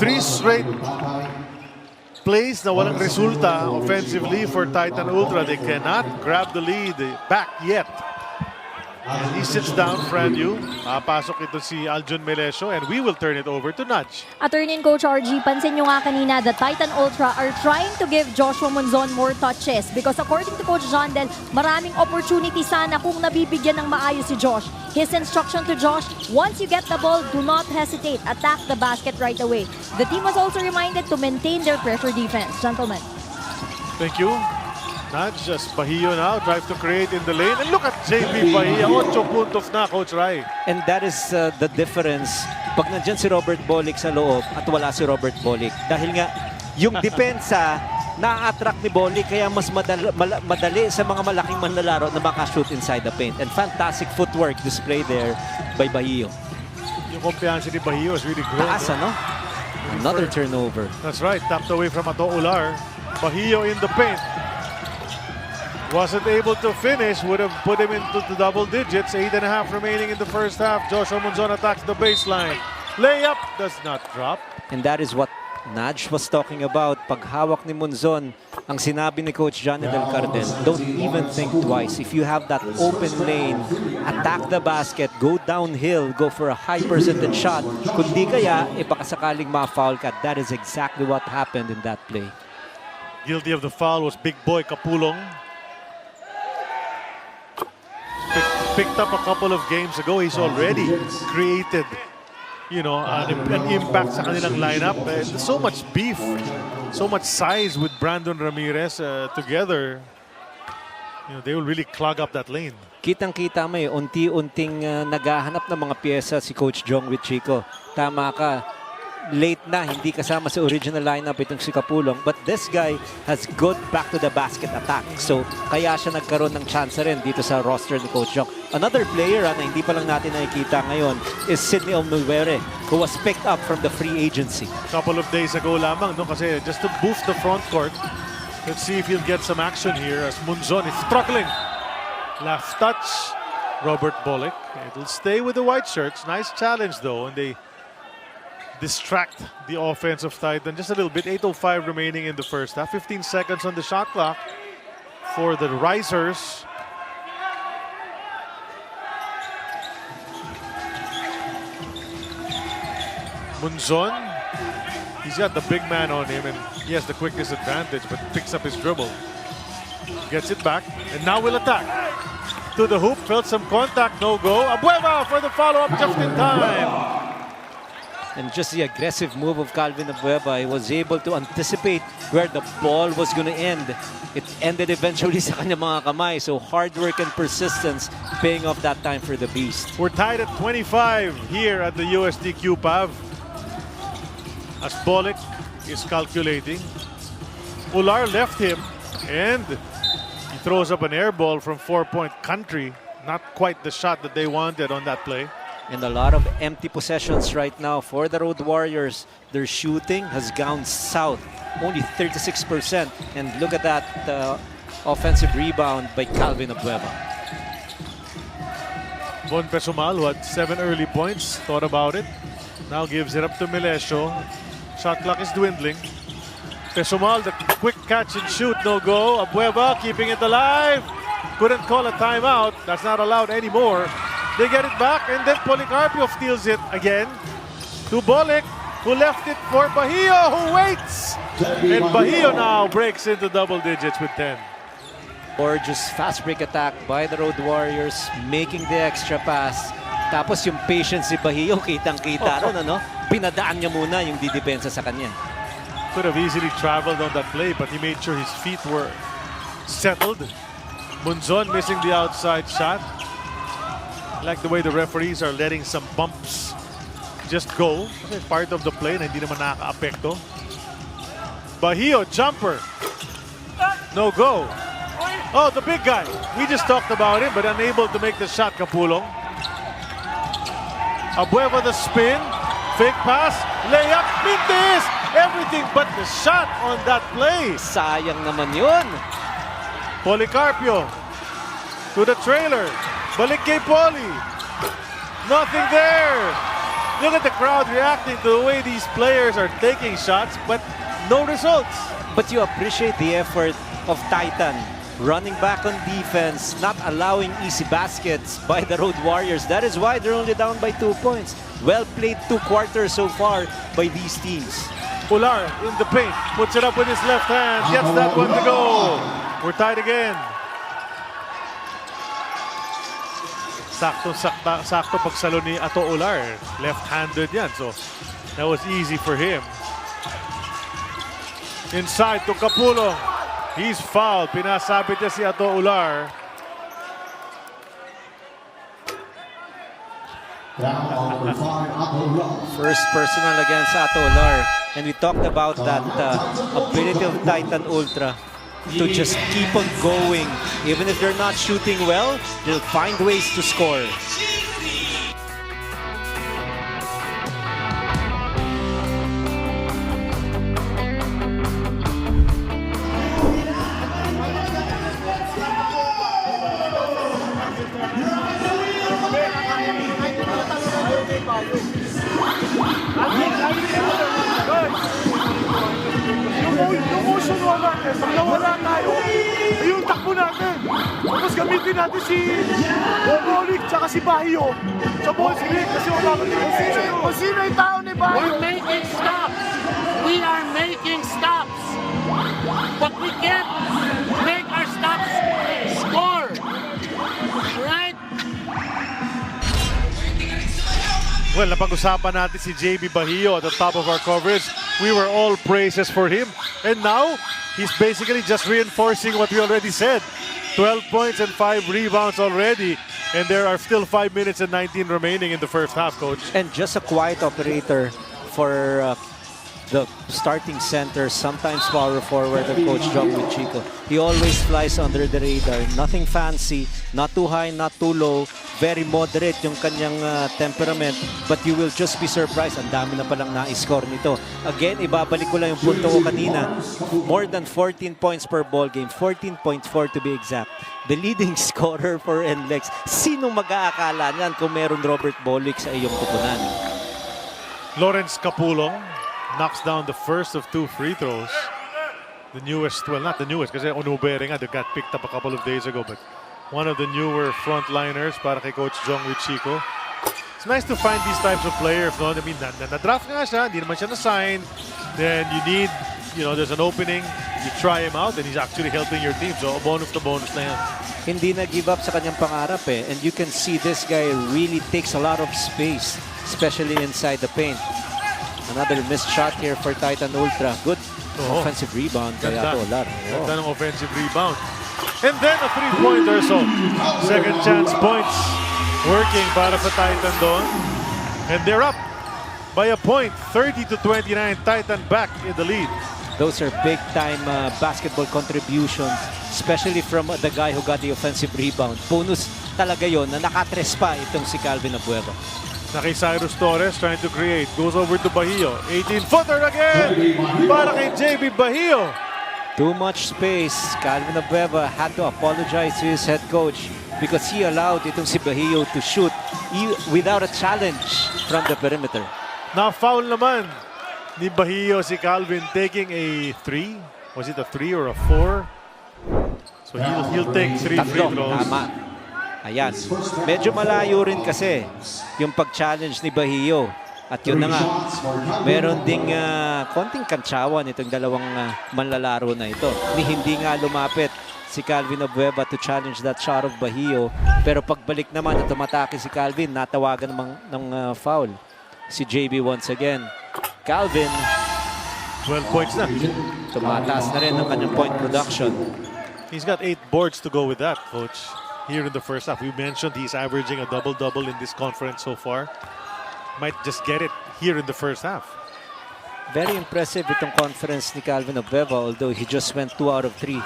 3 straight plays na walang resulta offensively for Titan Ultra. They cannot grab the lead back yet. And he sits down, Fran Yu. Pasok ito si Aljon Melesio and we will turn it over to Nudge. Attorney Coach RG, pansin nyo nga kanina, the Titan Ultra are trying to give Joshua Monzon more touches because according to Coach Jondel, maraming opportunity sana kung nabibigyan ng maayos si Josh. His instruction to Josh, once you get the ball, do not hesitate. Attack the basket right away. The team was also reminded to maintain their pressure defense. Gentlemen. Thank you. Nudge, just Bahio now, drive to create in the lane. And look at JB Bahia, 8 puntos na, Coach Rai. And that is the difference pag nandyan si Robert Bolick sa loob at wala si Robert Bolick. Dahil nga, yung depensa na-attract ni Bolick kaya mas madali sa mga malaking manlalaro na makashoot inside the paint. And fantastic footwork display there by Bahio. Yung kumpiyansa ni Bahio is really great. Taas, ano? Another turnover. That's right, tapped away from Ato Ular. Bahio in the paint. Wasn't able to finish, would have put him into the double digits. 8.5 remaining in the first half. Joshua Monzon attacks the baseline. Layup does not drop. And that is what Nudge was talking about. Paghawak ni Monzon, ang sinabi ni Coach Johnny Del Carden, don't even think twice. If you have that open lane, attack the basket, go downhill, go for a high percentage shot. Kundi kaya, ipakasakaling ma-foul ka. That is exactly what happened in that play. Guilty of the foul was Big Boy Kapulong. Picked up a couple of games ago. He's already created, you know, an impact sa kanilang lineup. There's so much beef, so much size with Brandon Ramirez together. You know, they will really clog up that lane. Kitang-kita mo unti-unting naghahanap ng mga pyesa si Coach Jong with Chico. Tama ka. late na, hindi kasama sa original lineup itong si Kapulong. But this guy has good back to the basket attack. So, kaya siya nagkaroon ng chance rin dito sa roster ni Coach Jong. Another player na hindi pa lang natin nakikita ngayon is Sidney Olmuere, who was picked up from the free agency. Couple of days ago lamang, no? Kasi just to boost the front court. Let's see if he'll get some action here as Munzon is struggling. Left touch, Robert Bullock. It'll stay with the white shirts. Nice challenge though, and they distract the offense of Titan just a little bit. 8:05 remaining in the first half. 15 seconds on the shot clock for the Risers. Munzon, he's got the big man on him and he has the quickest advantage, but picks up his dribble. Gets it back and now will attack. To the hoop, felt some contact, no go. Abueva for the follow-up just in time. And just the aggressive move of Calvin Abueva, he was able to anticipate where the ball was going to end. It ended eventually sa kanyang mga kamay. So hard work and persistence paying off that time for the Beast. We're tied at 25 here at the UST QPAV. As Bolek is calculating. Ular left him and he throws up an air ball from 4-point country. Not quite the shot that they wanted on that play. And a lot of empty possessions right now for the Road Warriors. Their shooting has gone south, only 36%. And look at that offensive rebound by Calvin Abueva. Bon Pesumal, who had 7 early points, thought about it. Now gives it up to Melesio. Shot clock is dwindling. Pesumal, the quick catch and shoot, no go. Abueva keeping it alive. Couldn't call a timeout. That's not allowed anymore. They get it back, and then Policarpio steals it again to Bolek, who left it for Bahio, who waits. And Bahio now breaks into double digits with 10. Gorgeous fast break attack by the Road Warriors, making the extra pass. Tapos yung patience si Bahio, kitang-kita ron, ano? Pinadaan niya muna yung didepensa sa kanya. Could have easily traveled on that play, but he made sure his feet were settled. Munzon missing the outside shot. I like the way the referees are letting some bumps just go. It's part of the play na hindi naman nakaka-apekto. Bahio, jumper. No go. Oh, the big guy. We just talked about him, but unable to make the shot, Kapulong. Abueva the spin. Fake pass. Layup. Mintis. Everything but the shot on that play. Sayang naman yun. Policarpio to the trailer. Balik kay Poli. Nothing there. Look at the crowd reacting to the way these players are taking shots, but no results. But you appreciate the effort of Titan. Running back on defense, not allowing easy baskets by the Road Warriors. That is why they're only down by 2 points. Well played 2 quarters so far by these teams. Ular in the paint, puts it up with his left hand, gets that one to go. We're tied again. Sakto pagsalo ni Ato Ular. Left-handed yan, so that was easy for him. Inside to Kapulong. He's fouled. Pinasabit niya si Ato Ular. First personal against Ato Ular. And we talked about that ability of Titan Ultra to just keep on going. Even if they're not shooting well, they'll find ways to score. Yung motion natin, pag nawala tayo, yung takbo natin. Tapos gamitin natin si Bobolik tsaka si Bahio sa ball screen kasi wala ka din. Kung sino yung tao ni Bahio? We're making stops. We are making stops. But we can't make our stops score. Right? Well, napag-usapan natin si JB Bahio at the top of our coverage. We were all praises for him. And now, he's basically just reinforcing what we already said. 12 points and 5 rebounds already. And there are still 5 minutes and 19 remaining in the first half, Coach. And just a quiet operator for the starting center, sometimes power forward of Coach Jong with Chico. He always flies under the radar. Nothing fancy, not too high, not too low. Very moderate yung kanyang temperament. But you will just be surprised. Ang dami na palang na-score nito. Again, ibabalik ko lang yung punto ko kanina. More than 14 points per ball game. 14.4 to be exact. The leading scorer for NLEX. Sino mag-aakala niyan kung meron Robert Bolick sa iyong kupunan? Lawrence Capulong knocks down the first of 2 free throws. The newest, well, not the newest, kasi Onubere nga, that got picked up a couple of days ago, but one of the newer frontliners para kay Coach Jong with Chico. It's nice to find these types of players, no? I mean, na-draft nga siya, hindi naman siya na-sign. Then you need, there's an opening, you try him out, and he's actually helping your team. So, bonus to bonus na yan. Hindi na-give up sa kanyang pangarap eh. And you can see this guy really takes a lot of space, especially inside the paint. Another missed shot here for Titan Ultra. Good offensive rebound. Kaya Tolar. Ganda ng offensive rebound. And then a 3-pointer. So, second chance points working para sa Titan doon. And they're up by a point. 30-29. Titan back in the lead. Those are big-time basketball contributions, especially from the guy who got the offensive rebound. Bonus talaga yon na nakatres pa itong si Calvin Abueva. Na kay Cyrus Torres trying to create. Goes over to Bahio. 18-footer again para kay JB Bahio. Too much space. Calvin Abueva had to apologize to his head coach because he allowed itong si Bahio to shoot without a challenge from the perimeter. Now foul naman ni Bahio si Calvin taking a 3. Was it a 3 or a 4? So he'll take 3 free throws. Tama. Ayan. Medyo malayo rin kasi yung pag-challenge ni Bahio. At yun na nga, meron ding konting kantsawan itong dalawang manlalaro na ito. Hindi nga lumapit si Calvin Abueva to challenge that shot of Bahio. Pero pagbalik naman at tumatake si Calvin, natawagan ng foul. Si JB once again. Calvin, 12 points na. Tumataas na rin ang kanyang point production. He's got 8 boards to go with that, coach. Here in the first half, we mentioned he's averaging a double-double in this conference so far. Might just get it here in the first half. Very impressive itong conference ni Calvin Abueva, although he just went 2 out of 3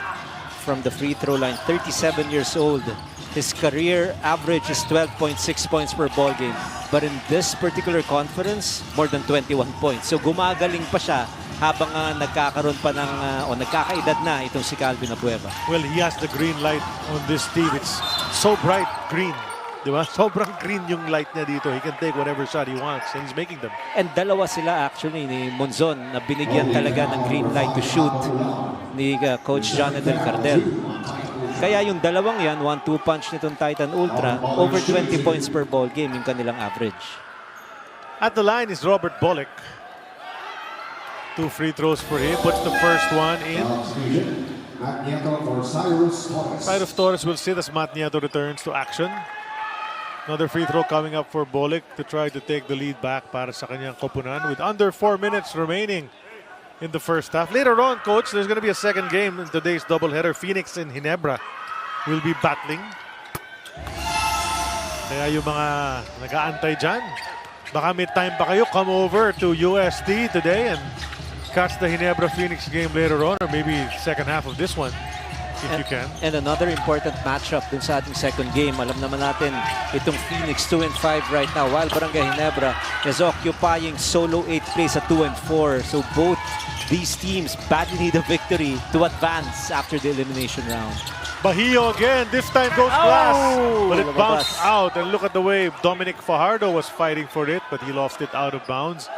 from the free throw line. 37 years old. His career average is 12.6 points per ball game. But in this particular conference, more than 21 points. So gumagaling pa siya habang nagkakaroon pa ng o nagkakaedad na itong si Calvin Abueva. Well, he has the green light on this team. It's so bright green. Diba? Sobrang green yung light niya dito. He can take whatever shot he wants and he's making them. And dalawa sila actually ni Monzon na binigyan talaga ng green light to shoot ni Coach Jonathan Cardel. Kaya yung dalawang yan, 1-2 punch nitong Titan Ultra, over 20 points per ball game yung kanilang average. At the line is Robert Bolick. 2 free throws for him. Puts the first one in. Cyrus Torres will sit as Matt Nieto returns to action. Another free throw coming up for Bolick to try to take the lead back para sa kanyang koponan with under 4 minutes remaining in the first half. Later on, coach, there's going to be a second game in today's doubleheader. Phoenix and Ginebra will be battling. Kaya yung mga nag-aantay dyan, baka may time pa kayo, come over to UST today and catch the Ginebra-Phoenix game later on, or maybe second half of this one, if you can. And another important matchup dun sa ating second game. Alam naman natin, itong Phoenix 2-5 right now, while Barangay Ginebra is occupying solo 8th place at 2-4. So both these teams badly need a victory to advance after the elimination round. Bahio again, this time goes glass, but it bounced out. And look at the way Dominic Fajardo was fighting for it, but he lost it out of bounds.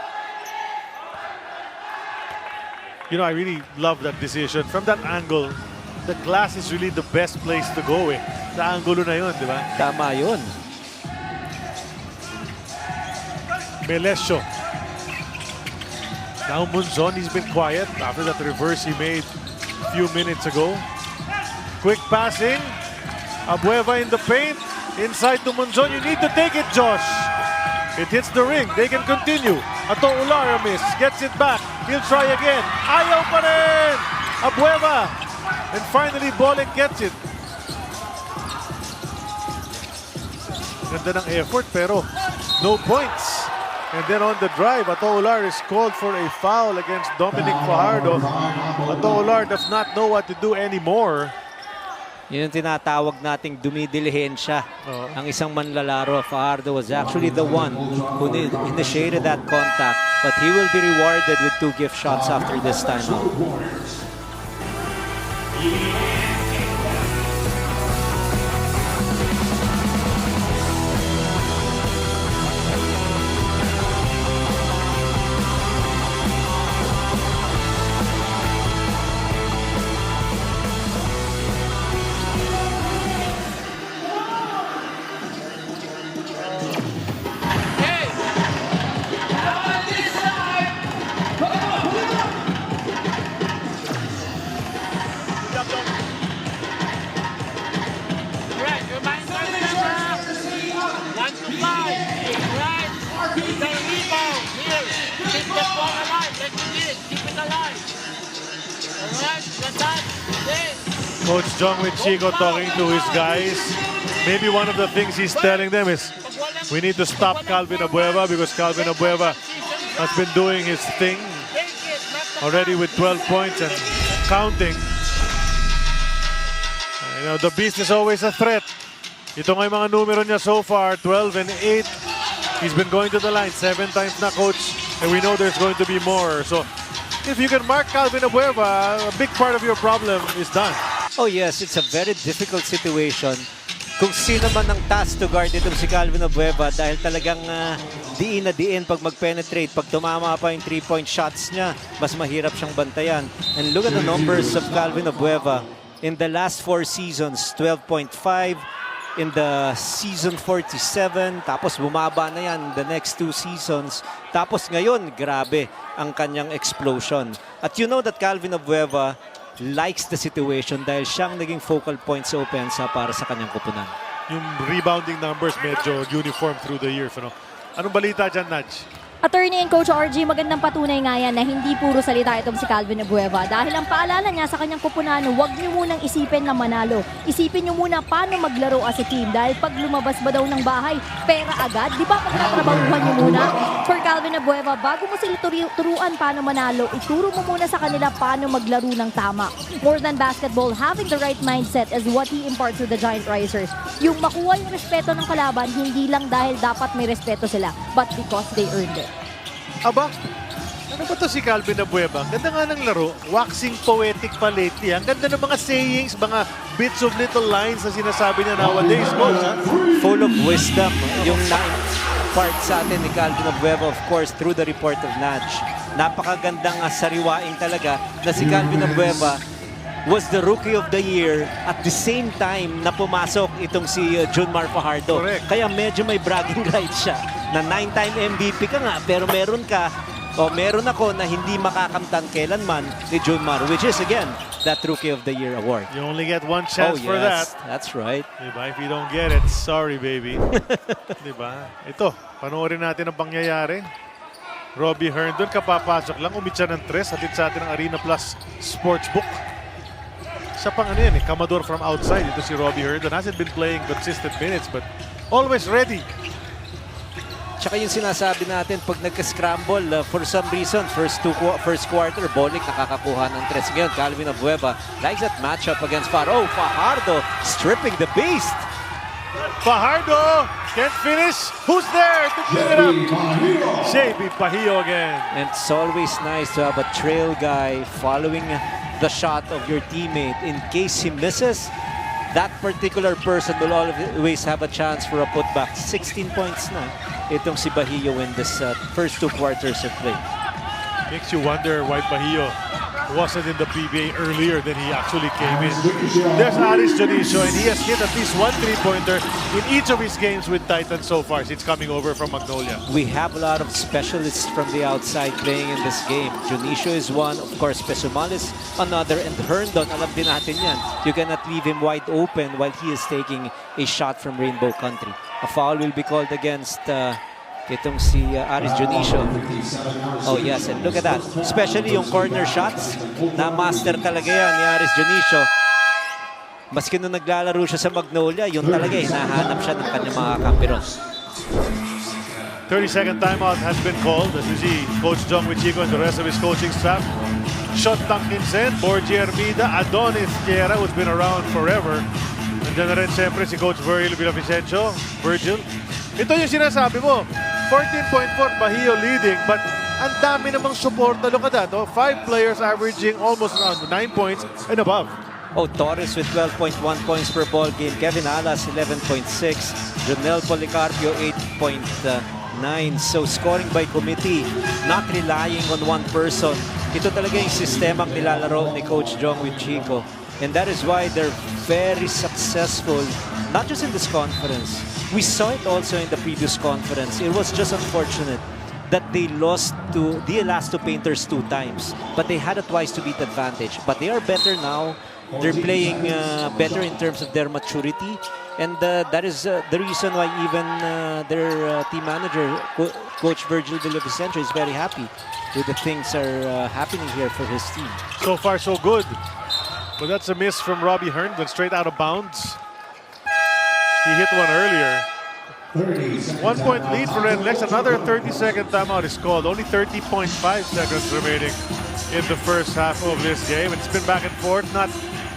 You know, I really love that decision. From that angle, the glass is really the best place to go eh. Sa angulo na yun, di ba? Tama yun. Melesio. Now Monzon, he's been quiet after that reverse he made a few minutes ago. Quick passing. Abueva in the paint. Inside to Monzon. You need to take it, Josh. It hits the ring. They can continue. Ato Ulara miss. Gets it back. He'll try again. Ayaw pa rin! Abueva. And finally, Bolick gets it. Ganda ng effort pero no points. And then on the drive, Ato'olar is called for a foul against Dominic Fajardo. Ato'olar does not know what to do anymore. Yun yung tinatawag nating dumidilihensya. Ang isang manlalaro, Fajardo, was actually the one who initiated that contact, but he will be rewarded with 2 gift shots after this timeout. Coach Jong with Chico talking to his guys. Maybe one of the things he's telling them is we need to stop Calvin Abueva because Calvin Abueva has been doing his thing already with 12 points and counting. You know, the beast is always a threat. Ito nga yung mga numero niya so far, 12 and 8. He's been going to the line 7 times na, coach, and we know there's going to be more. So if you can mark Calvin Abueva, a big part of your problem is done. Oh yes, it's a very difficult situation. Kung sino man ang task to guard itong si Calvin Abueva dahil talagang diin na diin pag mag-penetrate. Pag tumama pa yung 3-point shots niya, mas mahirap siyang bantayan. And look at the numbers of Calvin Abueva. In the last 4 seasons, 12.5. In the season 47, tapos bumaba na yan in the next 2 seasons. Tapos ngayon, grabe ang kanyang explosion. At you know that Calvin Abueva likes the situation dahil siyang naging focal point sa opensa para sa kanyang kupunan. Yung rebounding numbers medyo uniform through the years. Ano? Anong balita dyan, Nats? Attorney and Coach RG, magandang patunay nga yan na hindi puro salita itong si Calvin Abueva. Dahil ang paalala niya sa kanyang kupunan, huwag niyo munang isipin na manalo. Isipin niyo muna paano maglaro as a team. Dahil pag lumabas ba daw ng bahay, pera agad? Di ba pag natrabahuhan niyo muna? For Calvin Abueva, bago mo sila turuan paano manalo, ituro mo muna sa kanila paano maglaro ng tama. More than basketball, having the right mindset is what he imparts to the Giant Risers. Yung makuha yung respeto ng kalaban, hindi lang dahil dapat may respeto sila, but because they earned it. Aba, ano ba to si Calvin Abueva? Ganda nga ng laro. Waxing poetic pa lately. Ang ganda ng mga sayings, mga bits of little lines na sinasabi niya nowadays, coach. Full of wisdom. Yung part sa atin ni Calvin Abueva, of course, through the report of Naj. Napakagandang sariwaing talaga na si Calvin Abueva was the Rookie of the Year at the same time na pumasok itong si Junmar Fajardo. Correct. Kaya medyo may bragging rights siya na 9-time MVP ka nga pero meron ako na hindi makakamtan kailanman ni Junmar, which is again that Rookie of the Year award. You only get one chance for that. That's right. Diba? If you don't get it, sorry baby. Diba? Ito, panoorin natin ang pangyayari. Robbie Herndon, kapapasok lang, umitsa ng 3, hatid sa atin ang Arena Plus Sportsbook. Siya pang ano yan Commodore from outside. Ito si Robbie Herndon. Hasn't been playing consistent minutes but always ready. Tsaka yung sinasabi natin, pag nagka-scramble, for some reason, first quarter, Bolick nakakakuha ng 3. Ngayon, Calvin Abueva likes that matchup against Fajardo. Oh, Fajardo stripping the beast. Fajardo can't finish. Who's there to clean it up? JB Pahillo again. And it's always nice to have a trail guy following the shot of your teammate. In case he misses, that particular person will always have a chance for a putback. 16 points na itong si Bahillo in this first 2 quarters of play. Makes you wonder why Bahillo wasn't in the PBA earlier than he actually came in. There's Aris Jonicio, and he has hit at least 1 3-pointer in each of his games with Titan so far since coming over from Magnolia. We have a lot of specialists from the outside playing in this game. Jonicio is one, of course, Pesumalis another, and Herndon, alam din natin yan. You cannot leave him wide open while he is taking a shot from Rainbow Country. A foul will be called against itong si Aris Jonicio. Oh yes, and look at that. Especially yung corner shots, na-master talaga yan ni Aris Jonicio. Maski nung naglalaro siya sa Magnolia, yun talaga, hinahanap siya ng kanyang mga kampiron. 30-second timeout has been called. As you see, Coach Jong Wichico and the rest of his coaching staff. Shot Tankinsen, Borgie Armida, Adonis Tierra, who's been around forever. Nandiyan na rin siyempre si Coach Virgil Virgil. Ito yung sinasabi mo, 14.4 Bahio leading, but ang dami namang suporta. Look at that, 5 players averaging almost around 9 points and above. Oh, Torres with 12.1 points per ball game. Kevin Alas, 11.6. Jonel Policarpio, 8.9. So scoring by committee, not relying on one person. Ito talaga yung sistemang nilalaro ni Coach Jong Wichico. And that is why they're very successful, not just in this conference. We saw it also in the previous conference. It was just unfortunate that they lost to the Elasto Painters 2 times. But they had a twice to beat advantage. But they are better now. They're playing better in terms of their maturity. And that is the reason why even their team manager, Coach Virgil Villavicencio, is very happy with the things are happening here for his team. So far, so good. But that's a miss from Robbie Herndon, straight out of bounds. He hit one earlier. 1 point lead for NLEX. Another 30-second timeout is called. Only 30.5 seconds remaining in the first half of this game. It's been back and forth. Not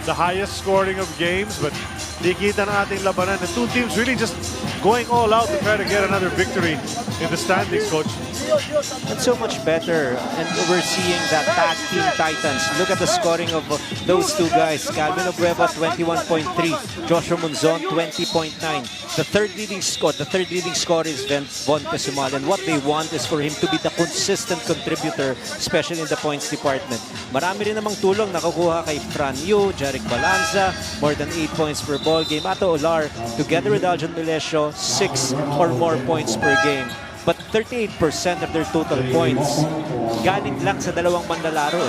the highest scoring of games, but nakikita na ating labanan. The two teams really just going all out to try to get another victory in the standings, Coach. And so much better. And we're seeing that tag team titans. Look at the scoring of those two guys. Calvin Obueva, 21.3. Joshua Munzon, 20.9. The third leading scorer is Von Pesumal. And what they want is for him to be the consistent contributor, especially in the points department. Marami rin namang tulong nakukuha kay Fran Yu, Jeric Balanza, more than 8 points per ball game. Ato Olar, together with Aljon Melesio, 6 or more points per game. But 38% of their total points galing lang sa dalawang manlalaro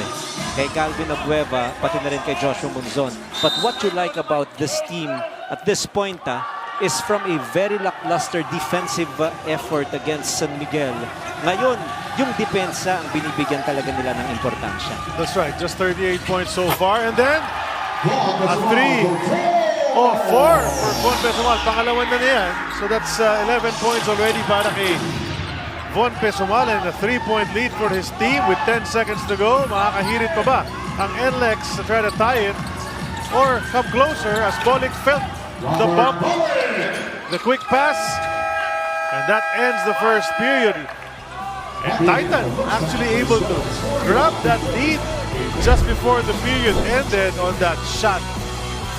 kay Calvin Obueva, pati na rin kay Joshua Munzon. But what you like about this team at this point is from a very lackluster defensive effort against San Miguel. Ngayon, yung depensa ang binibigyan talaga nila ng importansya. That's right, just 38 points so far. And then, a 3 or 4 for Von Pesumal. Pangalawan na niyan. So that's 11 points already para kay Von Pesumal, and a 3-point lead for his team with 10 seconds to go. Makakahirit pa ba ang NLEX to try to tie it or come closer as Bolick felt the bump, the quick pass, and that ends the first period. And Titan actually able to grab that lead just before the period ended on that shot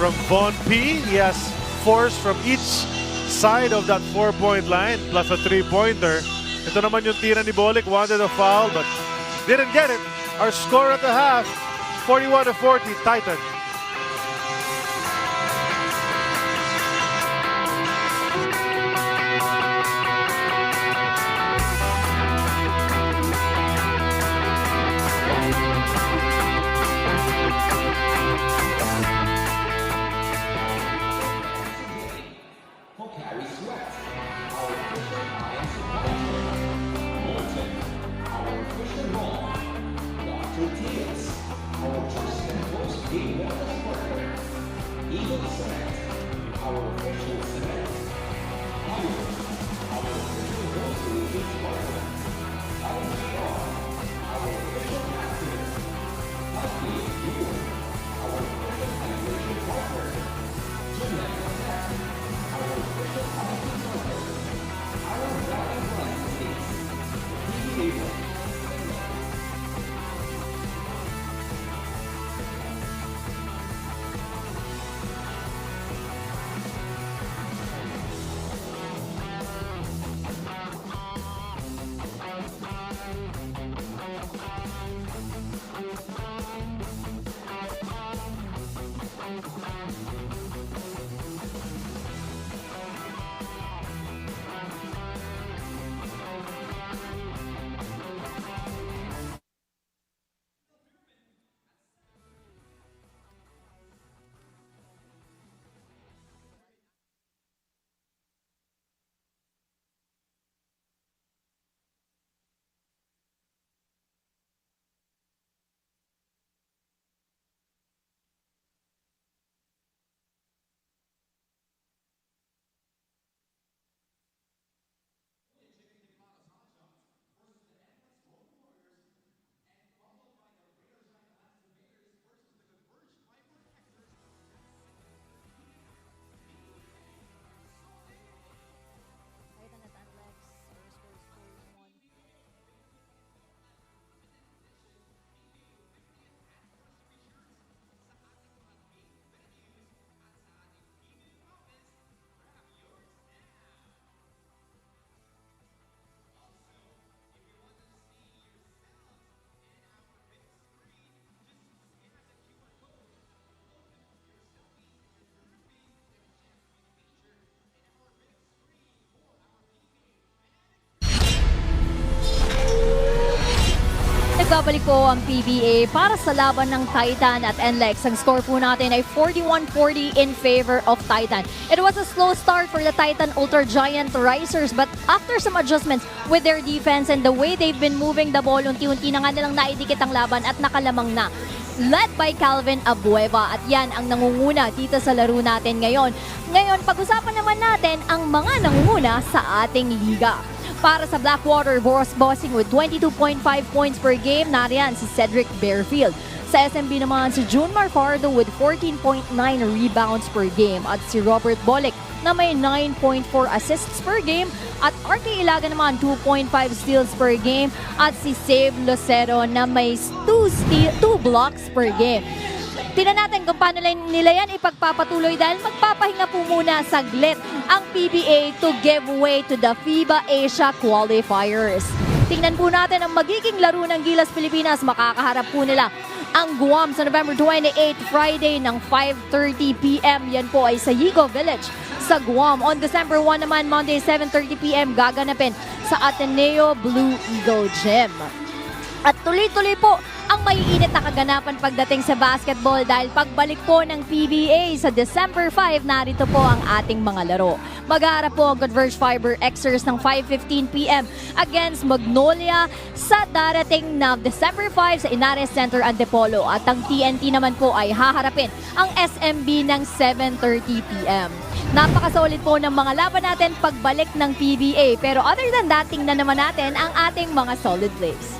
from Von P. He has force from each side of that 4-point line plus a 3-pointer. Ito naman yung tira ni Bolick, wanted a foul but didn't get it. Our score at the half, 41-40, Titan. Nagbabalik po ang PBA para sa laban ng Titan at NLEX. Ang score po natin ay 41-40 in favor of Titan. It was a slow start for the Titan Ultra Giant Risers, but after some adjustments with their defense and the way they've been moving the ball, unti-unti na nga nilang naidikit ang laban at nakalamang na. Led by Calvin Abueva, at yan ang nangunguna dito sa laro natin ngayon. Ngayon, pag-usapan naman natin ang mga nangunguna sa ating liga. Para sa Blackwater, bossing with 22.5 points per game, nariyan si Cedric Bearfield. Sa SMB naman, si June Marfardo with 14.9 rebounds per game at si Robert Bolick na may 9.4 assists per game at RK Ilaga naman 2.5 steals per game at si Save Lucero na may 2 blocks per game. Tingnan natin kung paano nila yan ipagpapatuloy dahil magpapahinga po muna saglit ang PBA to give way to the FIBA Asia Qualifiers. Tingnan po natin ang magiging laro ng Gilas Pilipinas. Makakaharap po nila ang Guam sa November 28, Friday ng 5:30 p.m. Yan po ay sa Yigo Village sa Guam. On December 1 naman, Monday 7:30 p.m. gaganapin sa Ateneo Blue Eagle Gym. At tuloy-tuloy po ang maiinit na kaganapan pagdating sa basketball dahil pagbalik po ng PBA sa December 5, narito po ang ating mga laro. Mag-aarap po ang Converge Fiber Xers ng 5:15 p.m. against Magnolia sa darating na December 5 sa Inares Center, Antipolo. At ang TNT naman po ay haharapin ang SMB ng 7:30 p.m. Napakasolid po ng mga laban natin pagbalik ng PBA. Pero other than that, tingnan naman natin ang ating mga solid plays.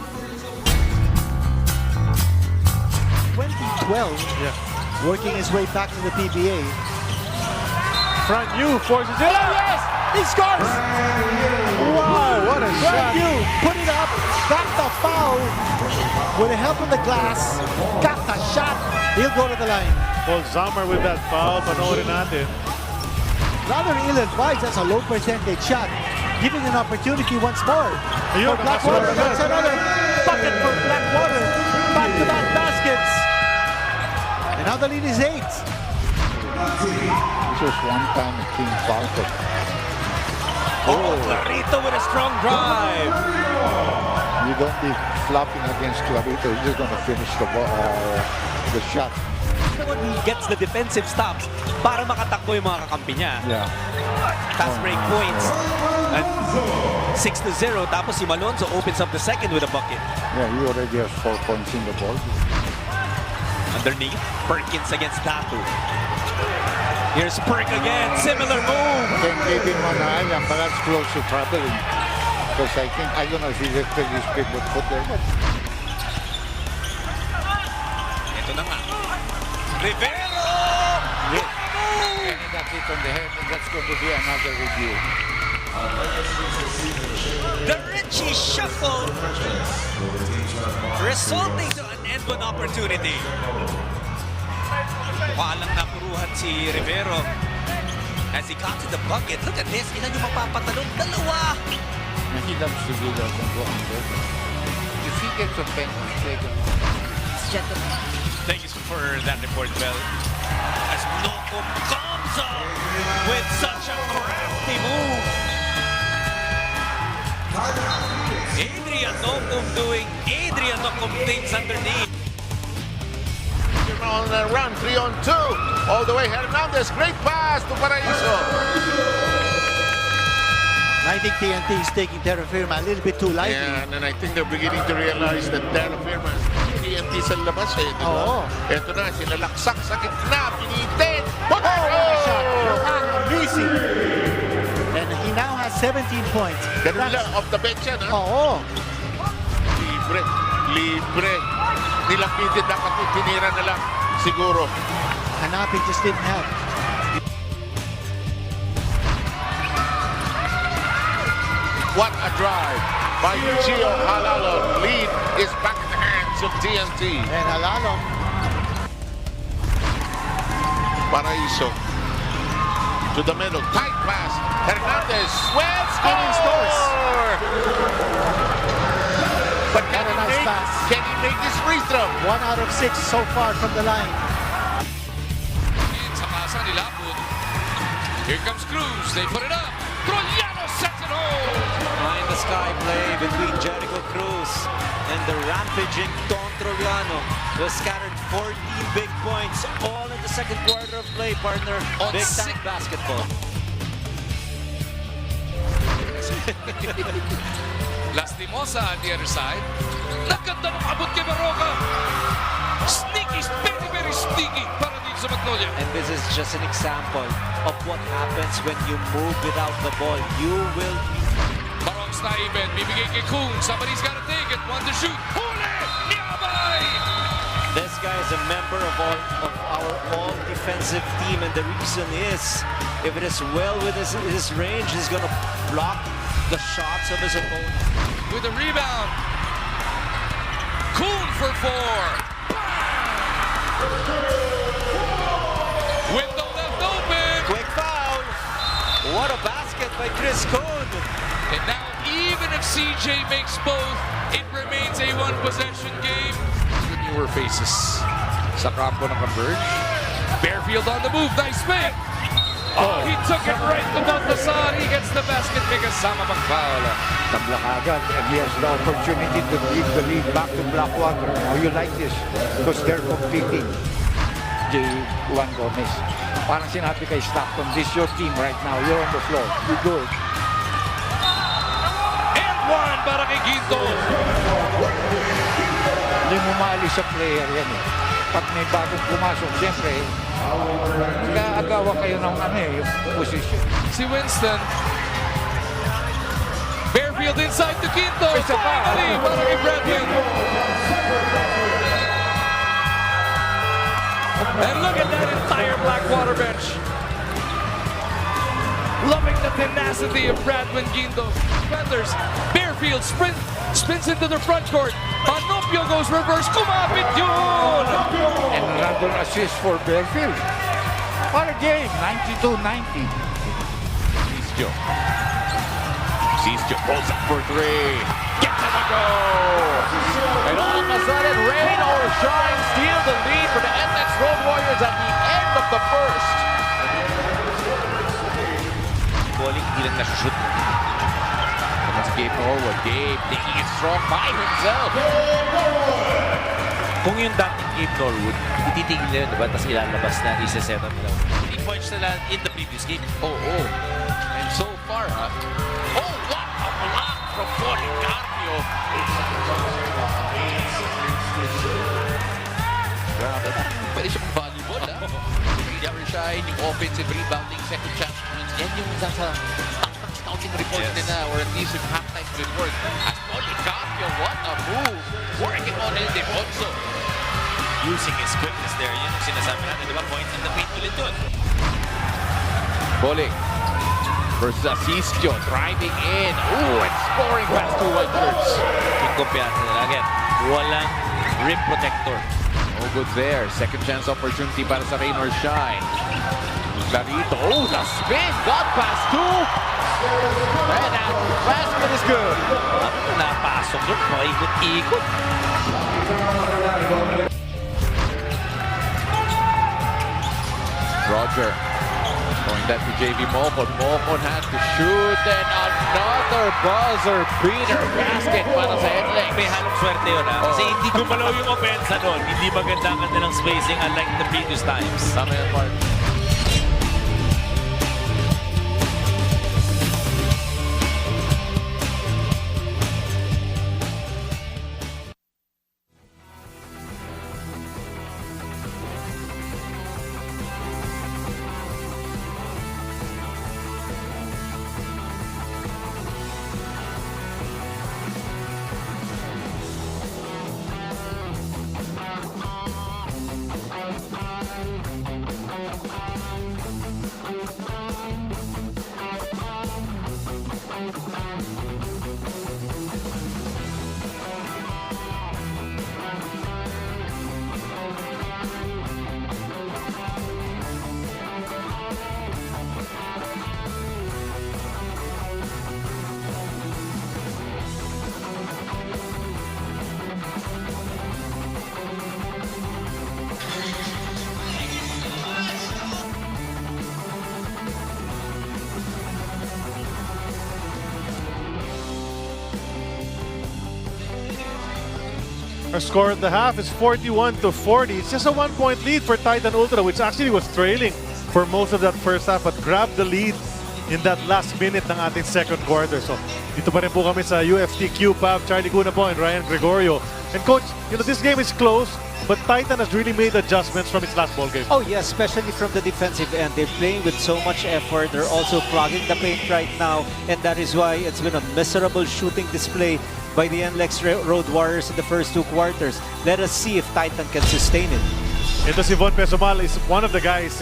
2012, working his way back to the PBA. Front U forces it. Oh yes! He scores! Wow, what a shot! Front U, put it up, got the foul. With the help of the glass, got the shot. He'll go to the line. Paul Zammer with that foul, panoorin natin. Rather ill-advised, that's a low percentage shot. Giving an opportunity once more. Ayun, for Blackwater, that's another bucket for Blackwater. Back-to-back baskets. And now the lead is 8. Just one time King Falco. Oh, Clarito with a strong drive. You don't be flopping against Clarito. You're just going to finish the shot. He gets the defensive stops para makatakbo yung mga kakampi niya. Yeah. Fast break points. And 6-0. Tapos si Malonzo opens up the second with a bucket. Yeah, he already has 4 points in the ball. Underneath, Perkins against Tatu. Here's Perk again, similar move. Can't give him an island, but that's close to traveling. Because I don't know if he just put his people put there. Ito na nga. Rivero! Yes. And that's it on the head, and that's going to be another review. The Richie shuffle resulting to an end one opportunity. Walang napuruhan si Rivero as he got to the bucket. Look at this, ilan yung mapapatalon? Dalawa! He loves to do that and go under. If he gets a pen, he's taken. Thank you for that report, Bell. As Nokom comes up with such a crafty move. Adrian Nokom doing Adrian Nokom things underneath. On the run, 3-on-2. All the way, Hernandez. Great pass to Paraiso. I think TNT is taking terra firma a little bit too lightly. Yeah, and I think they're beginning to realize that terra firma TNT sa labas eh, di ba? Ito na, sinalaksak sa gitna, pinitin. Oh, shot! Amazing! And he now has 17 points. Ganun lang, off the bench yan, ha? Oo. Libre. Nilapitin, dapat itinira na lang, siguro. Hanapin just didn't help. What a drive by Gio Halalo. Lead is back in the hands of TNT. And Halalo. Paraiso. To the middle. Tight pass. Hernandez. Well scores. But can he make this free throw? 1 out of 6 so far from the line. Sa masa ni Lapud. Here comes Cruz. They put it up. Troyano sets it home. Behind the sky play between Jericho Cruz and the rampaging Don Troviano. Was scattered 14 big points, all in the second quarter of play, partner. Big time basketball. Lastimosa on the other side. Naganda ng abot kay Baroka. Sneaky, very, very sneaky para dito sa Magnolia. And this is just an example of what happens when you move without the ball. You will be... Barong's na even. Bibigay kay Kuhn. Somebody's gotta take it. One to shoot. Huli! Niabay! This guy is a member of our all-defensive team, and the reason is, if it is well within his range, he's gonna block the shots of his opponent. With a rebound. Kuhn for 4. Window left open. Quick foul. What a basket by Chris Kuhn. And now, even if CJ makes both, it remains a one-possession game. The newer faces sa kampo ng Converge. Bearfield on the move. Nice spin. Oh, he took it right above the side. He gets the basket. May kasama pang foul. Tabla agad, and he has the opportunity to give the lead back to Blackwater. How you like this? Because they're competing. J. Juan Gomez. Parang sinabi kay Stockton, this is your team right now. You're on the floor. You do it. And one para kay Ginto. Hindi mo maalis sa player yan eh. Pag may bagong pumasok, siyempre, nag-aagawa kayo ng yung position. Si Winston. Bearfield inside to Ginto. Finally, para kay Bradfield. And look at that entire Blackwater bench. Loving the tenacity of Bradwin Guindo. Defenders, Bearfield spins into the front court. Panopio goes reverse. Kumapit yun! And another assist for Bearfield. What a game, 92-90. Cisco pulls up for 3. Gets it to go! And all of a sudden, rain or shine, steal the lead for the NLEX Road Warriors at the end of the first. Bowling, hindi lang na-shoot. That's Gabe Norwood. Gabe taking it strong by himself. Kung yung dating Gabe Norwood, ititigil na yun, diba? Tapos ilalabas na, isa-set up nila. 3 points nila in the previous game. Oh. And so far, oh, what a block from Policarpio. Grabe na. Pwede siya volleyball, Hindi ever shine, yung offensive rebounding, second chance. Yan yung nasa scouting report nila, or at least yung halftime report. As Policarpio, what a move. Working on El Defonso. Using his quickness there, yun yung sinasabi natin, diba? Points in the paint ulit dun. Bowling versus Asisio, driving in. Ooh, and scoring past 2 Whitebirds. Yung kumpiyansa nila. Again, walang rim protector. No good there. Second chance opportunity para sa Rain or Shine. Clarito. Oh, the spin. Got past 2. And that basket is good. Napasok yun. Paikot-ikot. Roger. Throwing that to JV Mocon. Mocon has to shoot. And another buzzer beater basket para sa NLEX. May halong swerte yun, Kasi hindi gumalaw yung offense nun. Hindi maganda ang kanilang spacing unlike the previous times. Tama yung part. Our score at the half is 41-40. It's just a 1-point lead for Titan Ultra, which actually was trailing for most of that first half, but grabbed the lead in that last minute ng ating second quarter. So, dito pa rin po kami sa UST Q-Pub, Charlie Cuna po and Ryan Gregorio. And Coach, this game is close, but Titan has really made adjustments from its last ball game. Oh yeah, especially from the defensive end. They're playing with so much effort. They're also clogging the paint right now, and that is why it's been a miserable shooting display by the NLEX Road Warriors in the first 2 quarters. Let us see if Titan can sustain it. Ito si Von Pesumal is one of the guys,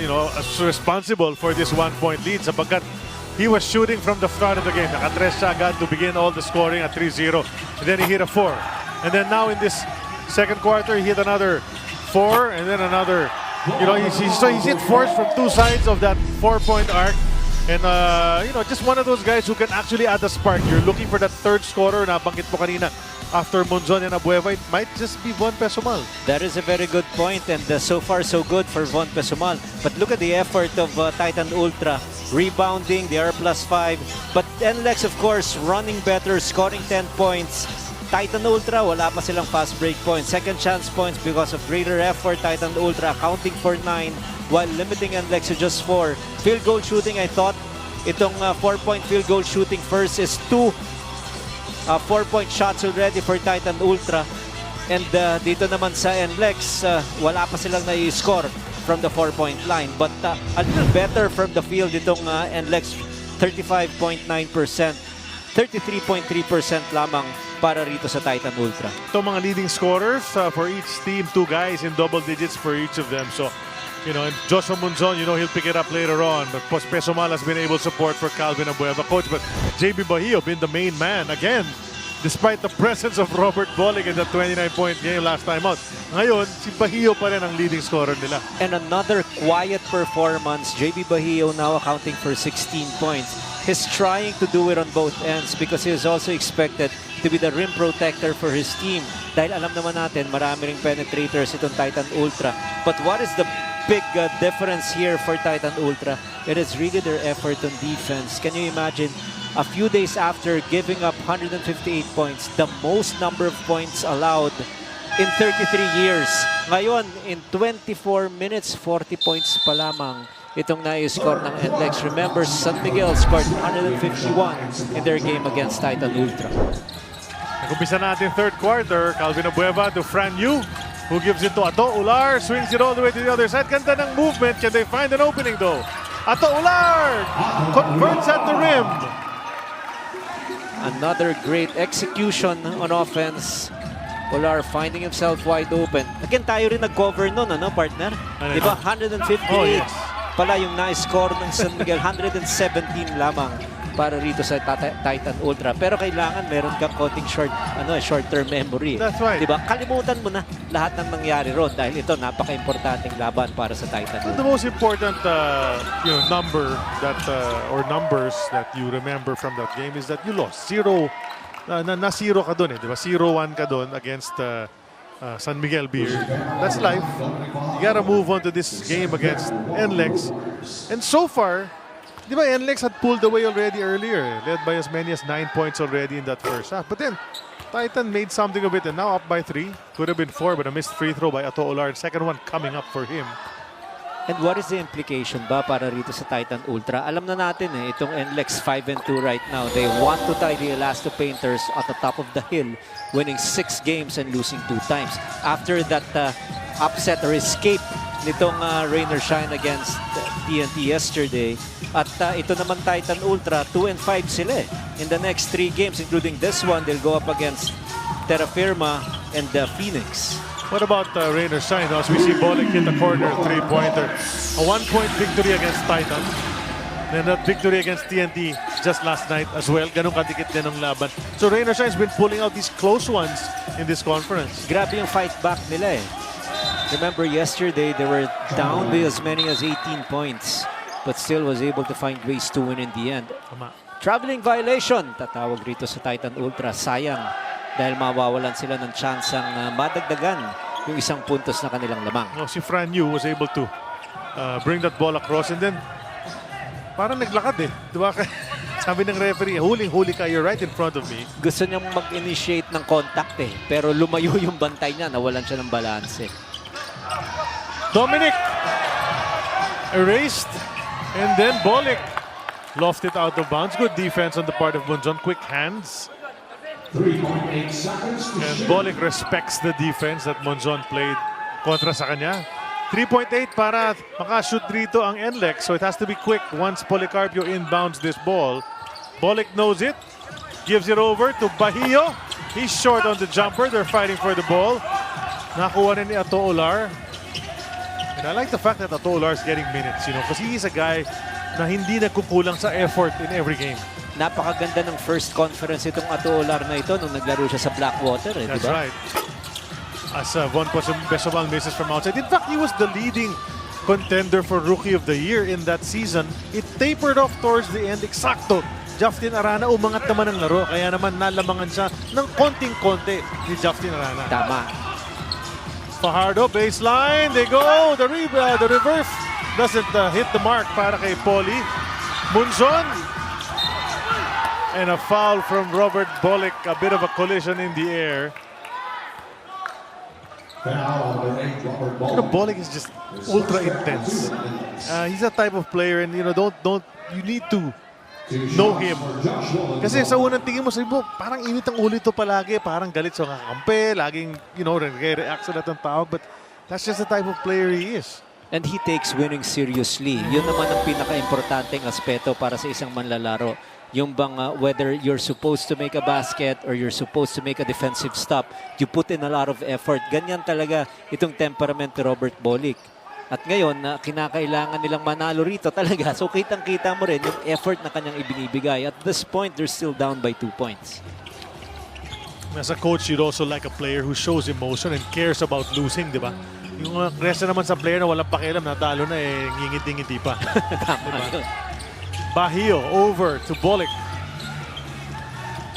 responsible for this 1-point lead sapagkat he was shooting from the start of the game. Naka-tres siya agad to begin all the scoring at 3-0. And then he hit a 4. And then now in this second quarter, he hit another 4 and then another. He's hit 4s from 2 sides of that 4-point arc. And, just one of those guys who can actually add a spark. You're looking for that third scorer na banggit mo kanina. After Monzon and Abueva, it might just be Von Pesumal. That is a very good point, and so far so good for Von Pesumal. But look at the effort of Titan Ultra. Rebounding, they are +5. But NLEX, of course, running better, scoring 10 points. Titan Ultra, wala pa silang fast break points. Second chance points because of greater effort. Titan Ultra accounting for 9 while limiting NLEX to just 4. Field goal shooting, I thought itong 4-point field goal shooting first is 2 4-point shots already for Titan Ultra. And dito naman sa NLEX, wala pa silang nai-score from the 4-point line. But a little better from the field itong NLEX, 35.9%. 33.3% lamang para rito sa Titan Ultra. Ito mga leading scorers for each team, 2 guys in double digits for each of them. So, and Joshua Monzon, he'll pick it up later on. But Pesumal has been able to support for Calvin Abueva. Coach, but JB Bahio been the main man again, despite the presence of Robert Bolig in the 29-point game last time out. Ngayon, si Bahio pa rin ang leading scorer nila. And another quiet performance. JB Bahio now accounting for 16 points. He's trying to do it on both ends because he is also expected to be the rim protector for his team. Dahil alam naman natin, marami ring penetrators itong Titan Ultra. But what is the big difference here for Titan Ultra? It is really their effort on defense. Can you imagine, a few days after giving up 158 points, the most number of points allowed in 33 years. Ngayon, in 24 minutes, 40 points pa lamang itong nai-score ng NLEX. Remember, San Miguel scored 151 in their game against Titan Ultra. Nag-umpisa natin third quarter. Calvin Abueva to Fran Yu, who gives it to Ato Ular. Swings it all the way to the other side. Ganda ng movement. Can they find an opening though? Ato Ular converts at the rim. Another great execution on offense. Ular finding himself wide open. Again, tayo rin nag-cover nun, partner? Di ba? 158 pala yung na-score ng San Miguel. 117 lamang para rito sa Titan Ultra. Pero kailangan meron kang konting short-term memory. That's right. Diba? Kalimutan mo na lahat ng nangyari ron dahil ito napaka-importanting laban para sa Titan Ultra. The most important number that or numbers that you remember from that game is that you lost. 0 na-0 ka doon diba? 0-1 ka doon against San Miguel Beer. That's life. You gotta move on to this game against NLEX. And so far, di ba, NLEX had pulled away already earlier, led by as many as 9 points already in that first half. But then, Titan made something of it and now up by 3. Could have been 4, but a missed free throw by Ato Ular. Second one coming up for him. And what is the implication ba para rito sa Titan Ultra? Alam na natin itong NLEX 5-2 right now. They want to tie the Elasto Painters at the top of the hill, winning 6 games and losing 2 times. After that upset or escape nitong rain or shine against TNT yesterday. At ito naman Titan Ultra, 2-5 sila in the next 3 games, including this one. They'll go up against Terra Firma and Phoenix. What about rain or shine? As we see Bolig hit the corner 3-pointer. A 1-point victory against Titan. Then that victory against TNT just last night as well. Ganun kadikit din ang laban. So rain or shine's been pulling out these close ones in this conference. Grabe yung fight back nila Remember yesterday they were down by as many as 18 points but still was able to find ways to win in the end. Traveling violation tatawag rito sa Titan Ultra. Sayang dahil mawawalan sila ng tsansang madagdagan yung isang puntos na kanilang lamang. Si Fran Yu was able to bring that ball across and then parang naglakad diba? Sabi ng referee, huling-huli ka, you're right in front of me. Gusto niyang mag-initiate ng contact eh. Pero lumayo yung bantay niya, nawalan siya ng balanse. Dominic erased, and then Bolick lofted out of bounds. Good defense on the part of Monzon. Quick hands. 3.8 seconds to And shoot. Bolick respects the defense that Monzon played kontra sa kanya. 3.8 para makashoot dito ang NLEX. So it has to be quick once Policarpio inbounds this ball. Bolick knows it. Gives it over to Bahio. He's short on the jumper. They're fighting for the ball. Nakuha rin ni Ato Olar. And I like the fact that Ato Olar is getting minutes, because he is a guy na hindi nagkukulang sa effort in every game. Napakaganda ng first conference itong Ato Olar na ito nung naglaro siya sa Blackwater. That's diba? right. As Von Besomal misses from outside. In fact, he was the leading contender for Rookie of the Year in that season. It tapered off towards the end. Eksakto. Justin Arana umangat naman ang laro. Kaya naman nalamangan siya ng konting-konti ni Justin Arana. Tama. Fajardo, baseline. They go. The reverse doesn't hit the mark para kay Poli. Munzon. And a foul from Robert Bolick. A bit of a collision in the air. Bolick is just ultra intense. He's that type of player, and you need to know him. Kasi sa unang tingin mo, sabi mo, parang init ang ulo ito palagi, parang galit sa kakampi, laging, nag-react sa lahat ng tawag, but that's just the type of player he is. And he takes winning seriously. Yun naman ang pinaka-importanting aspeto para sa isang manlalaro. Yung bang whether you're supposed to make a basket or you're supposed to make a defensive stop, you put in a lot of effort. Ganyan talaga itong temperament ni Robert Bolick. At ngayon, kinakailangan nilang manalo rito talaga. So kitang-kita mo rin yung effort na kanyang ibinibigay. At this point, they're still down by 2 points. As a coach, you'd also like a player who shows emotion and cares about losing, di ba? Yung resta naman sa player na walang pakialam, natalo na ngingiti-ngiti pa. Diba? Bahio over to Bolick.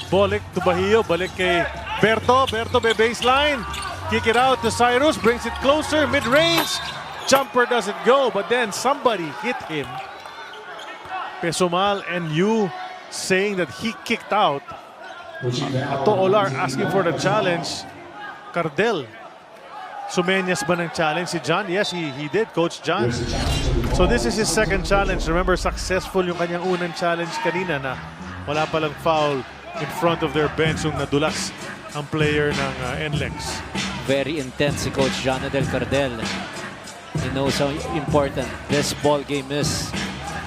Bolick to Bahio. Balik kay Berto. Berto by baseline. Kick it out to Cyrus. Brings it closer. Mid-range. Jumper doesn't go. But then somebody hit him. Pesumal and you saying that he kicked out. Ato Olar asking for the challenge. Cardel. Sumenyas ba ng challenge si John? Yes, he did, Coach John. So this is his second challenge. Remember, successful yung kanyang unang challenge kanina na wala palang foul in front of their bench yung nadulas ang player ng NLEX. Very intense si Coach John Adel Cardel. He knows how important this ball game is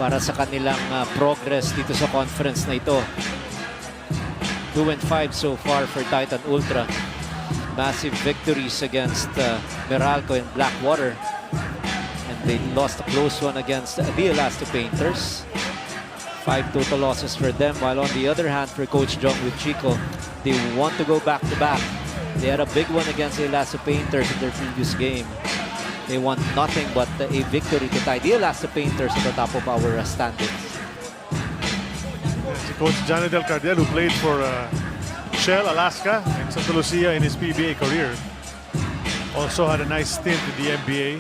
para sa kanilang progress dito sa conference na ito. 2-5 so far for Titan Ultra. Massive victories against Meralco and Blackwater. And they lost a close one against the Elasto Painters. 5 total losses for them. While on the other hand, for Coach Jong with Chico, they want to go back-to-back. They had a big one against the Elasto Painters in their previous game. They want nothing but a victory to tie the Elasto Painters at the top of our standings. Si Coach Janedel Cardel, who played for Shell, Alaska, and Santa Lucia in his PBA career. Also had a nice stint in the NBA.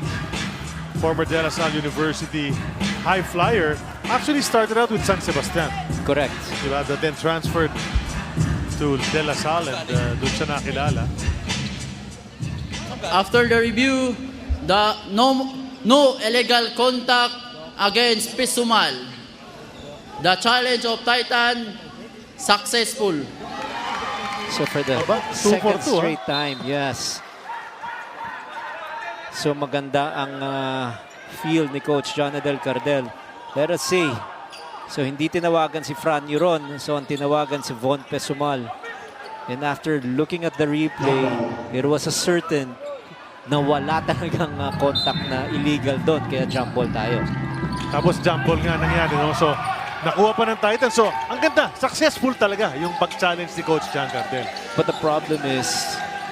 Former De La Salle University high flyer. Actually started out with San Sebastian. Correct. Diba? But then transferred to De La Salle and doon siya nakilala. After the review, the no illegal contact against Pesumal. The challenge of Titan successful. So for the second straight time, yes. So maganda ang feel ni Coach Jonadel Cardel. Let us see. So hindi tinawagan si Fran Yuron. So ang tinawagan si Von Pesumal. And after looking at the replay, it was a certain na wala talagang contact na illegal doon. Kaya jump ball tayo. Tapos jump ball nga nangyari. No? So nakuha pa ng Titan. So, ang ganda. Successful talaga yung pag-challenge ni Coach John Cardel. But the problem is,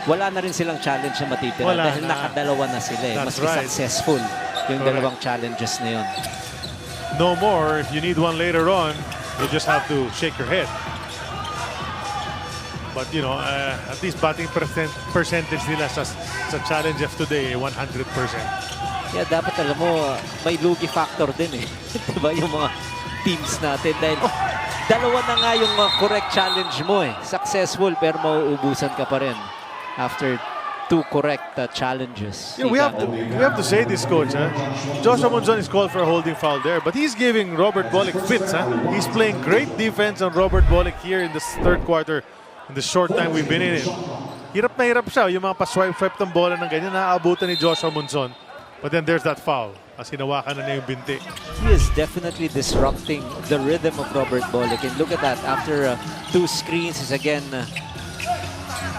wala na rin silang challenge na matitira. Dahil nakadalawa na sila. Mas successful yung dalawang challenges na yun. No more. If you need one later on, you just have to shake your head. But, at least batting percentage nila sa challenge of today, 100%. Kaya dapat, alam mo, may lugi factor din eh. Diba yung mga teams natin dahil Dalawa na nga yung correct challenge mo eh. Successful pero mauubusan ka pa rin after 2 correct challenges. You know, we have to say this, coach. Huh? Joshua Monzon is called for a holding foul there, but he's giving Robert Bolick fits. Huh? He's playing great defense on Robert Bolick here in the third quarter. In the short time we've been in it. Hirap na hirap siya. Yung mga pa-swipe ng bola ng ganyan, naaabutan ni Joshua Monzon. But then there's that foul. As hinawakan na niya yung binti. He is definitely disrupting the rhythm of Robert Bolick. And look at that. After 2 screens, is again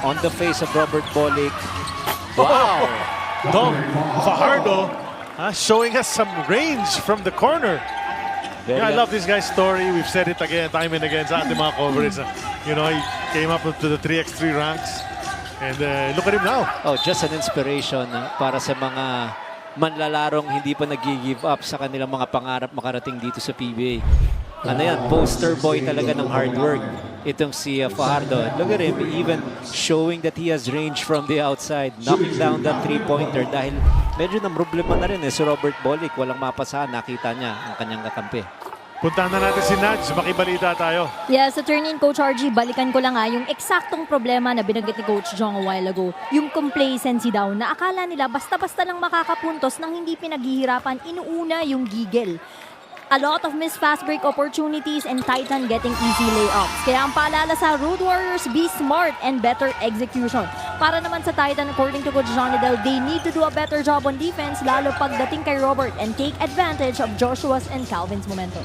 on the face of Robert Bolick. Wow! Dom Fajardo showing us some range from the corner. Yeah, I love this guy's story. We've said it again, time and again sa ating mga coverage. You know, he came up to the 3x3 ranks. And look at him now. Oh, just an inspiration para sa mga manlalarong hindi pa nag-give up sa kanilang mga pangarap makarating dito sa PBA. Ano yan, poster boy talaga ng hard work. Itong si Fajardo. Look at him, even showing that he has range from the outside. Knocking down that 3-pointer dahil medyo ng problema na rin si Robert Bolick. Walang mapasahan, nakita niya ang kanyang kakampi. Puntahan na natin si Nudge, makibalita tayo. Yes, attorney and Coach RG, balikan ko lang yung eksaktong problema na binanggit ni Coach Jong a while ago. Yung complacency daw na akala nila basta-basta lang makakapuntos nang hindi pinaghihirapan, inuuna yung gigil. A lot of missed fast break opportunities and Titan getting easy layups. Kaya ang paalala sa Road Warriors, be smart and better execution. Para naman sa Titan, according to Coach John Liddell, they need to do a better job on defense, lalo pagdating kay Robert, and take advantage of Joshua's and Calvin's momentum.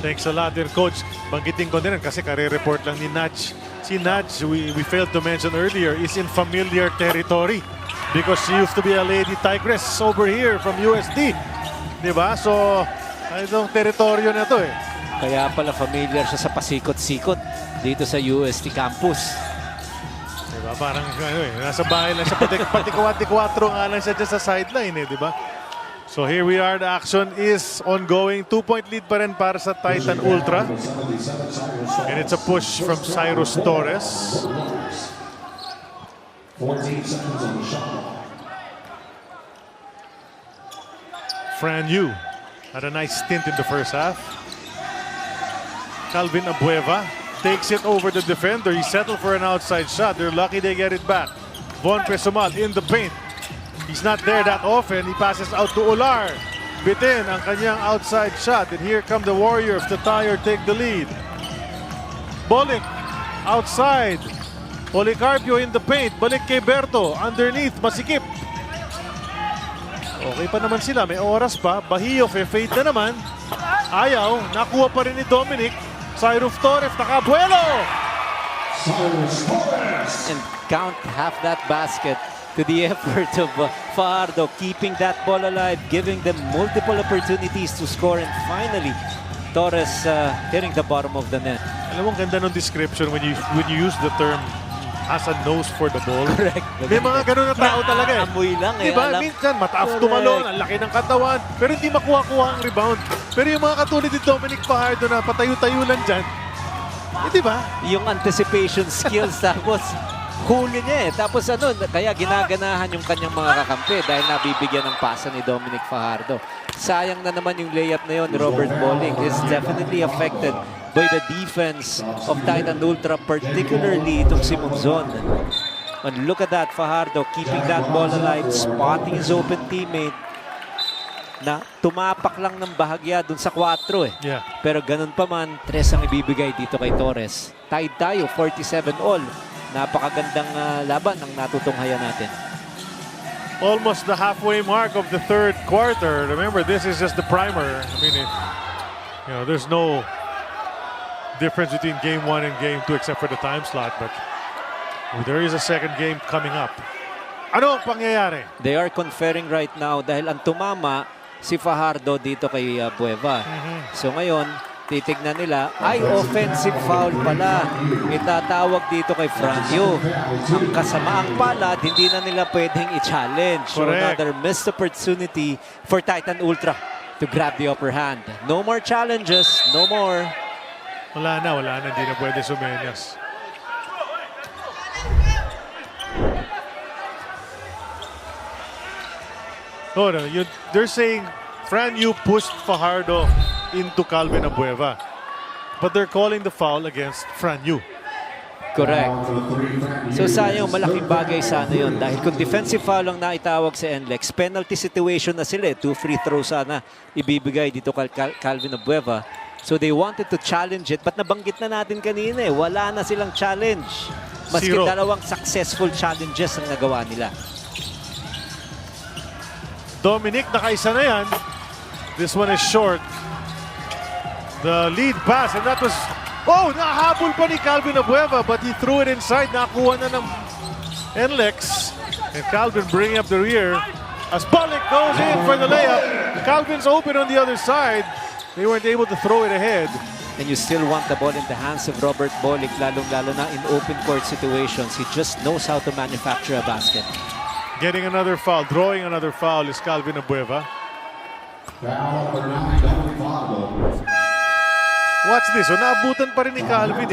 Thanks a lot din, Coach. Banggitin ko din kasi kare-report lang ni Nudge. Si Nudge, we failed to mention earlier, is in familiar territory because she used to be a Lady Tigress over here from UST. Diba? So, itong teritoryo na to eh. Kaya pala familiar siya sa pasikot-sikot dito sa UST campus. Diba? Parang nasa bahay lang siya. Pati 4 nga lang siya dyan sa sideline eh. Diba? So here we are. The action is ongoing. 2-point lead pa rin para sa Titan Ultra. And it's a push from Cyrus Torres. 14 seconds on the shot. Fran Yu had a nice stint in the first half. Calvin Abueva takes it over the defender. He settled for an outside shot. They're lucky they get it back. Von Pesumal in the paint. He's not there that often. He passes out to Ular. Bitin ang kanyang outside shot. And here come the Warriors to tie or take the lead. Bolick outside. Policarpio in the paint. Balik kay Berto. Underneath, masikip. Okay pa naman sila. May oras pa. Bahio, fade na naman. Ayaw. Nakuha pa rin ni Dominic. Cyrus Torres, nakabuelo! And count half that basket to the effort of Fajardo, keeping that ball alive, giving them multiple opportunities to score, and finally, Torres hitting the bottom of the net. Alam mo, ang ganda ng description when you use the term has a nose for the ball. Correct. May mga ganun na tao talaga eh. Amoy lang eh. Diba? Minsan, mataas tumalon, ang laki ng katawan, pero hindi makuha-kuha ang rebound. Pero yung mga katulad ni Dominic Fajardo na patayo-tayo lang dyan, diba? Yung anticipation skills, tapos huli niya eh. Tapos kaya ginaganahan yung kanyang mga kakampi dahil nabibigyan ng pasa ni Dominic Fajardo. Sayang na naman yung layup na yun ni Robert Bolick. Is definitely affected by the defense of Titan Ultra, particularly itong si Monzon. And look at that, Fajardo keeping that ball alive, spotting his open teammate na tumapak lang ng bahagya dun sa 4 eh. Yeah. Pero ganun pa man, 3 ang ibibigay dito kay Torres. Tied tayo, 47 all. Napakagandang laban ang natutunghayan natin. Almost the halfway mark of the third quarter. Remember, this is just the primer. I mean, there's no difference between game 1 and game 2 except for the time slot. But there is a second game coming up. Ano ang pangyayari? They are conferring right now dahil ang tumama si Fajardo dito kay Bueva. So ngayon, titignan nila, ay offensive foul pala. Itatawag dito kay Franjo. Ang kasamaang palad, hindi na nila pwedeng i-challenge. So another missed opportunity for Titan Ultra to grab the upper hand. No more challenges, no more. Wala na. Hindi na pwede sumenyas. No, they're saying Fran Yu pushed Fajardo into Calvin Abueva. but they're calling the foul against Franyu. Correct. So sayang, malaking bagay sana yun dahil kung defensive foul ang naitawag sa NLEX, penalty situation na sila. 2 free throws sana ibibigay dito kay Calvin Abueva. So they wanted to challenge it, but nabanggit na natin kanina wala na silang challenge. Maski dalawang successful challenges ang nagawa nila. Dominic, nakaisa na yan. This one is short. The lead pass, and that was... Oh, nahabol pa ni Calvin Abueva, but he threw it inside. Nakuha na ng NLEX. And Calvin bringing up the rear. As Bolick goes in for the layup. Calvin's open on the other side. They weren't able to throw it ahead. And you still want the ball in the hands of Robert Bolick, lalong-lalo na in open court situations. He just knows how to manufacture a basket. Getting another foul, drawing another foul is Calvin Abueva. Watch this. So naabutan pa rin ni Calvin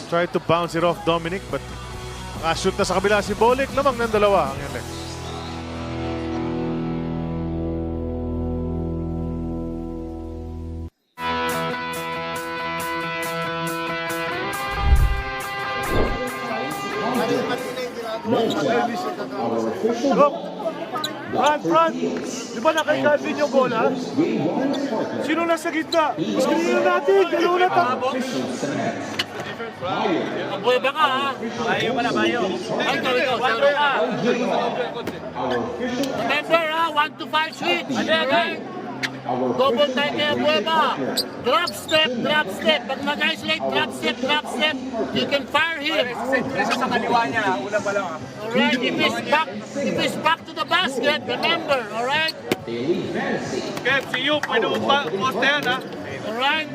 Tried to bounce it off Dominic, but nakashoot na sa kabila si Bolick. Lamang ng dalawa ang NLEX. Front! Di ba na kay Calvin yung bola? Sino nasa gitna? Screen natin! Dalawa na tayo! Abueva ka ha? Bayo pala, bayo. Ay, ikaw. Remember ha, 1 to 5 switch. Okay? Double time kay Abueva. Drop step. Pag mag-isolate, drop step. You can fire him. Presa sa kaliwa niya, una pa lang. Alright, if he's back to the basket, remember, alright? Kev, si Yu, pwede mo pa poste yan ha? Alright?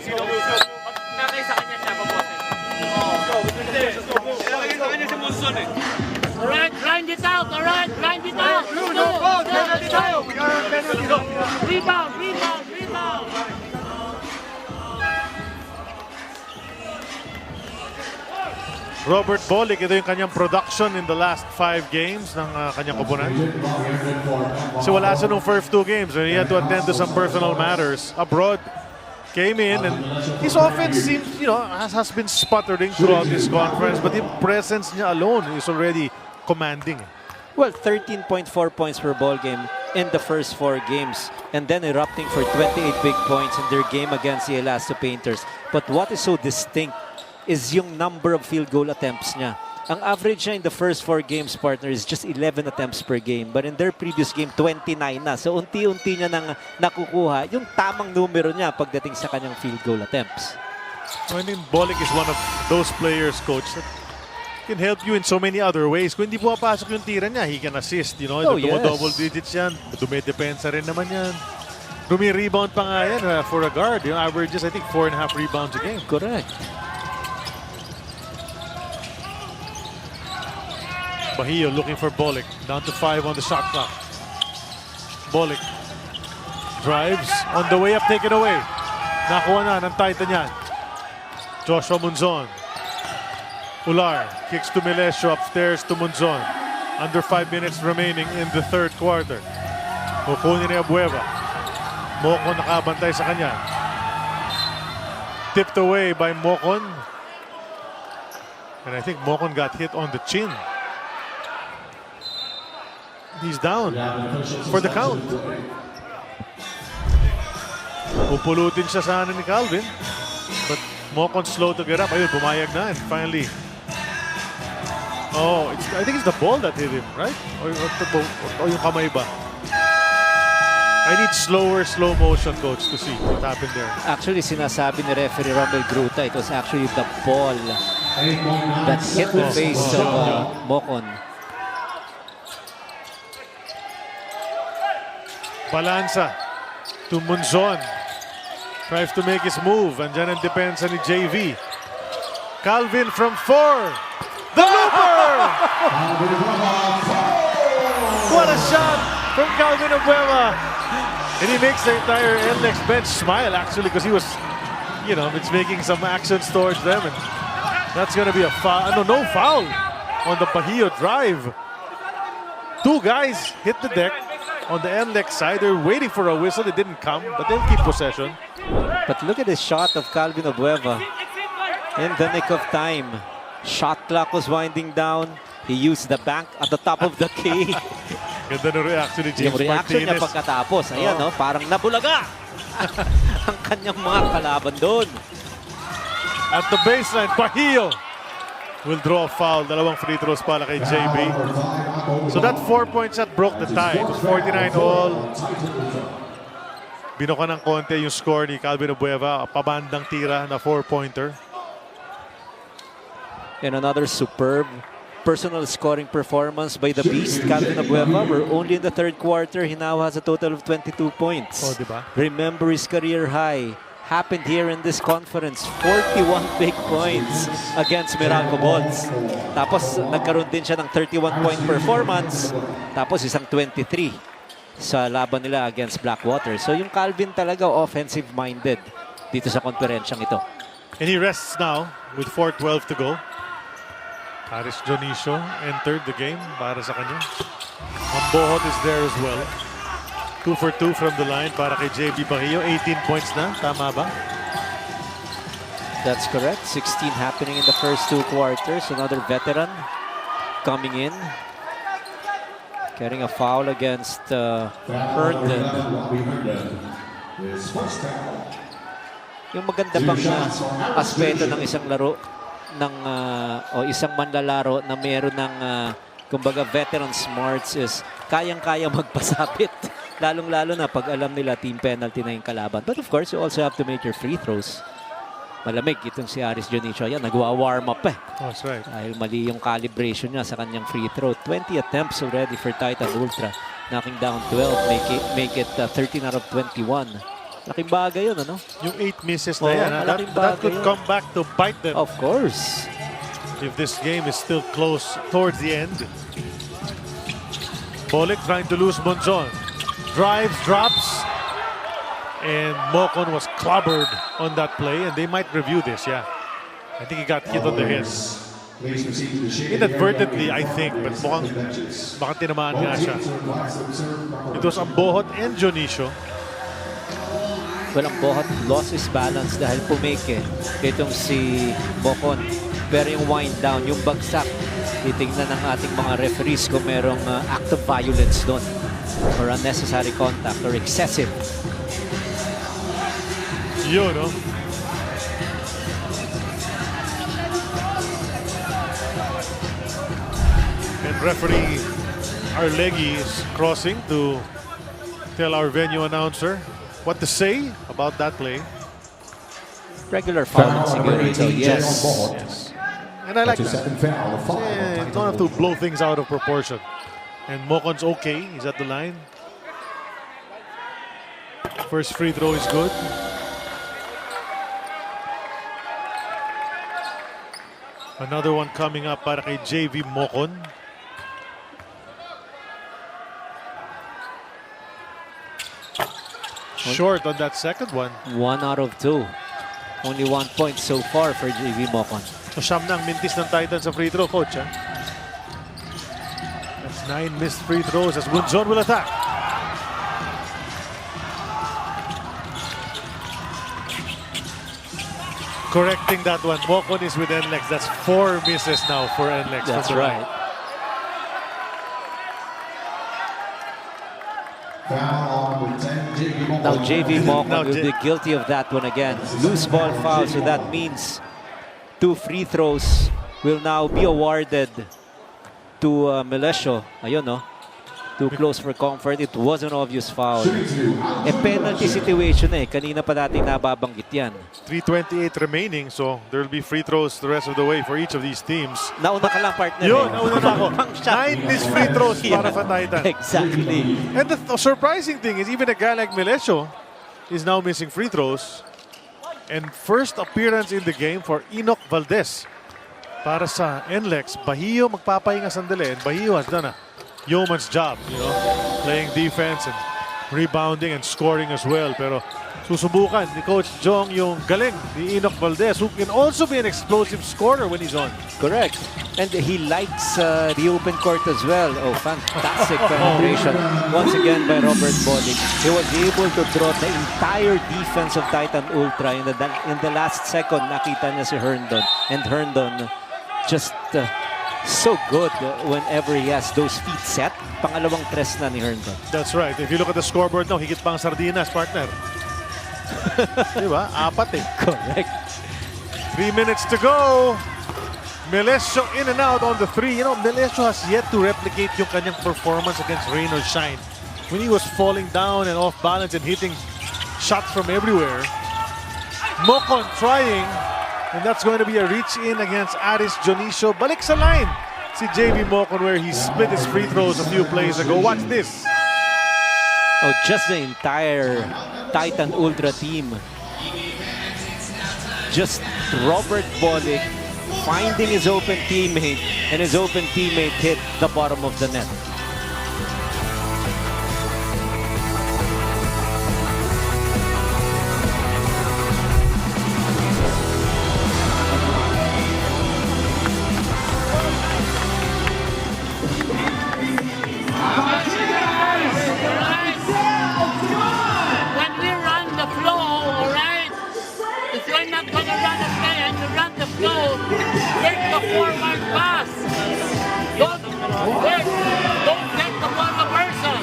Sino pag nakay sa kanya siya, paposte. Ilagay sa kanya si Monson Alright, grind it out. Rebound. Robert Bolick, ito yung kanyang production in the last 5 games ng kanyang koponan. So wala siya nung first 2 games when he had to attend to some personal matters abroad. Came in and his offense seems, has been sputtering throughout this conference, but the presence niya alone is already commanding. Well, 13.4 points per ball game in the first 4 games and then erupting for 28 big points in their game against the Elasto Painters. But what is so distinct is yung number of field goal attempts niya. Ang average niya in the first 4 games, partner, is just 11 attempts per game. But in their previous game, 29 na. So unti-unti niya nang nakukuha yung tamang numero niya pagdating sa kanyang field goal attempts. I mean, Bolick is one of those players, coach, that can help you in so many other ways. Kung hindi pumapasok yung tira niya, he can assist. Double digits yan. Dumidepensa rin naman yan. Rumi-rebound pa nga yan for a guard. Averages, I think, 4.5 rebounds a game. Correct. Bahio looking for Bolick. Down to 5 on the shot clock. Bolick drives on the way up, taken away. Nakuha na ng Titan yan. Joshua Munzon. Ular kicks to Melesio, upstairs to Munzon. Under 5 minutes remaining in the third quarter. Kukunin ni Abueva. Mocon nakabantay sa kanya. Tipped away by Mocon. And I think Mocon got hit on the chin. He's down for the count. Pupulutin siya sana ni Calvin. But Mocon slow to get up. Ayun, pumayag na. And finally, I think it's the ball that hit him, right? Or yung kamay ba? I need slow motion, coach, to see what happened there. Actually, sinasabi ni referee Romel Gruta, it was actually the ball that hit the face of Mocon. Balanza to Munzon. Tries to make his move. And dyan ang depensa ni JV. Calvin from 4. The looper! What a shot from Calvin Abueva. And he makes the entire NLEX bench smile, actually, because he was, it's making some actions towards them. And that's going to be a foul. No foul on the Bahio drive. 2 guys hit the deck. on the NLEX side. They're waiting for a whistle. It didn't come, but they'll keep possession. But look at this shot of Calvin Abueva in the nick of time. Shot clock was winding down. He used the bank at the top of the key. Ganda ng reaction ni James Yung reaction niya Martinez. pagkatapos, ayan, no, parang nabulaga ang kanyang mga kalaban doon. At the baseline, Bahio will draw a foul. Dalawang free throws para kay JB. So that 4-point shot broke the tie. It was 49 all. Binoka ng konti yung score ni Calvin Abueva. Pabandang tira na 4-pointer. And another superb personal scoring performance by the Beast, Calvin Abueva. We're only in the third quarter. He now has a total of 22 points. Oh, diba? Remember his career high. Happened here in this conference. 41 big points against Meralco Bolts. Tapos nagkaroon din siya ng 31-point performance. Tapos isang 23 sa laban nila against Blackwater. So yung Calvin talaga offensive-minded dito sa konferensyang ito. And he rests now with 4:12 to go. Aris Dionisio entered the game para sa kanya. Ambohot is there as well. 2 for 2 from the line para kay JB Bahio. 18 points na. Tama ba? That's correct. 16 happening in the first 2 quarters. Another veteran coming in. Getting a foul against Herndon. Yung maganda bang aspeto ng isang laro ng o isang manlalaro na meron ng kumbaga veteran smarts is kayang-kaya magpasabit. Lalong-lalo na pag alam nila team penalty na yung kalaban. But of course, you also have to make your free throws. Malamig itong si Aris Dionisio. Yan, nagwa-warm up eh. That's right. Dahil mali yung calibration niya sa kanyang free throw. 20 attempts already for Titan Ultra. Knocking down 12, make it 13 out of 21. Laking bagay yun, ano? Yung 8 misses na yan. That could come back to bite them. Of course. If this game is still close towards the end. Bolick trying to lose Monzon. Drives, drops. And Mocon was clobbered on that play. And they might review this, yeah. I think he got hit on the head. Inadvertently, I think. But mukhang baka tinamaan nga siya. It was Ambohot and Dionisio. Well, Ambohot lost his balance dahil pumike itong si Mocon. Pero yung wind down, yung bagsak, titignan ng ating mga referees kung merong act of violence doon or unnecessary contact or excessive. Yun, no? And referee Arlegui is crossing to tell our venue announcer what to say about that play. Regular foul siguro ito, yes. And I like that. You don't have to blow things out of proportion. And Mocon's okay. He's at the line. First free throw is good. Another one coming up para kay JV Mocon. Short on that second one. 1 out of 2. Only 1 point so far for JV Mocon. So siyam na ang mintis ng Titan sa free throw, coach. Ha? That's 9 missed free throws as Monzon will attack. Correcting that one. Mocon is with NLEX. That's 4 misses now for NLEX. That's right. Now JV Mocon will be guilty of that one again. Loose ball foul, so that means 2 free throws will now be awarded to Melesio. Ayun, no? Too close for comfort. It was an obvious foul. A penalty situation eh. Kanina pa natin nababanggit yan. 3:28 remaining, so there will be free throws the rest of the way for each of these teams. Nauna ka lang, partner. Yun, nauna na ako. 9 missed free throws para sa Titan. Exactly. And the surprising thing is even a guy like Melesio is now missing free throws. And first appearance in the game for Enoch Valdez para sa NLEX. Bahio magpapahinga sandali, and Bahio has done a yeoman's job, you know, playing defense and rebounding and scoring as well. Pero susubukan ni Coach Jong yung galing ni Enoch Valdez, who can also be an explosive scorer when he's on. Correct. And he likes the open court as well. Oh, fantastic penetration. Once again by Robert Bolick. He was able to draw the entire defense of Titan Ultra. In the last second, nakita niya si Herndon. And Herndon just so good whenever he has those feet set. Pangalawang tres na ni Herndon. That's right. If you look at the scoreboard now, higit pang sardinas, partner. Diba? Apat eh. Correct. 3 minutes to go. Melesio in and out on the three. You know, Melesio has yet to replicate yung kanyang performance against Rain or Shine. When he was falling down and off balance and hitting shots from everywhere. Mocon trying. And that's going to be a reach in against Aris Dionisio. Balik sa line si JV Mocon where he split his free throws a few plays ago. Watch this. Oh, just the entire Titan Ultra team. Just Robert Bolick finding his open teammate, and his open teammate hit the bottom of the net. When we run the flow, all right? If you're not going to run a play and you run the flow, take the forward pass. Don't take the ball reversal.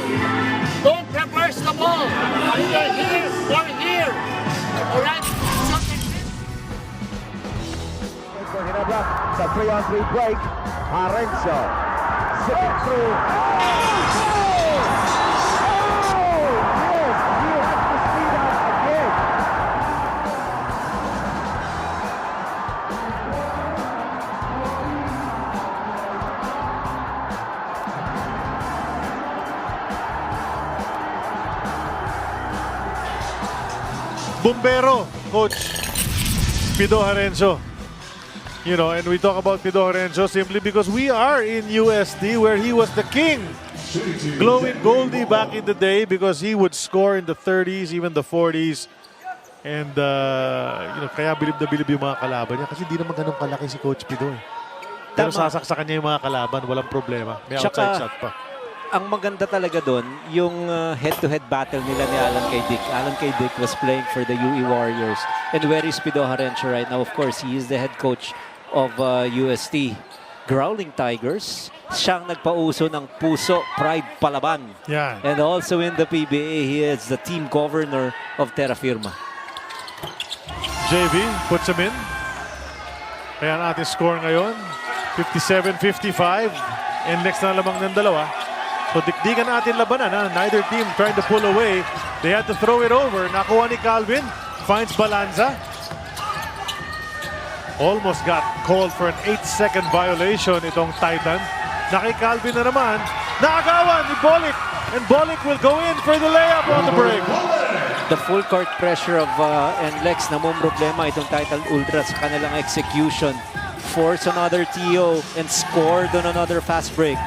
Don't reverse the ball. Either here or here. All right? For Ginebra, sa 3-on-3 break, Harenzo zipping through. Bumbero, Coach Pido Harenzo. You know, and we talk about Pido Harenzo simply because we are in UST where he was the king. Glowing Goldie back in the day because he would score in the 30s, even the 40s. And, you know, kaya bilib na bilib yung mga kalaban niya kasi di naman ganun kalaki si Coach Pido eh. Pero sasaksakan niya yung mga kalaban, walang problema. May outside shot pa. Ang maganda talaga doon, yung head-to-head battle nila ni Alan K. Dick. Alan K. Dick was playing for the UE Warriors. And where is Pido Harenzo right now? Of course, he is the head coach of UST. Growling Tigers. Siyang nagpauso ng Puso, Pride, Palaban. Yeah. And also in the PBA, he is the team governor of Terra Firma. JV puts him in. Kaya natin score ngayon. 57-55. And next na lamang ng dalawa. So dikdikan natin labanan. Ha? Neither team trying to pull away. They had to throw it over. Nakuha ni Calvin. Finds Balanza. Almost got called for an 8-second violation itong Titan. Naki Calvin na naman. Naagawan ni Bolick. And Bolick will go in for the layup on the break. The full court pressure of NLEX na problema itong Titan Ultra sa kanilang execution. Force another TO and scored on another fast break.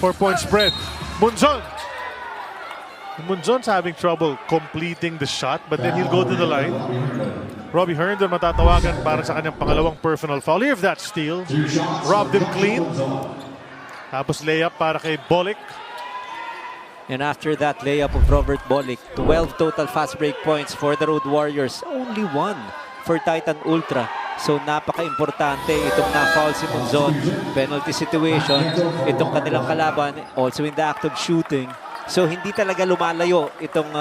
Four-point spread. Munzon. Munzon's having trouble completing the shot, but then he'll go to the line. Robbie Herndon matatawagan para sa kanyang pangalawang personal foul. Here if that steal. Robbed him clean. Tapos layup para kay Bolick. And after that layup of Robert Bolick, 12 total fast break points for the Road Warriors. Only one for Titan Ultra. So napaka-importante itong na-foul si Munzon. Penalty situation. Itong kanilang kalaban also in the act of shooting. So hindi talaga lumalayo itong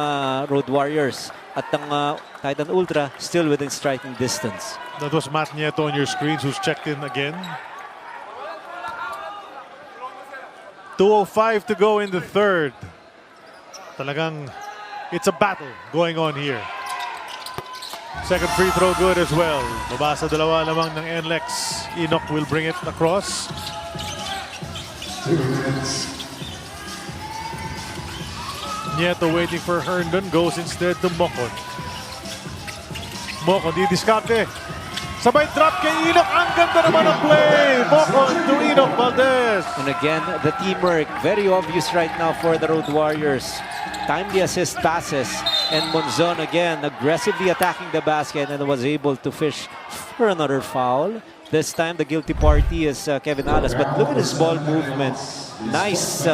Road Warriors. At ang Titan Ultra still within striking distance. That was Matt Nieto on your screens who's checked in again. 2:05 to go in the third. Talagang it's a battle going on here. Second free throw good as well. Mabasa dalawa lamang ng NLEX. Enoch will bring it across. Nieto waiting for Herndon. Goes instead to Mocon. Mocon di diskarte. Sabay drop kay Enoch. Ang ganda naman ang play. Mocon to Enoch Valdez. And again, the teamwork, very obvious right now for the Road Warriors. Timely assist passes. And Monzon again, aggressively attacking the basket and was able to fish for another foul. This time, the guilty party is Kevin Alas. But look at his ball movement. Nice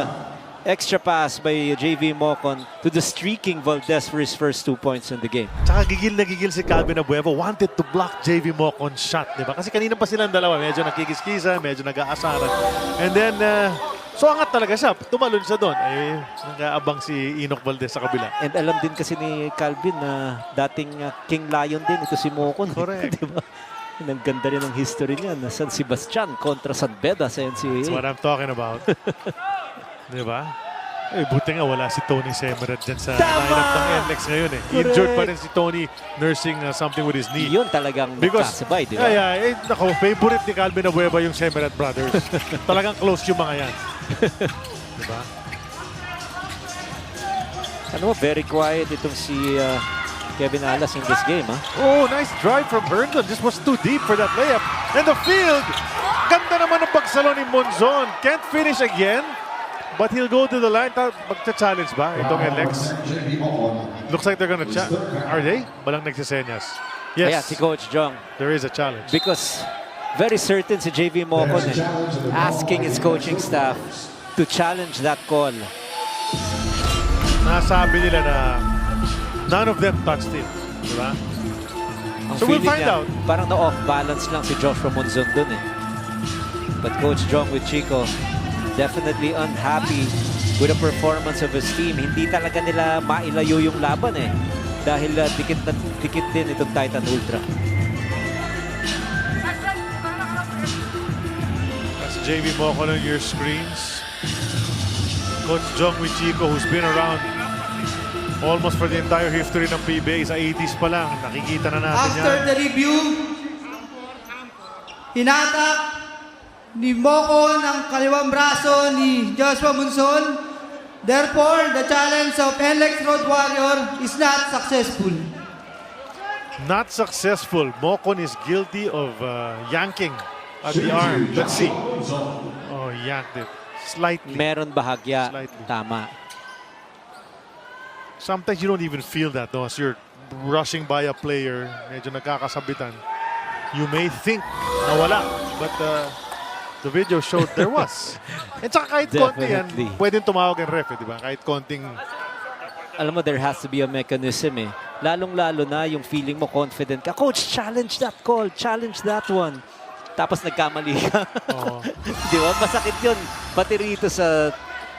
extra pass by JV Mocon to the streaking Valdez for his first 2 points in the game. Tsaka gigil na gigil si Calvin Abueva. Wanted to block JV Mocon's shot, di ba? Kasi kanina pa silang dalawa. Medyo nakikiskisa, medyo nag-aasaran. And then, so angat talaga siya. Tumalon siya doon. Ay, nag-aabang si Enoch Valdez sa kabila. And alam din kasi ni Calvin na dating King Lion din. Ito si Mocon. Correct. Di ba? Ang ganda rin ng history niya na San Sebastian kontra San Beda sa NCAA. That's what I'm talking about. Di ba? Eh, buti nga wala si Tony Semerat dyan sa lineup ng NLEX ngayon eh. Correct. Injured pa rin si Tony nursing something with his knee. Yun talagang magkasabay, di ba? Nako, favorite ni Calvin Abueva yung Semerat brothers. Talagang close yung mga yan. Di ba? Ano, very quiet itong si Kevin Alas in this game, ha? Oh, nice drive from Herndon. Just was too deep for that layup. And the field, ganda naman ang pagsalo ni Monzon. Can't finish again. But he'll go to the line. Magcha-challenge ba itong NLEX? Looks like they're gonna challenge. Are they? Walang nagsisenyas. Yes. Ayan, si Coach Jong. There is a challenge. Because very certain si JV Mocon asking his coaching staff to challenge that call. Nasabi nila na none of them touched it. Diba? So we'll find out. Parang na-off balance lang si Joshua Monzon dun eh. But Coach Jong with Chico definitely unhappy with the performance of his team. Hindi talaga nila mailayo yung laban eh. Dahil dikit na dikit din itong Titan Ultra. That's JV Mocon on your screens. Coach Jong with Chico, who's been around almost for the entire history ng PBA. Sa 80s pa lang, nakikita na natin After yan. the review, hinatak ni Mocon ang kaliwang braso ni Joshua Monzon. Therefore, the challenge of NLEX Road Warrior is not successful. Not successful. Mocon is guilty of yanking at the arm. Let's see. Oh, yanked it. Slightly. Meron bahagya. Slightly. Tama. Sometimes you don't even feel that, no? As you're rushing by a player, medyo nagkakasabitan, you may think na wala. But the video showed there was. At saka kahit konti yan, pwedeng tumawag ang ref, di ba? Kahit konting... Alam mo, there has to be a mechanism eh. Lalong-lalo na yung feeling mo confident ka. Coach, challenge that call. Challenge that one. Tapos nagkamali ka. Oh. Di ba? Masakit yun. Pati rito sa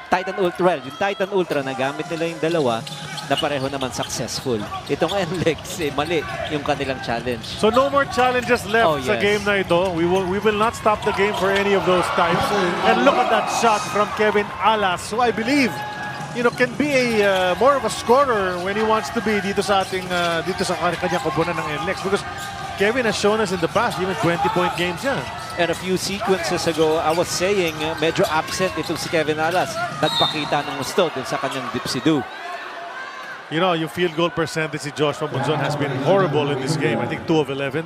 Titan Ultra. Well, yung Titan Ultra, nagamit nila yung dalawa na pareho naman successful. Itong NLEX, mali yung kanilang challenge. So no more challenges left sa yes. game na ito. We will not stop the game for any of those times. And look at that shot from Kevin Alas, who I believe, you know, can be a more of a scorer when he wants to be dito sa ating dito sa kanyang koponan ng NLEX, because Kevin has shown us in the past even 20-point games yan. And a few sequences ago, I was saying medyo absent itong si Kevin Alas. Nagpakita ng gusto dun sa kanyang dipsido. You know, yung field goal percentage si Joshua Monzon has been horrible in this game. I think 2 of 11.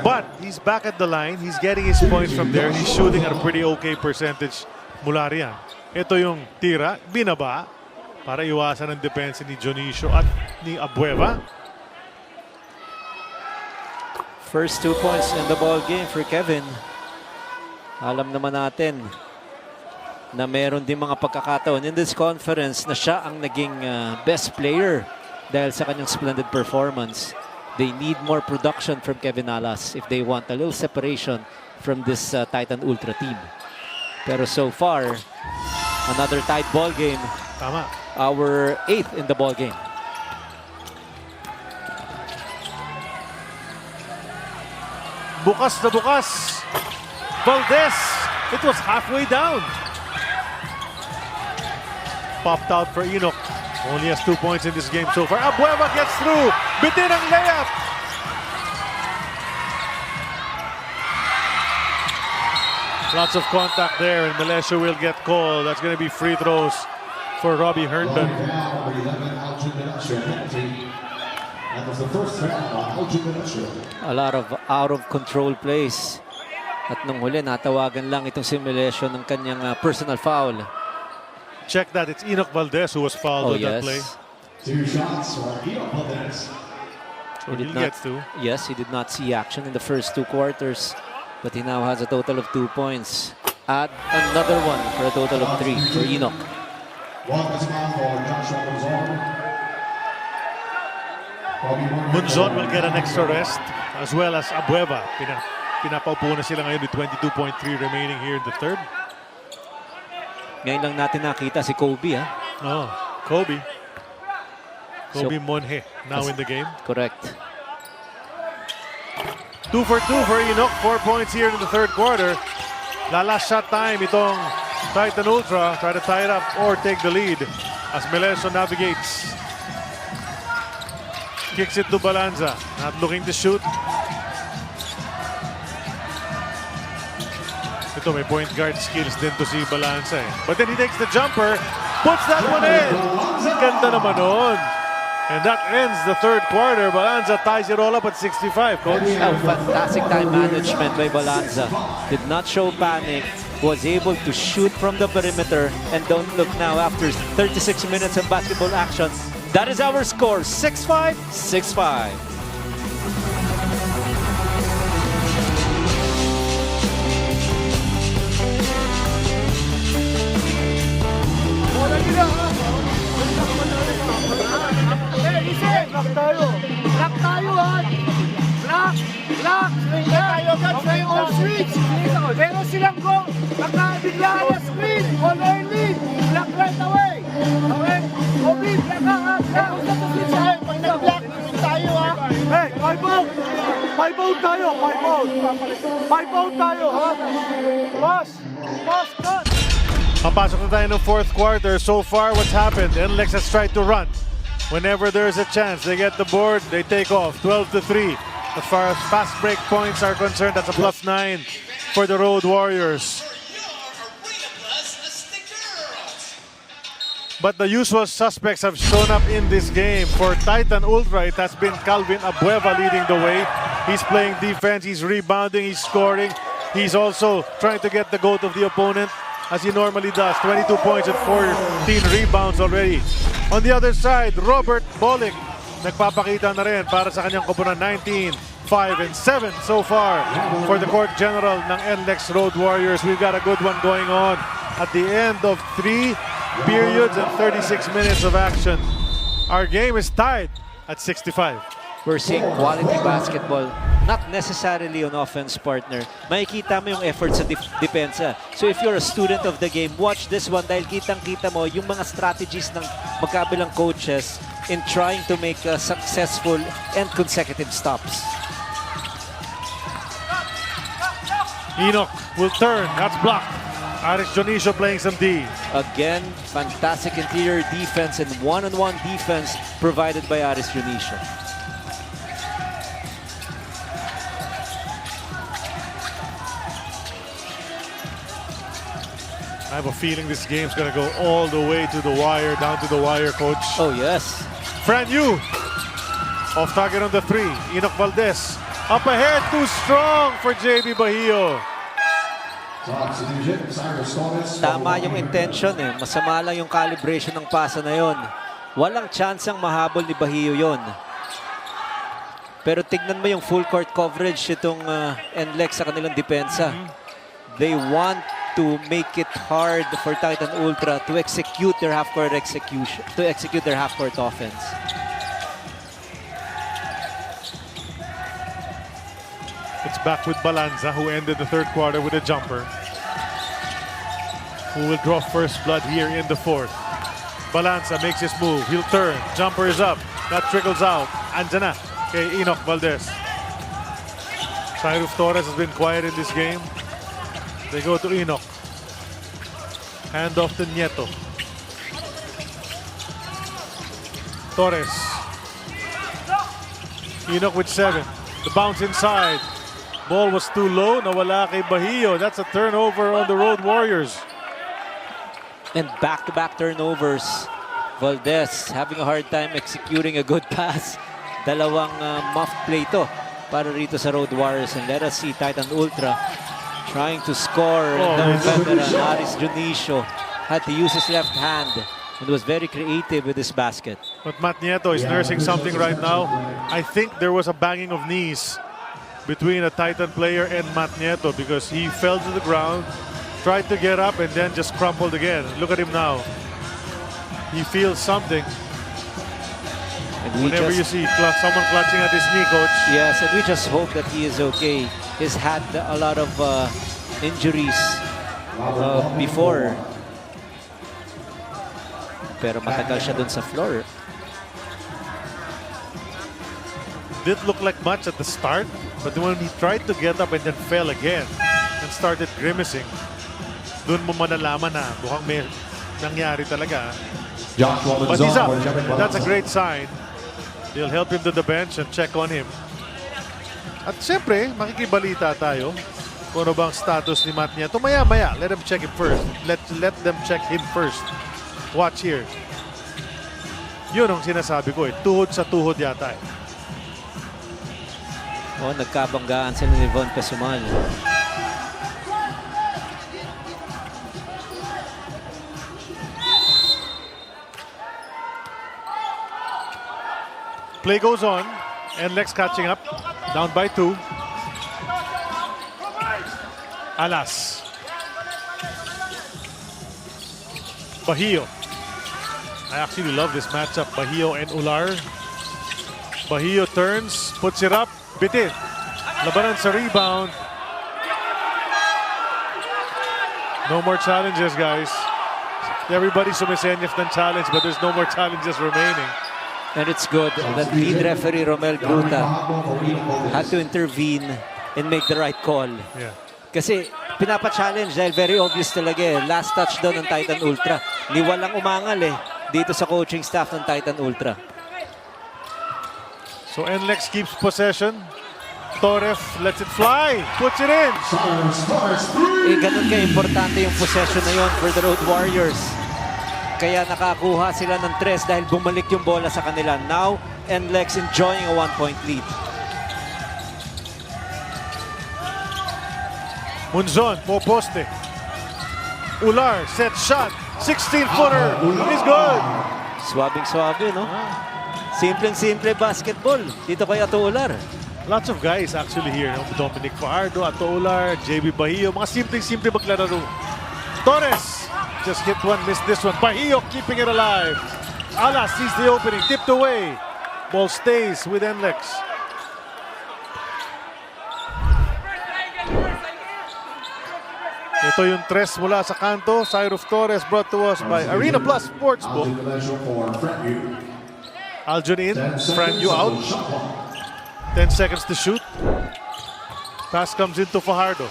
But he's back at the line. He's getting his points from there. He's shooting at a pretty okay percentage mula riyan. Ito yung tira, binaba para iwasan ang depensa ni Dionisio at ni Abueva. First 2 points in the ball game for Kevin. Alam naman natin na meron din mga pagkakataon in this conference na siya ang naging best player dahil sa kanyang splendid performance. They need more production from Kevin Alas if they want a little separation from this Titan Ultra team. Pero so far, another tight ball game. Tama. Our 8th in the ball game. Bukas na bukas. Valdez. It was halfway down. Popped out for Enoch. Only has 2 points in this game so far. Abueva gets through. Bitin ang layup. Lots of contact there, and Malaysia will get called. That's going to be free throws for Robbie Herndon. A lot of out of control plays. At nung huli, natawagan lang itong simulation ng kanyang personal foul. Check that, it's Enoch Valdez who was fouled on that play. 2 shots for Enoch Valdez. So he gets to. Yes, he did not see action in the first 2 quarters. But he now has a total of 2 points. Add another one for a total of 3 for Enoch. Munzon will get an extra rest, as well as Abueva. Pinapaupo na sila ngayon with 22.3 remaining here in the third. Ngayon lang natin nakita si Kobe, ha? Oh, Kobe Monje now in the game. Correct. 2 for 2 for Enoch. 4 points here in the third quarter. Last shot time itong Titan Ultra. Try to tie it up or take the lead as Meleso navigates. Kicks it to Balanza. Not looking to shoot. Ito, may point guard skills din to si Balanza eh. But then he takes the jumper, puts that one in. Ganda naman nun. And that ends the third quarter. Balanza ties it all up at 65, coach. Oh, fantastic time management by Balanza. Did not show panic. Was able to shoot from the perimeter. And don't look now after 36 minutes of basketball action. That is our score, 6-5, 6-5. Black tayo! Black tayo, ha! Black! Black! Tayo agad sa yung all switch! Meron silang go! Bigla na screen! All early! Black right away! Okay? Obi, black ha! Black! Pag nag-black, tayo, ha! Hey, 5 out! 5 out tayo! 5 out! 5 out tayo, ha! Pass! Pass! Cut! Papasok na tayo ng fourth quarter. So far, what's happened? NLEX has tried to run. Whenever there's a chance, they get the board, they take off. 12-3. As far as fast break points are concerned, that's a +9 for the Road Warriors. But the usual suspects have shown up in this game. For Titan Ultra, it has been Calvin Abueva leading the way. He's playing defense, he's rebounding, he's scoring. He's also trying to get the goat of the opponent, as he normally does. 22 points and 14 rebounds already. On the other side, Robert Bolick nagpapakita na rin para sa kanyang koponan. 19, 5, and 7 so far for the court general ng NLEX Road Warriors. We've got a good one going on at the end of 3 periods and 36 minutes of action. Our game is tied at 65. We're seeing quality basketball, not necessarily on offense, partner. Makikita mo yung effort sa depensa. So if you're a student of the game, watch this one dahil kitang-kita mo yung mga strategies ng magkabilang coaches in trying to make successful and consecutive stops. Enoch will turn. That's blocked. Aris Dionisio playing some D. Again, fantastic interior defense and one-on-one defense provided by Aris Dionisio. I have a feeling this game's going to go all the way to the wire, down to the wire, coach. Oh, yes. Fran Yu. Off target on the 3. Enoch Valdez. Up ahead, too strong for JB Bahio. Tama yung intention eh. Masama lang yung calibration ng pasa na yon. Walang chance ang mahabol ni Bahio yon. Pero tignan mo yung full court coverage itong NLEX sa kanilang depensa. They want to make it hard for Titan Ultra to execute their half-court execution, to execute their half-court offense. It's back with Balanza, who ended the third quarter with a jumper. Who will draw first blood here in the fourth. Balanza makes his move. He'll turn. Jumper is up. That trickles out. Andyan na kay Enoch Valdez. Cyrus Torres has been quiet in this game. They go to Enoch. Hand off to Nieto. Torres. Enoch with 7. The bounce inside. Ball was too low. Nawala kay Bahio. That's a turnover on the Road Warriors. And back-to-back turnovers. Valdez having a hard time executing a good pass. Dalawang muff play to para rito sa Road Warriors. And let us see Titan Ultra trying to score. The veteran Aris Junicio had to use his left hand and was very creative with this basket. But Matt Nieto is nursing something right now. I think there was a banging of knees between a Titan player and Matt Nieto because he fell to the ground, tried to get up, and then just crumpled again. Look at him now. He feels something. Whenever you see someone clutching at his knee, Coach. Yes, and we just hope that he is okay. He's had a lot of injuries before. Pero matagal siya dun sa floor. Didn't look like much at the start, but when he tried to get up and then fell again and started grimacing, dun mo malalaman na mukhang may nangyari talaga. But he's up. That's a great sign. They'll help him to the bench and check on him. At siyempre, makikibalita tayo kung ano bang status ni Matt Nieto. Maya-maya, let them check him first. Let them check him first. Watch here. Yun ang sinasabi ko eh. Tuhod sa tuhod yata eh. Oh, nagkabanggaan sila ni Von Pesumal. Play goes on. NLEX catching up. Down by 2. Alas. Bahio. I actually love this matchup. Bahio and Ular. Bahio turns, puts it up, bitin. Labanan sa rebound. No more challenges, guys. Everybody's sumisenyaf ng challenge, but there's no more challenges remaining. And it's good that lead referee Romel Gruta had to intervene and make the right call. Yeah. Kasi pinapa-challenge dahil very obvious talaga eh. Last touchdown ng Titan Ultra. Ni walang umangal eh dito sa coaching staff ng Titan Ultra. So NLEX keeps possession. Torres lets it fly. Puts it in. Eh, ganun ka-importante yung possession na yon for the Road Warriors. Kaya nakakuha sila ng 3 dahil bumalik yung bola sa kanila. Now, NLEX enjoying a 1-point lead. Munzon, po poste. Ular, set shot. 16-footer. He's good. Swabing-swabe, no? Simpleng-simple basketball. Dito kay Ato Ular. Lots of guys actually here. No? Dominic Fajardo, Ato Ular, JB Bahio. Mga simpleng-simple maglalaro. Torres. Just hit one, missed this one. Bahio keeping it alive. Alas sees the opening, tipped away. Ball stays with NLEX. Ito yung tres mula sa kanto. Cyrus Torres brought to us by Arena Plus Sportsbook. Aljon in, Fran Yu out. 10 seconds to shoot. Pass comes into Fajardo.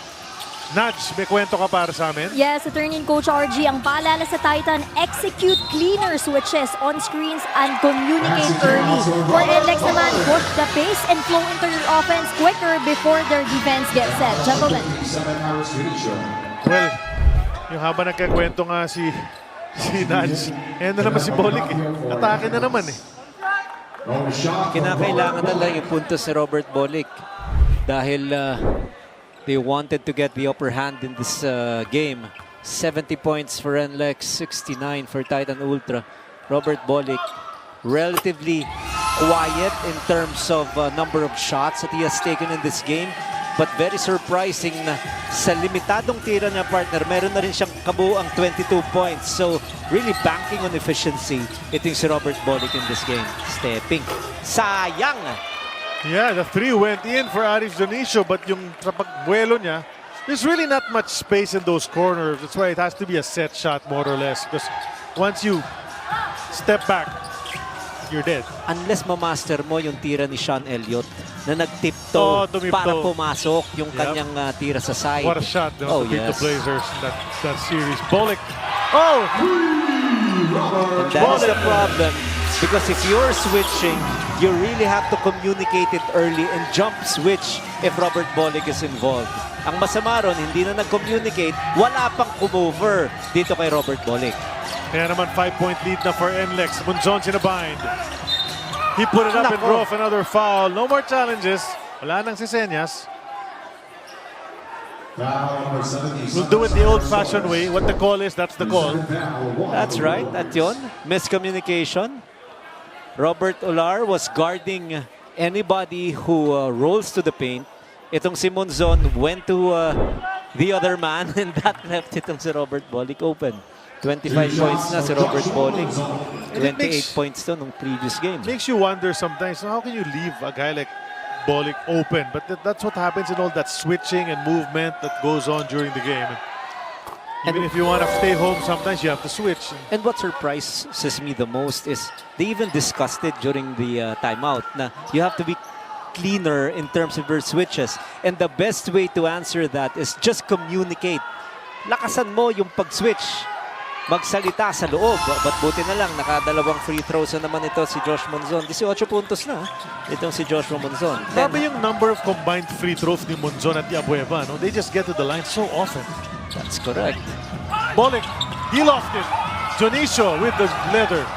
Nudge, may kwento ka para sa amin? Yes, attorney Coach RG, ang paalala sa Titan, execute cleaner switches on screens and communicate early. For NLEX naman, push the pace and flow into your offense quicker before their defense gets set. Gentlemen. Well, yung habang nagkakwento nga si Nudge, na naman si Bolik eh. Atake na naman eh. Kinakailangan na lang yung puntos si Robert Bolik dahil they wanted to get the upper hand in this game. 70 points for NLEX, 69 for Titan Ultra. Robert Bolik, relatively quiet in terms of number of shots that he has taken in this game. But very surprising na sa limitadong tira niya partner, meron na rin siyang kabuuang 22 points. So really banking on efficiency. Ito yung si Robert Bolik in this game. Stepping. Sayang! Yeah, the 3 went in for Arif Junicio, but yung sa pagbuelo niya, there's really not much space in those corners. That's why it has to be a set shot more or less. Because once you step back, you're dead. Unless mamaster mo yung tira ni Sean Elliott na nagtipto para pumasok yung kanyang tira sa side. What a shot to beat the Blazers that series. Bolik. Oh! And that is the problem. Because if you're switching, you really have to communicate it early and jump switch if Robert Bolik is involved. Ang masama ron, hindi na nag-communicate, wala pang come-over dito kay Robert Bolik. Kaya naman 5-point lead na for NLEX. Munzon sinabind. He put it up and Nako. drove another foul. No more challenges. Wala nang si Senyas. We'll do it the old-fashioned way. What the call is, that's the call. That's right. At yun, miscommunication. Robert Ular was guarding anybody who rolls to the paint. Itong si Monzon went to the other man and that left itong si Robert Bolick open. 25 points na si Robert Bolick. 28 points to nung previous game. Makes you wonder sometimes, how can you leave a guy like Bolick open? But that's what happens in all that switching and movement that goes on during the game. Even if you want to stay home, sometimes you have to switch. And what surprises me the most is they even discussed it during the timeout na you have to be cleaner in terms of your switches. And the best way to answer that is just communicate. Lakasan mo yung pag-switch. Magsalita sa loob. But buti na lang, nakadalawang free throws na naman ito si Josh Monzon. 18 puntos na itong si Joshua Monzon. Grabe yung number of combined free throws ni Monzon at Abueva. No? They just get to the line so often. That's correct. Bolick, he lost it. Jonicio with the leather.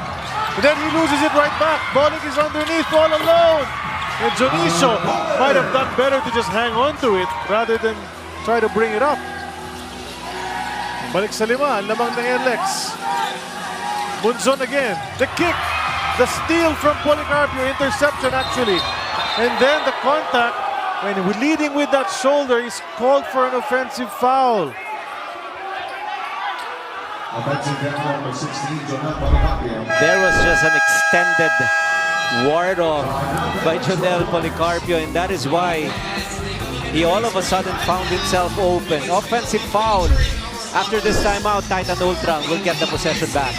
And then he loses it right back. Bolick is underneath all alone. And Jonicio might have done better to just hang on to it rather than try to bring it up. Balik sa lima, ang lamang ng NLEX. Monzon again. The kick. The steal from Policarpio. Interception actually. And then the contact. When leading with that shoulder, he's called for an offensive foul. There was just an extended ward off by Jonel Policarpio, and that is why he all of a sudden found himself open. Offensive foul. After this timeout, Titan Ultra will get the possession back.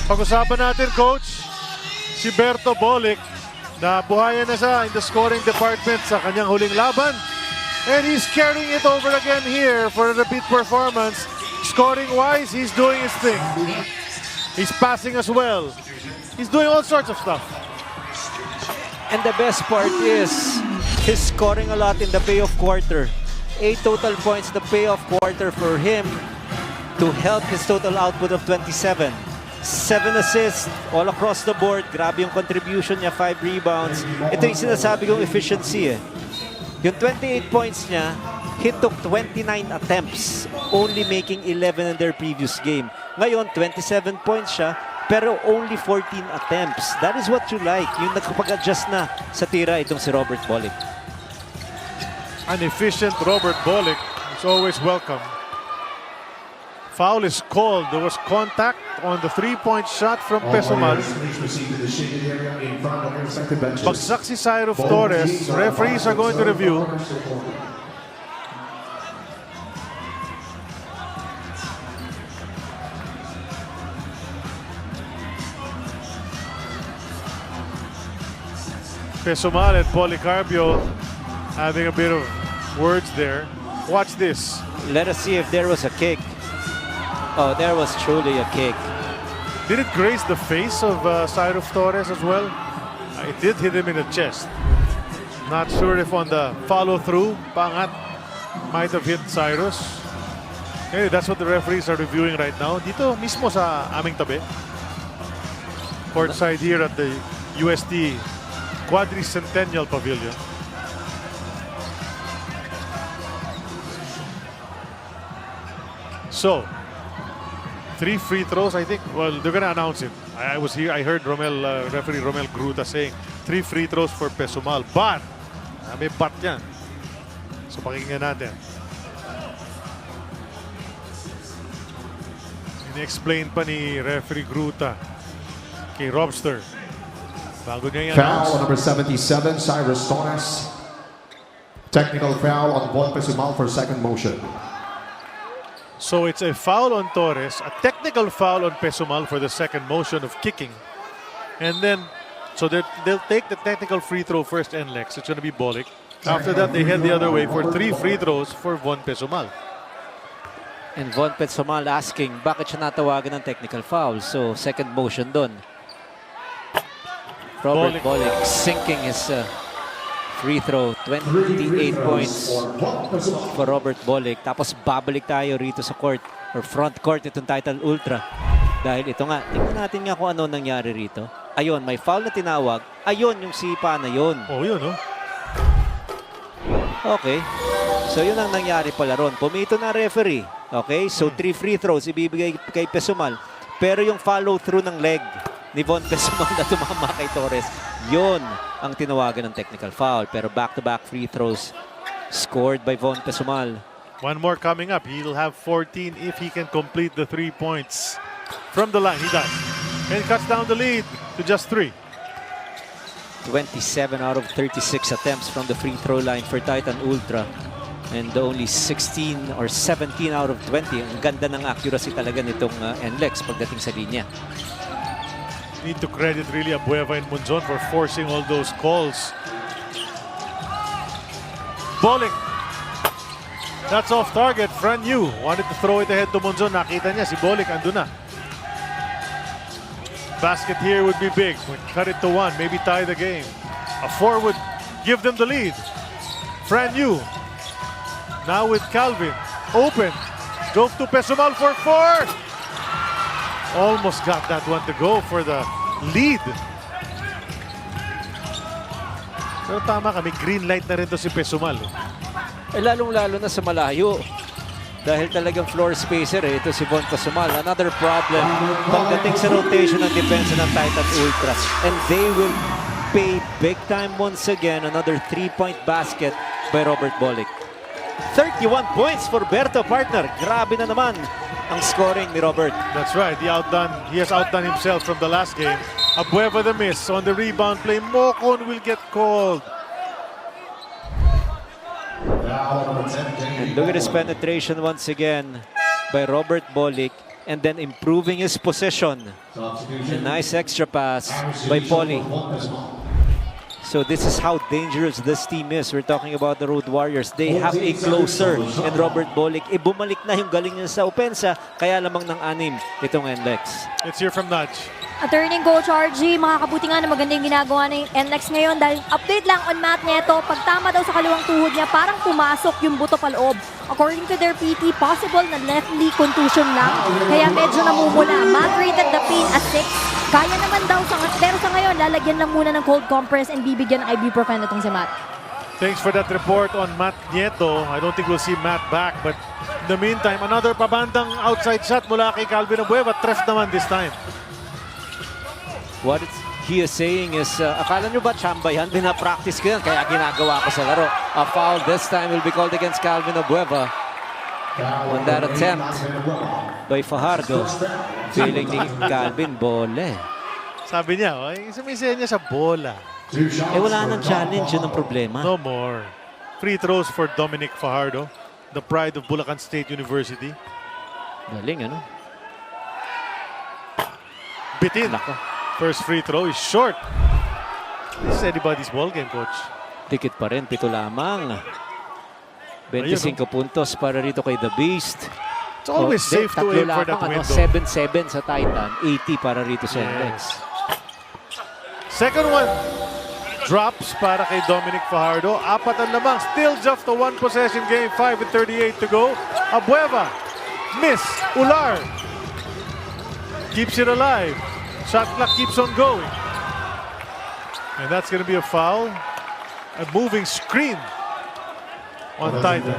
Pag-usapan natin, Coach, si Berto Bolick, na buhayan na siya in the scoring department sa kanyang huling laban. And he's carrying it over again here for a repeat performance. Scoring-wise, he's doing his thing. He's passing as well. He's doing all sorts of stuff. And the best part is, he's scoring a lot in the payoff quarter. 8 total points the payoff quarter for him to help his total output of 27. 7 assists all across the board. Grabe yung contribution niya, 5 rebounds. Ito yung sinasabi kong efficiency eh. Yung 28 points niya, he took 29 attempts, only making 11 in their previous game. Ngayon, 27 points siya, pero only 14 attempts. That is what you like. Yung nagkapag-adjust na sa tira itong si Robert Bolick. An efficient Robert Bolick is always welcome. Foul is called. There was contact on the three-point shot from Pesumal. Bagsak si Cyruf Torres. Referees are going to review. Pesumal and Policarpio having a bit of words there. Watch this. Let us see if there was a kick. Oh, there was truly a kick. Did it graze the face of Cyruf Torres as well? It did hit him in the chest. Not sure if on the follow-through, pangat might have hit Cyrus. Anyway, that's what the referees are reviewing right now. Dito mismo sa aming tabi. Courtside here at the UST Quadricentennial Pavilion. So, 3 free throws, I think. Well, they're gonna announce it. I was here. I heard referee Romel Gruta saying 3 free throws for Pesumal. But, may but yan. So, pakinggan natin. In-explain pa ni referee Gruta kay Robster Bago niya yan. Foul on number 77, Cyrus Torres. Technical foul on Von Pesumal for second motion. So it's a foul on Torres, a technical foul on Pesumal for the second motion of kicking. And then, so they'll take the technical free throw first, NLEX. It's going to be Bolick. After that, they head the other way for 3 free throws for Von Pesumal. And Von Pesumal asking, bakit siya natawagan ng technical foul? So, second motion dun. Robert Bolick sinking his free throw. 28 points for Robert Bolick. Tapos babalik tayo rito sa court or front court itong Titan Ultra. Dahil ito nga, tingnan natin nga kung ano nangyari rito. Ayun, may foul na tinawag. Ayun, yung sipa na yun. Oh, yun, oh. Okay. So, yun ang nangyari pala ron. Pumito na referee. Okay, so 3 free throws ibibigay kay Pesumal. Pero yung follow through ng leg ni Von Pesumal na tumama kay Torres, yun ang tinawagan ng technical foul. Pero back-to-back free throws scored by Von Pesumal. One more coming up. He'll have 14 if he can complete the 3 points from the line. He does. And cuts down the lead to just 3. 27 out of 36 attempts from the free throw line for Titan Ultra. And only 16 or 17 out of 20. Ang ganda ng accuracy talaga nitong NLEX pagdating sa linya. Need to credit really Abueva and Monzon for forcing all those calls. Bolick. That's off target. Fran Yu wanted to throw it ahead to Monzon. Nakita niya si Bolick andun na. Basket here would be big. Would cut it to 1. Maybe tie the game. A 4 would give them the lead. Fran Yu. Now with Calvin, open, drove to Pesumal for 4. Almost got that one to go for the lead. Pero tama kami, green light na rin to si Pesumal. Lalong-lalo na sa malayo. Dahil talagang floor spacer ito si Von Pesumal. Another problem pagdating sa rotation ng defense ng Titan Ultra. And they will pay big time once again. Another 3-point basket by Robert Bolick. 31 points for Berto, partner. Grabe na naman ang scoring ni Robert. That's right. He has outdone himself from the last game. Abueva the miss on the rebound play. Mocon will get called. And look at his penetration once again by Robert Bolick. And then improving his possession. A nice extra pass by Poli. So this is how dangerous this team is. We're talking about the Road Warriors. They have a closer. And Robert Bolick, bumalik na yung galing niya sa opensa. Kaya lamang ng 6 itong NLEX. Let's hear from Nudge. Attorney Coach RG, makakabuti nga na maganda yung ginagawa ng NLEX ngayon dahil update lang on Matt Nieto. Pag tama daw sa kaliwang tuhod niya, parang pumasok yung buto paloob. According to their PT, possible na left knee contusion lang. Kaya medyo namumula. Matt rated the pain as 6. Kaya naman daw, pero sa ngayon, lalagyan lang muna ng cold compress and bibigyan ng ibuprofen itong si Matt. Thanks for that report on Matt Nieto. I don't think we'll see Matt back, but in the meantime, another pabandang outside shot mula kay Calvin Abueva. Treff naman this time. What he is saying is, akala nyo ba chamba yan? Binapractice ko yan, kaya ginagawa ko sa laro. A foul this time will be called against Calvin Abueva. On that attempt by Fajardo. Feeling ni Calvin, bole. Sabi niya, sumisaya niya sa bola. Wala nang challenge, yun ang problema. No more. Free throws for Dominic Fajardo, the pride of Bulacan State University. Galing, ano? Bitin. First free throw is short. This is anybody's ball game, Coach. Tikit pa rin, 7 lamang. 25 puntos para rito kay The Beast. It's always safe to aim for that window. 7-7 sa Titan, 80 para rito sa NLEX. Second one. Drops para kay Dominic Fajardo. 4 lamang. Still just a 1 possession game. 5:38 to go. Abueva. Miss. Ular. Keeps it alive. Shot clock keeps on going. And that's going to be a foul. A moving screen on Titan.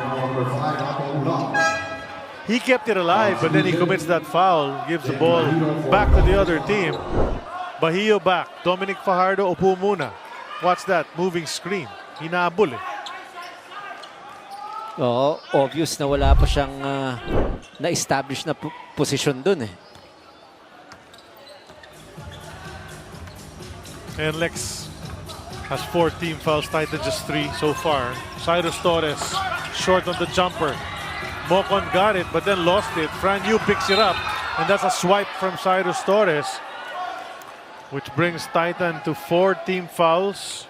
He kept it alive, but then he commits that foul. Gives the ball back to the other team. Bahio back. Dominic Fajardo, upo muna. Watch that, moving screen. Hinabol eh. Oo, obvious na wala pa siyang na-establish na posisyon dun eh. NLEX has 4 team fouls, Titan just 3 so far. Cyrus Torres short on the jumper. Mocon got it, but then lost it. Fran Yu picks it up, and that's a swipe from Cyrus Torres, which brings Titan to 4 team fouls.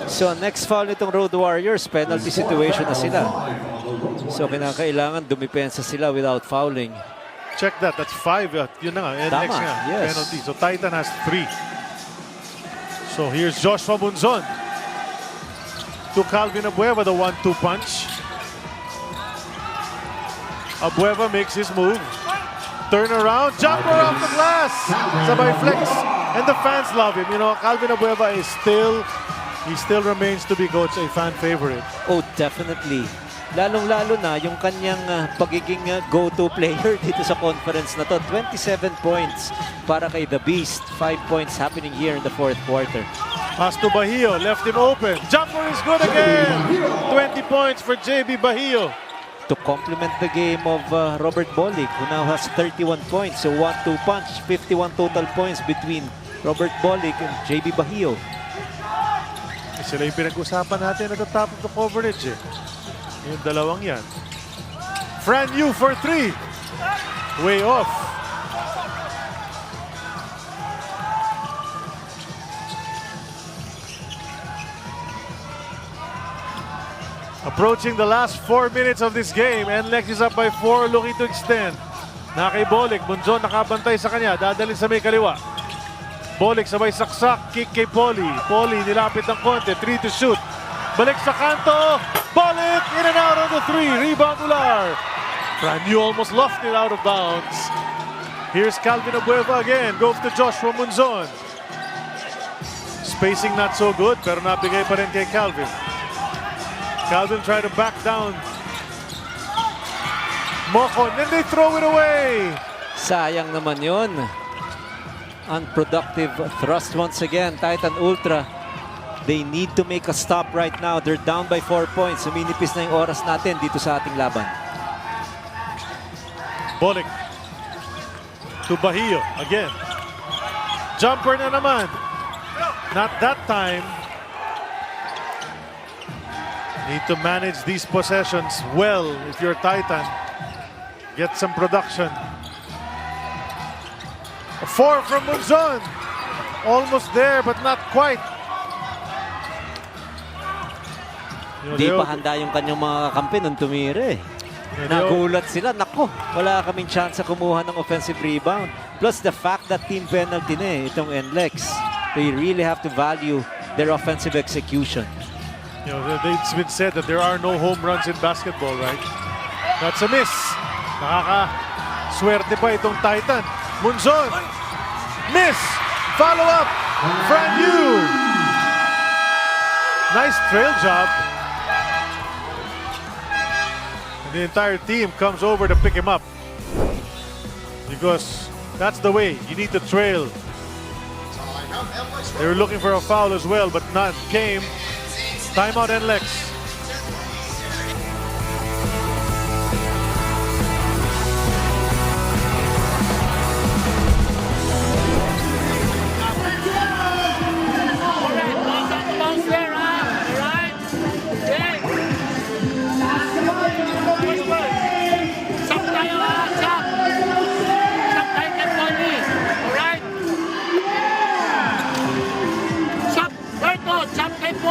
So next foul nitong Road Warriors, penalty situation na sila. So kinakailangan dumipensa sila without fouling. Check that, that's 5. Yun na nga, NLEX nga, yes. penalty. So Titan has 3. So here's Joshua Bunzon to Calvin Abueva, the 1-2 punch. Abueva makes his move. Turn around, jumper off the glass. Sabay flex. And the fans love him. You know, Calvin Abueva is he still remains to be, Coach, a fan favorite. Oh, definitely. Lalong-lalo na yung kanyang pagiging go-to player dito sa conference na to. 27 points para kay The Beast. 5 points happening here in the 4th quarter. Pass to Bahio, left him open. Jumper is good again. 20 points for JB Bahio. To complement the game of Robert Bolig, who now has 31 points. So 1-2 punch, 51 total points between Robert Bolig and JB Bahio. Sila yung pinag-usapan natin at the top of the coverage. Yung dalawang yan. Fran Yu for 3. Way off. Approaching the last 4 minutes of this game. NLEX is up by 4, looking to extend. Na kay Bolig, Bunzon nakabantay sa kanya. Dadalhin sa may kaliwa. Bolig sabay saksak, kick kay Poli. Poli nilapit ng konti, 3 to shoot. Balik sa kanto. Bolig in and out on the 3. Rebound Ular. Fran Yu almost lofted it out of bounds. Here's Calvin Abueva again. Goes to Joshua Bunzon. Spacing not so good, pero nabigay pa rin kay Calvin. Calvin tried to back down. Mocon, then they throw it away. Sayang naman yun. Unproductive thrust once again. Titan Ultra, they need to make a stop right now. They're down by 4 points. Suminipis na yung oras natin dito sa ating laban. Bolig to Bahio again. Jumper na naman. Not that time. Need to manage these possessions well if you're Titan. Get some production. A 4 from Bunzon. Almost there, but not quite. Di pa handa yung kanyang mga kakampi nung tumira eh. Nagulat sila. Nako, wala kaming chance sa kumuha ng offensive rebound. Plus the fact that team penalty na eh, itong NLEX. They really have to value their offensive execution. You know, it's been said that there are no home runs in basketball, right? That's a miss. Nakaka-swerte pa itong Titan. Bunzon. Miss. Follow up. Fran Yu. Nice trail job. And the entire team comes over to pick him up. Because that's the way. You need to trail. They were looking for a foul as well, but none came. Timeout NLEX.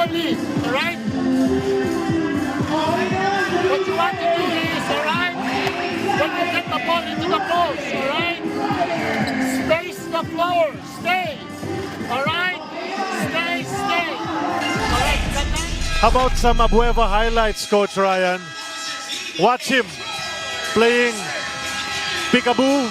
Alright? What you want to do is, alright? When you get the ball into the post, alright? Space the floor. Stay. Alright? Stay. Alright, How about some Abueva highlights, Coach Ryan? Watch him playing peekaboo,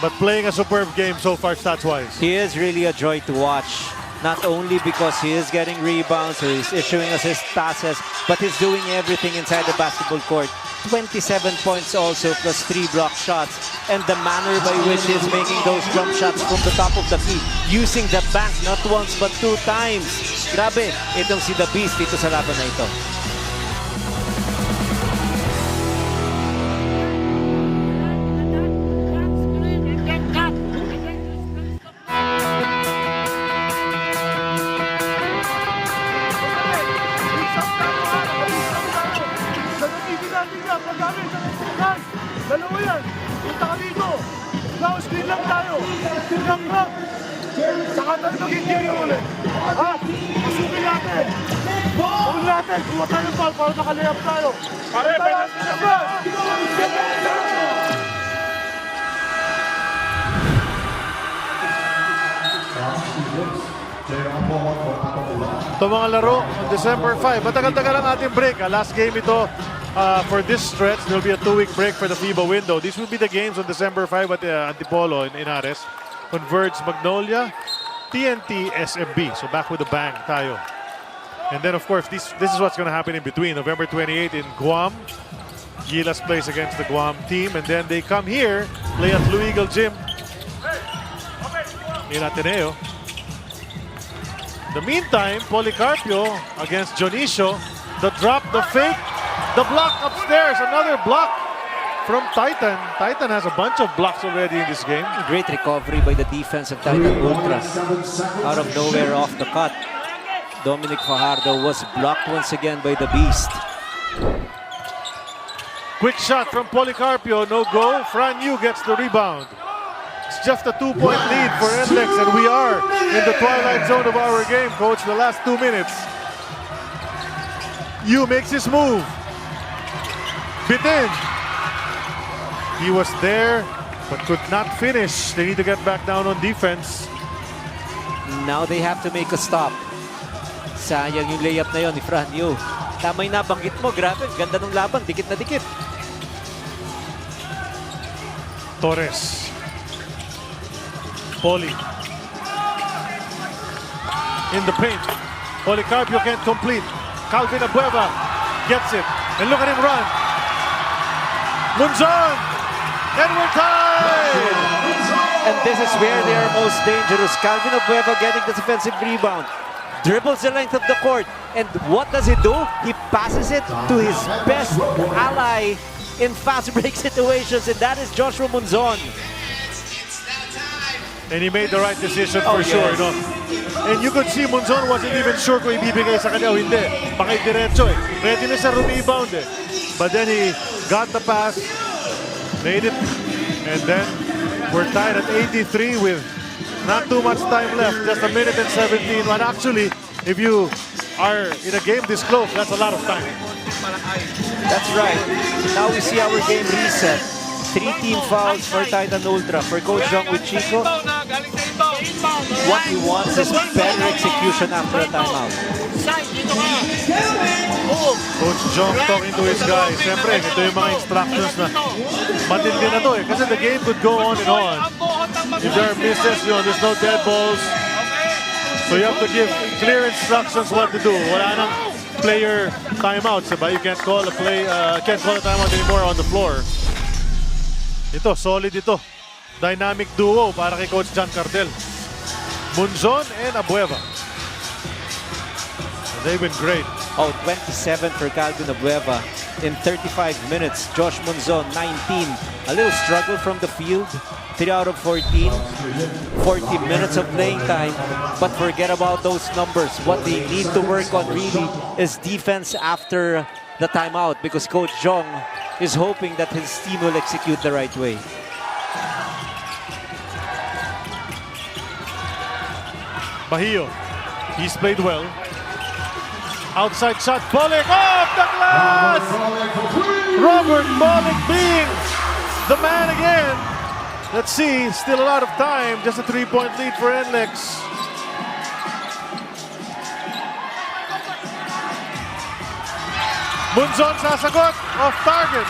but playing a superb game so far stats-wise. He is really a joy to watch. Not only because he is getting rebounds or he's issuing assist passes, but he's doing everything inside the basketball court. 27 points also, plus 3 block shots. And the manner by which he's making those jump shots from the top of the key, using the bank not once but 2 times. Grabe, itong si The Beast dito sa laban na ito. guys! Dalawa yan! Punta ka dito! Now, screen lang tayo! Knock, knock! Saka tayo mag-interior ulit! Ha? Pasukin natin! Huwag natin! Kuha tayo ng ball para nakalayap tayo! Pare, penalty na ba? Ito mga laro on December 5. Matagal-tagal ang ating break. Last game ito for this stretch. There will be a 2-week break for the FIBA window. These will be the games on December 5 at Antipolo in Ares. Converge Magnolia, TNT, SMB. So back with a bang tayo. And then of course, this is what's going to happen in between. November 28 in Guam. Gilas plays against the Guam team. And then they come here, play at Blue Eagle Gym in Ateneo. In the meantime, Policarpio against Dionisio. The drop, the fake, the block upstairs. Another block from Titan. Titan has a bunch of blocks already in this game. Great recovery by the defense of Titan Ultras. Out of nowhere off the cut. Dominic Fajardo was blocked once again by the Beast. Quick shot from Policarpio, no go. Fran Yu gets the rebound. It's just a 2-point lead for NLEX, and we are in the twilight zone of our game, coach, the last 2 minutes. Yu makes his move. Bitin. He was there, but could not finish. They need to get back down on defense. Now they have to make a stop. Sayang yung layup na yon ni Fran Yu. Tama yung nabanggit mo, grabe, ganda ng laban, dikit na dikit. Torres. Poli. In the paint. Policarpio can't complete. Calvin Abueva gets it. And look at him run. Munzon! And we're tied! And this is where they are most dangerous. Calvin Abueva getting the defensive rebound. Dribbles the length of the court. And what does he do? He passes it to his best ally in fast break situations, and that is Joshua Munzon. And he made the right decision for sure. Yes. No? And you could see Munzon wasn't even sure kung ibibigay sa kanya o hindi. Bakit diretso eh. Ready na siya rebound eh. But then he got the pass, made it, and then we're tied at 83 with not too much time left. Just a minute and 17. And actually, if you are in a game this close, that's a lot of time. That's right. Now we see our game reset. 3 team fouls for Titan Ultra. For Coach Jong with Chico, what he wants is better execution after a timeout. Coach Jong talking to his guys. Siyempre, ito yung mga instructions na matindi na to eh. Kasi the game could go on and on. If there are misses, there's no dead balls. So you have to give clear instructions what to do. Wala nang player timeouts, diba? You can't call a timeout anymore on the floor. Ito, solid ito. Dynamic duo para kay Coach John Cardel. Munzon and Abueva. They've been great. 27 for Calvin Abueva in 35 minutes. Josh Munzon, 19. A little struggle from the field. 3 out of 14. 40 minutes of playing time. But forget about those numbers. What they need to work on really is defense after the timeout, because Coach Jong is hoping that his team will execute the right way. Bahio, he's played well. Outside shot, Bolek off the glass! Robert Bolek being the man again. Let's see, still a lot of time. Just a 3-point lead for NLEX. Munzon sasagot, off target.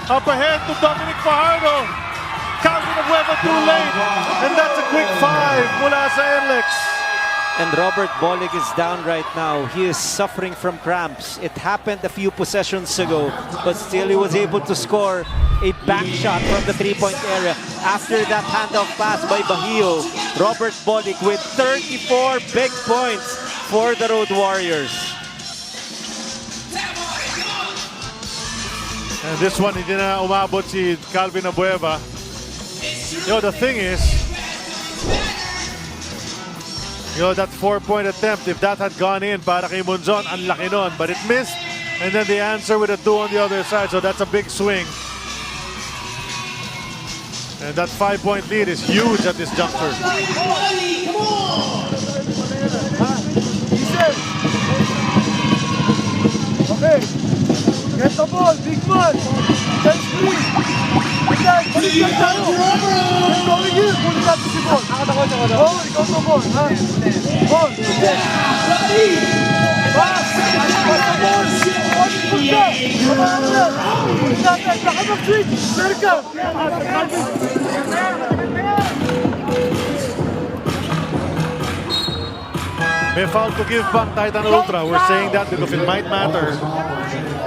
Up ahead to Dominic Fajardo. Calvin Abueva too late. And that's a quick 5 mula sa NLEX. And Robert Bolek is down right now. He is suffering from cramps. It happened a few possessions ago, but still he was able to score a back shot from the 3-point area. After that handoff pass by Bahio, Robert Bolek with 34 big points for the Road Warriors. And this one, hindi na umabot si Calvin Abueva. The thing is, that 4-point attempt, if that had gone in para kay Munzon, ang laki nun. But it missed, And then they answer with a 2 on the other side, so that's a big swing. And that 5-point lead is huge at this juncture. Okay. Get the ball, big man. Then screen. And then, balik lang tayo. Then going here, pulit natin si ball. Oo, ikaw to ball. Ha? Ball. Pass. Pass the ball. Balik po siya. Kamaan na. Pulit natin. Baka mag-switch. Serka. May foul to give back Titan Ultra. We're saying that because it might matter.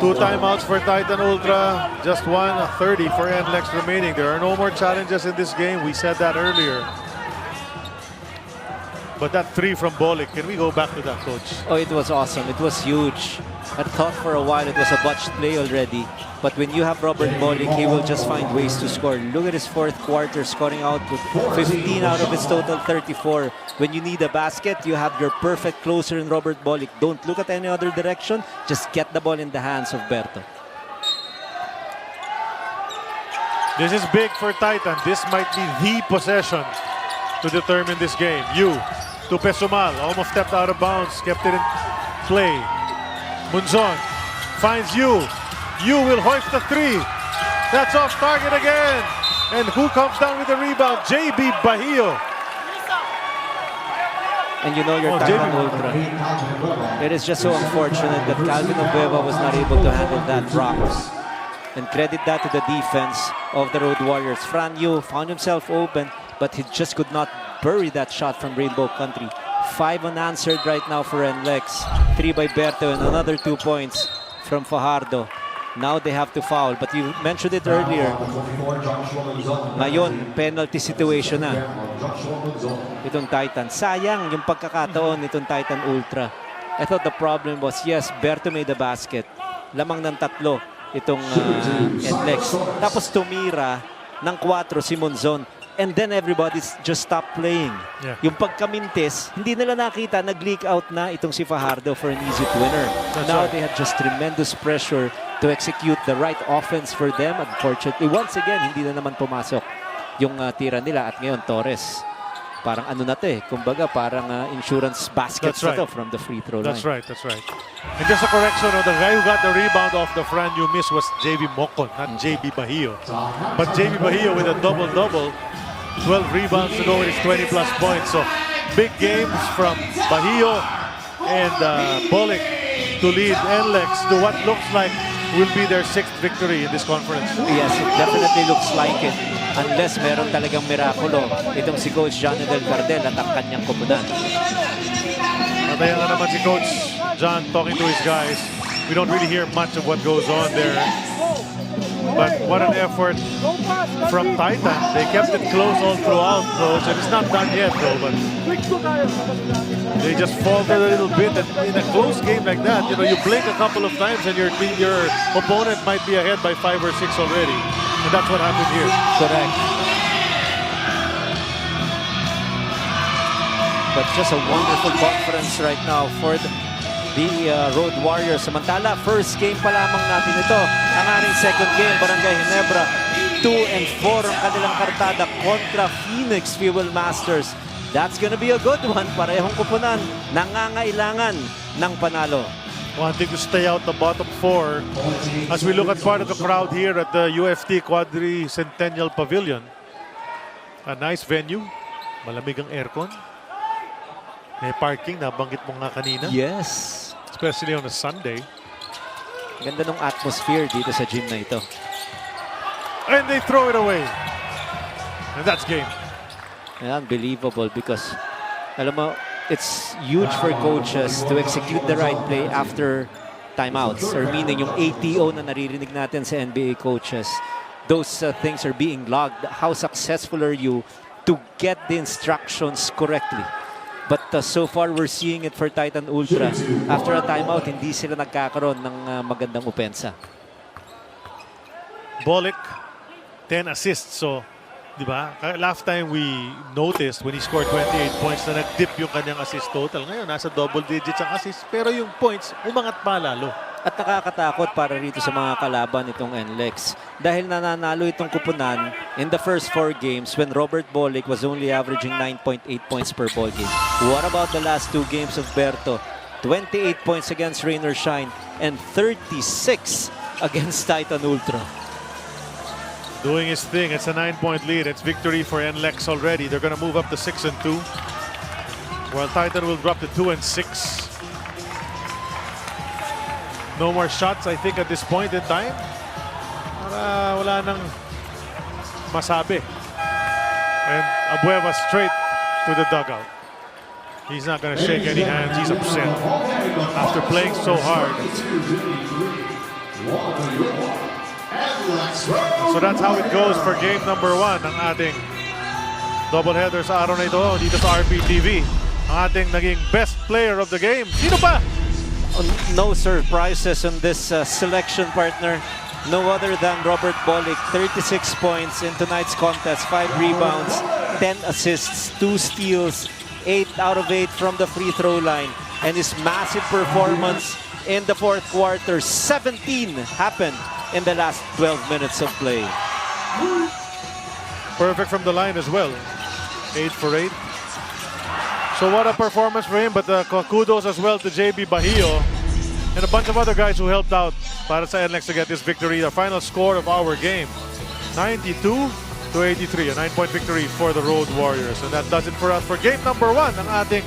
2 timeouts for Titan Ultra, just 1:30 for NLEX remaining. There are no more challenges in this game. We said that earlier. But that 3 from Bolik, can we go back to that, Coach? Oh, it was awesome. It was huge. I thought for a while it was a botched play already. But when you have Robert Bolik, he will just find ways to score. Look at his 4th quarter, scoring out with 15 out of his total 34. When you need a basket, you have your perfect closer in Robert Bolik. Don't look at any other direction. Just get the ball in the hands of Berto. This is big for Titan. This might be the possession to determine this game. To Pesumal, almost stepped out of bounds, kept it in play. Munzon finds you. You will hoist the 3. That's off target again. And who comes down with the rebound? JB Bahio. And you know your Titan Ultra. It is just so unfortunate that Calvin Obueva was not able to handle that drop. And credit that to the defense of the Road Warriors. Fran Yu found himself open, but he just could not bury that shot from Rainbow Country. 5 unanswered right now for NLEX. 3 by Berto and another 2 points from Fajardo. Now they have to foul, but you mentioned it earlier. Ngayon, penalty situation na. Itong Titan. Sayang yung pagkakataon nitong Titan Ultra. I thought the problem was, yes, Berto made the basket. Lamang ng 3 itong NLEX. Tapos tumira ng 4 si Monzon. And then everybody's just stopped playing. Yeah. Yung pagkamintis, hindi nila nakita, nag-leak out na itong si Fajardo for an easy winner. Now they had just tremendous pressure to execute the right offense for them. Unfortunately, once again, hindi na naman pumasok yung tira nila. At ngayon, Torres, parang ano na to eh. Kumbaga, parang insurance baskets na to from the free throw line. That's right, that's right. And just a correction, the guy who got the rebound off the Fran Yu miss was JB Mocon, not JB Bahio. But JB Bahio with a double-double. 12 rebounds to go with his 20-plus points. So, big games from Bahio and Bolik to lead NLEX to what looks like will be their 6th victory in this conference. Yes, it definitely looks like it. Unless meron talagang mirakulo itong si Coach John Del Cardel at ang kanyang koponan. Matayan na naman si Coach John talking to his guys. We don't really hear much of what goes on there. But what an effort from Titan. They kept it close all throughout, Coach. And it's not done yet, though. But they just faltered a little bit. And in a close game like that, you know, you blink a couple of times and your opponent might be ahead by 5 or 6 already. And that's what happened here. Correct. But just a wonderful conference right now for the Road Warriors. Samantala, first game pa lamang natin ito. Ang ating second game, Barangay Ginebra. 2-4 ang kanilang kartada kontra Phoenix Fuel Masters. That's gonna be a good one. Parehong kupunan, nangangailangan ng panalo. Wanting to stay out the bottom 4 as we look at part of the crowd here at the UST Quadricentennial Pavilion. A nice venue. Malamig ang aircon. May parking, nabanggit mo nga kanina. Yes. Especially on a Sunday. Ganda ng atmosphere dito sa gym na ito. And they throw it away. And that's game. And unbelievable because, alam mo, it's huge for coaches to execute the right play after timeouts. Or meaning yung ATO na naririnig natin sa NBA coaches. Those things are being logged. How successful are you to get the instructions correctly? But so far, we're seeing it for Titan Ultra. After a timeout, hindi sila nagkakaroon ng magandang opensa. Bolik, 10 assists. So, di ba? Last time we noticed when he scored 28 points na nag-dip yung kanyang assist total. Ngayon, nasa double digits ang assist. Pero yung points, umangat pa lalo. At nakakatakot para rito sa mga kalaban itong NLEX. Dahil nananalo itong kupunan in the first 4 games when Robert Bolick was only averaging 9.8 points per ball game. What about the last 2 games of Berto? 28 points against Rain or Shine and 36 against Titan Ultra. Doing his thing. It's a 9-point lead. It's victory for NLEX already. They're going to move up to 6-2. While Titan will drop to 2-6. No more shots, I think, at this point in time. Wala nang masabi. And Abueva straight to the dugout. He's not going to shake any hands. He's upset after playing so hard. So that's how it goes for game number 1 ng ating doubleheader sa araw na ito dito sa RPTV. Ang ating naging best player of the game. Sino ba? No surprises on this selection, partner. No other than Robert Bolick. 36 points in tonight's contest, 5 rebounds, 10 assists, 2 steals, 8 out of 8 from the free throw line. And his massive performance in the 4th quarter, 17 happened in the last 12 minutes of play. Perfect from the line as well. 8 for 8. So what a performance for him, but kudos as well to JB Bahio and a bunch of other guys who helped out para sa NLEX to get this victory. The final score of our game, 92-83, a 9-point victory for the Road Warriors. And that does it for us for game number 1 ng ating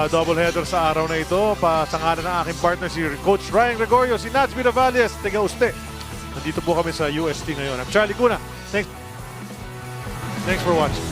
doubleheader sa araw na ito. Sa ngalan ng aking partner, si Coach Ryan Gregorio, si Nats Viravalles, taga-Uste. Nandito po kami sa UST ngayon. I'm Charlie Cuna. Thanks for watching.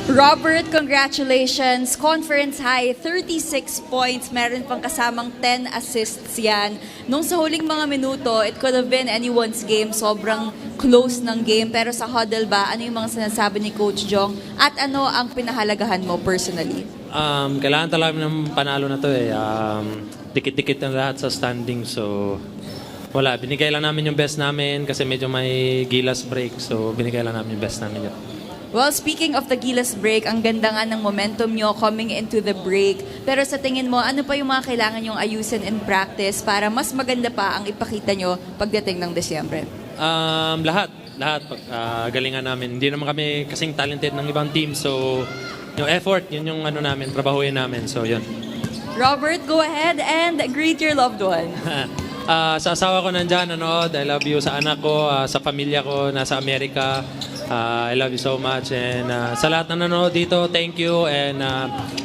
Robert, congratulations. Conference high, 36 points. Meron pang kasamang 10 assists yan. Nung sa huling mga minuto, it could have been anyone's game. Sobrang close ng game. Pero sa huddle ba, ano yung mga sinasabi ni Coach Jong? At ano ang pinahalagahan mo personally? Kailangan talaga ng panalo na to eh. Tikit-tikit ang lahat sa standing. So, wala. Binigay lang namin yung best namin kasi medyo may gilas break. So, binigay lang namin yung best namin yun. Well, speaking of the Gilas break, ang ganda nga ng momentum nyo coming into the break. Pero sa tingin mo, ano pa yung mga kailangan nyong ayusin in practice para mas maganda pa ang ipakita nyo pagdating ng Desyembre? Lahat. Galingan namin. Hindi naman kami kasing talented ng ibang team. So, yung effort, yun yung ano namin, trabahuin namin. So, yun. Robert, go ahead and greet your loved one. Sa asawa ko nandyan, nanood. I love you sa anak ko, sa pamilya ko, nasa Amerika. I love you so much. And sa lahat na nanood dito, thank you. And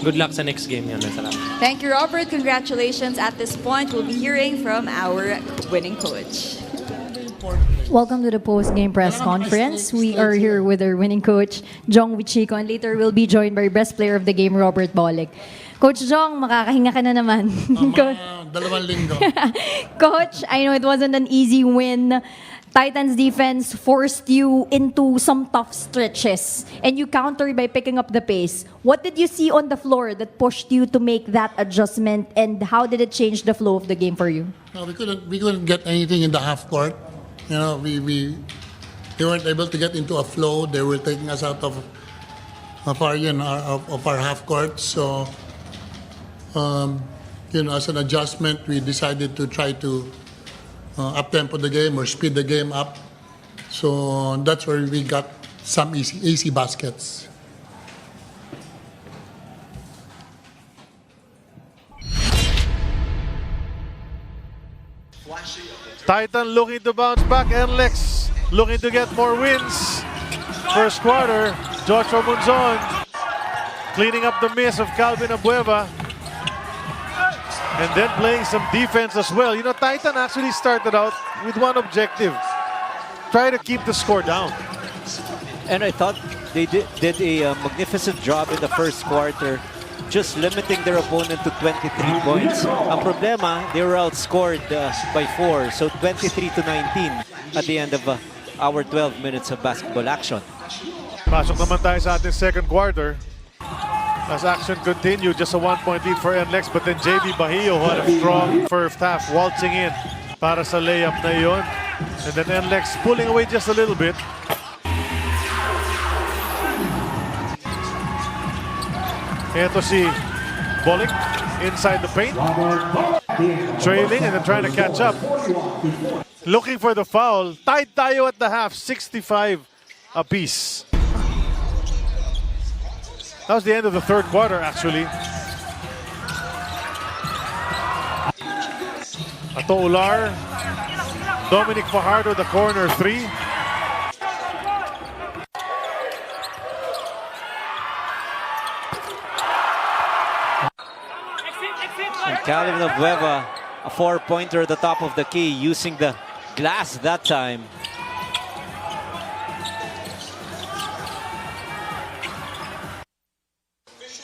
good luck sa next game. Yan. Salamat. Thank you, Robert. Congratulations. At this point, we'll be hearing from our winning coach. Welcome to the post-game press conference. We are here with our winning coach, Jong Wichiko, and later we'll be joined by best player of the game, Robert Bolick. Coach Jong, makakahinga ka na naman. Dalawang linggo. Coach, I know it wasn't an easy win. Titans defense forced you into some tough stretches and you countered by picking up the pace. What did you see on the floor that pushed you to make that adjustment, and how did it change the flow of the game for you? No, we couldn't get anything in the half court. You know, we weren't able to get into a flow. They were taking us out of our half court. So, as an adjustment, we decided to try to up-tempo the game or speed the game up. So that's where we got some easy baskets. Titan looking to bounce back. NLEX looking to get more wins. First quarter, Joshua Munzon cleaning up the miss of Calvin Abueva. And then playing some defense as well. You know, Titan actually started out with one objective. Try to keep the score down. And I thought they did a magnificent job in the first quarter just limiting their opponent to 23 points. Ang problema, they were outscored by 4, so 23-19 at the end of our 12 minutes of basketball action. Pasok naman tayo sa ating second quarter. As action continued, just a 1-point lead for NLEX, but then JB Bahio had a strong first half, waltzing in para sa layup na iyon. And then NLEX pulling away just a little bit. Ito si Bolick inside the paint, trailing and then trying to catch up. Looking for the foul. Tied tayo at the half, 65 apiece. That was the end of the third quarter, actually. Ato Ular, Dominic Fajardo, the corner three. And Calvin Villanueva, a 4-pointer at the top of the key, using the glass that time.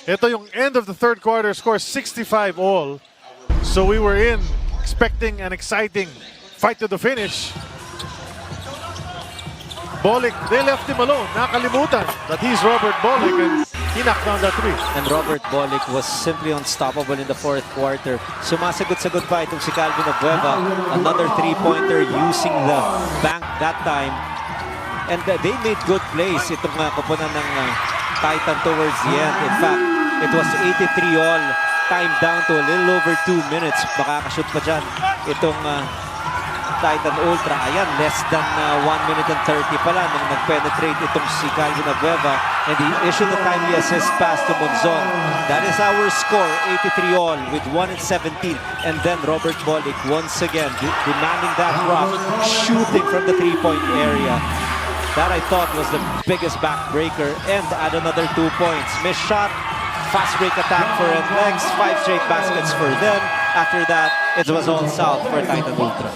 Ito yung end of the third quarter, score 65 all. So we were expecting an exciting fight to the finish. Bolick, they left him alone. Nakalimutan that he's Robert Bolick, and he knocked down that three. And Robert Bolick was simply unstoppable in the fourth quarter. Sumasagot-sagot pa itong si Calvin Villanueva. Another 3-pointer using the bank that time. And they made good plays itong koponan ng Titan towards the end. In fact, it was 83 all, time down to a little over 2 minutes. Makakashoot pa dyan itong Titan Ultra. Ayan, less than 1 minute and 30 pala nang nag-penetrate itong si Calvin Villanueva. And he issued a timely assist pass to Monzon. That is our score, 83 all with 1-17. And then Robert Bolick once again demanding that drop, shooting from the 3-point area. That I thought was the biggest backbreaker, and add another 2 points. Missed shot, fast break attack for NLEX, 5 straight baskets for them. After that, it was all south for Titan Ultra.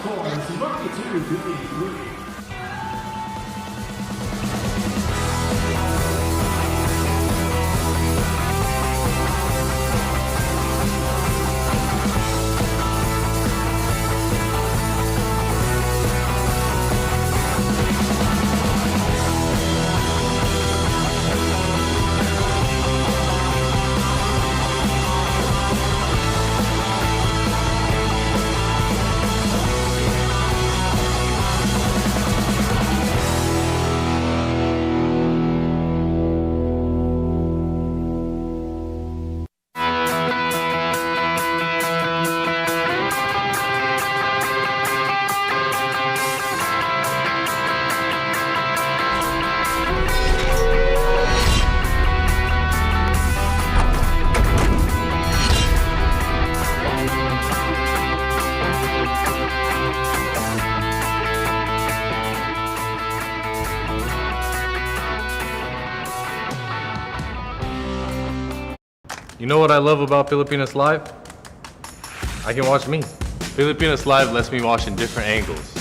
You know what I love about Filipinas Live? I can watch me. Filipinas Live lets me watch in different angles.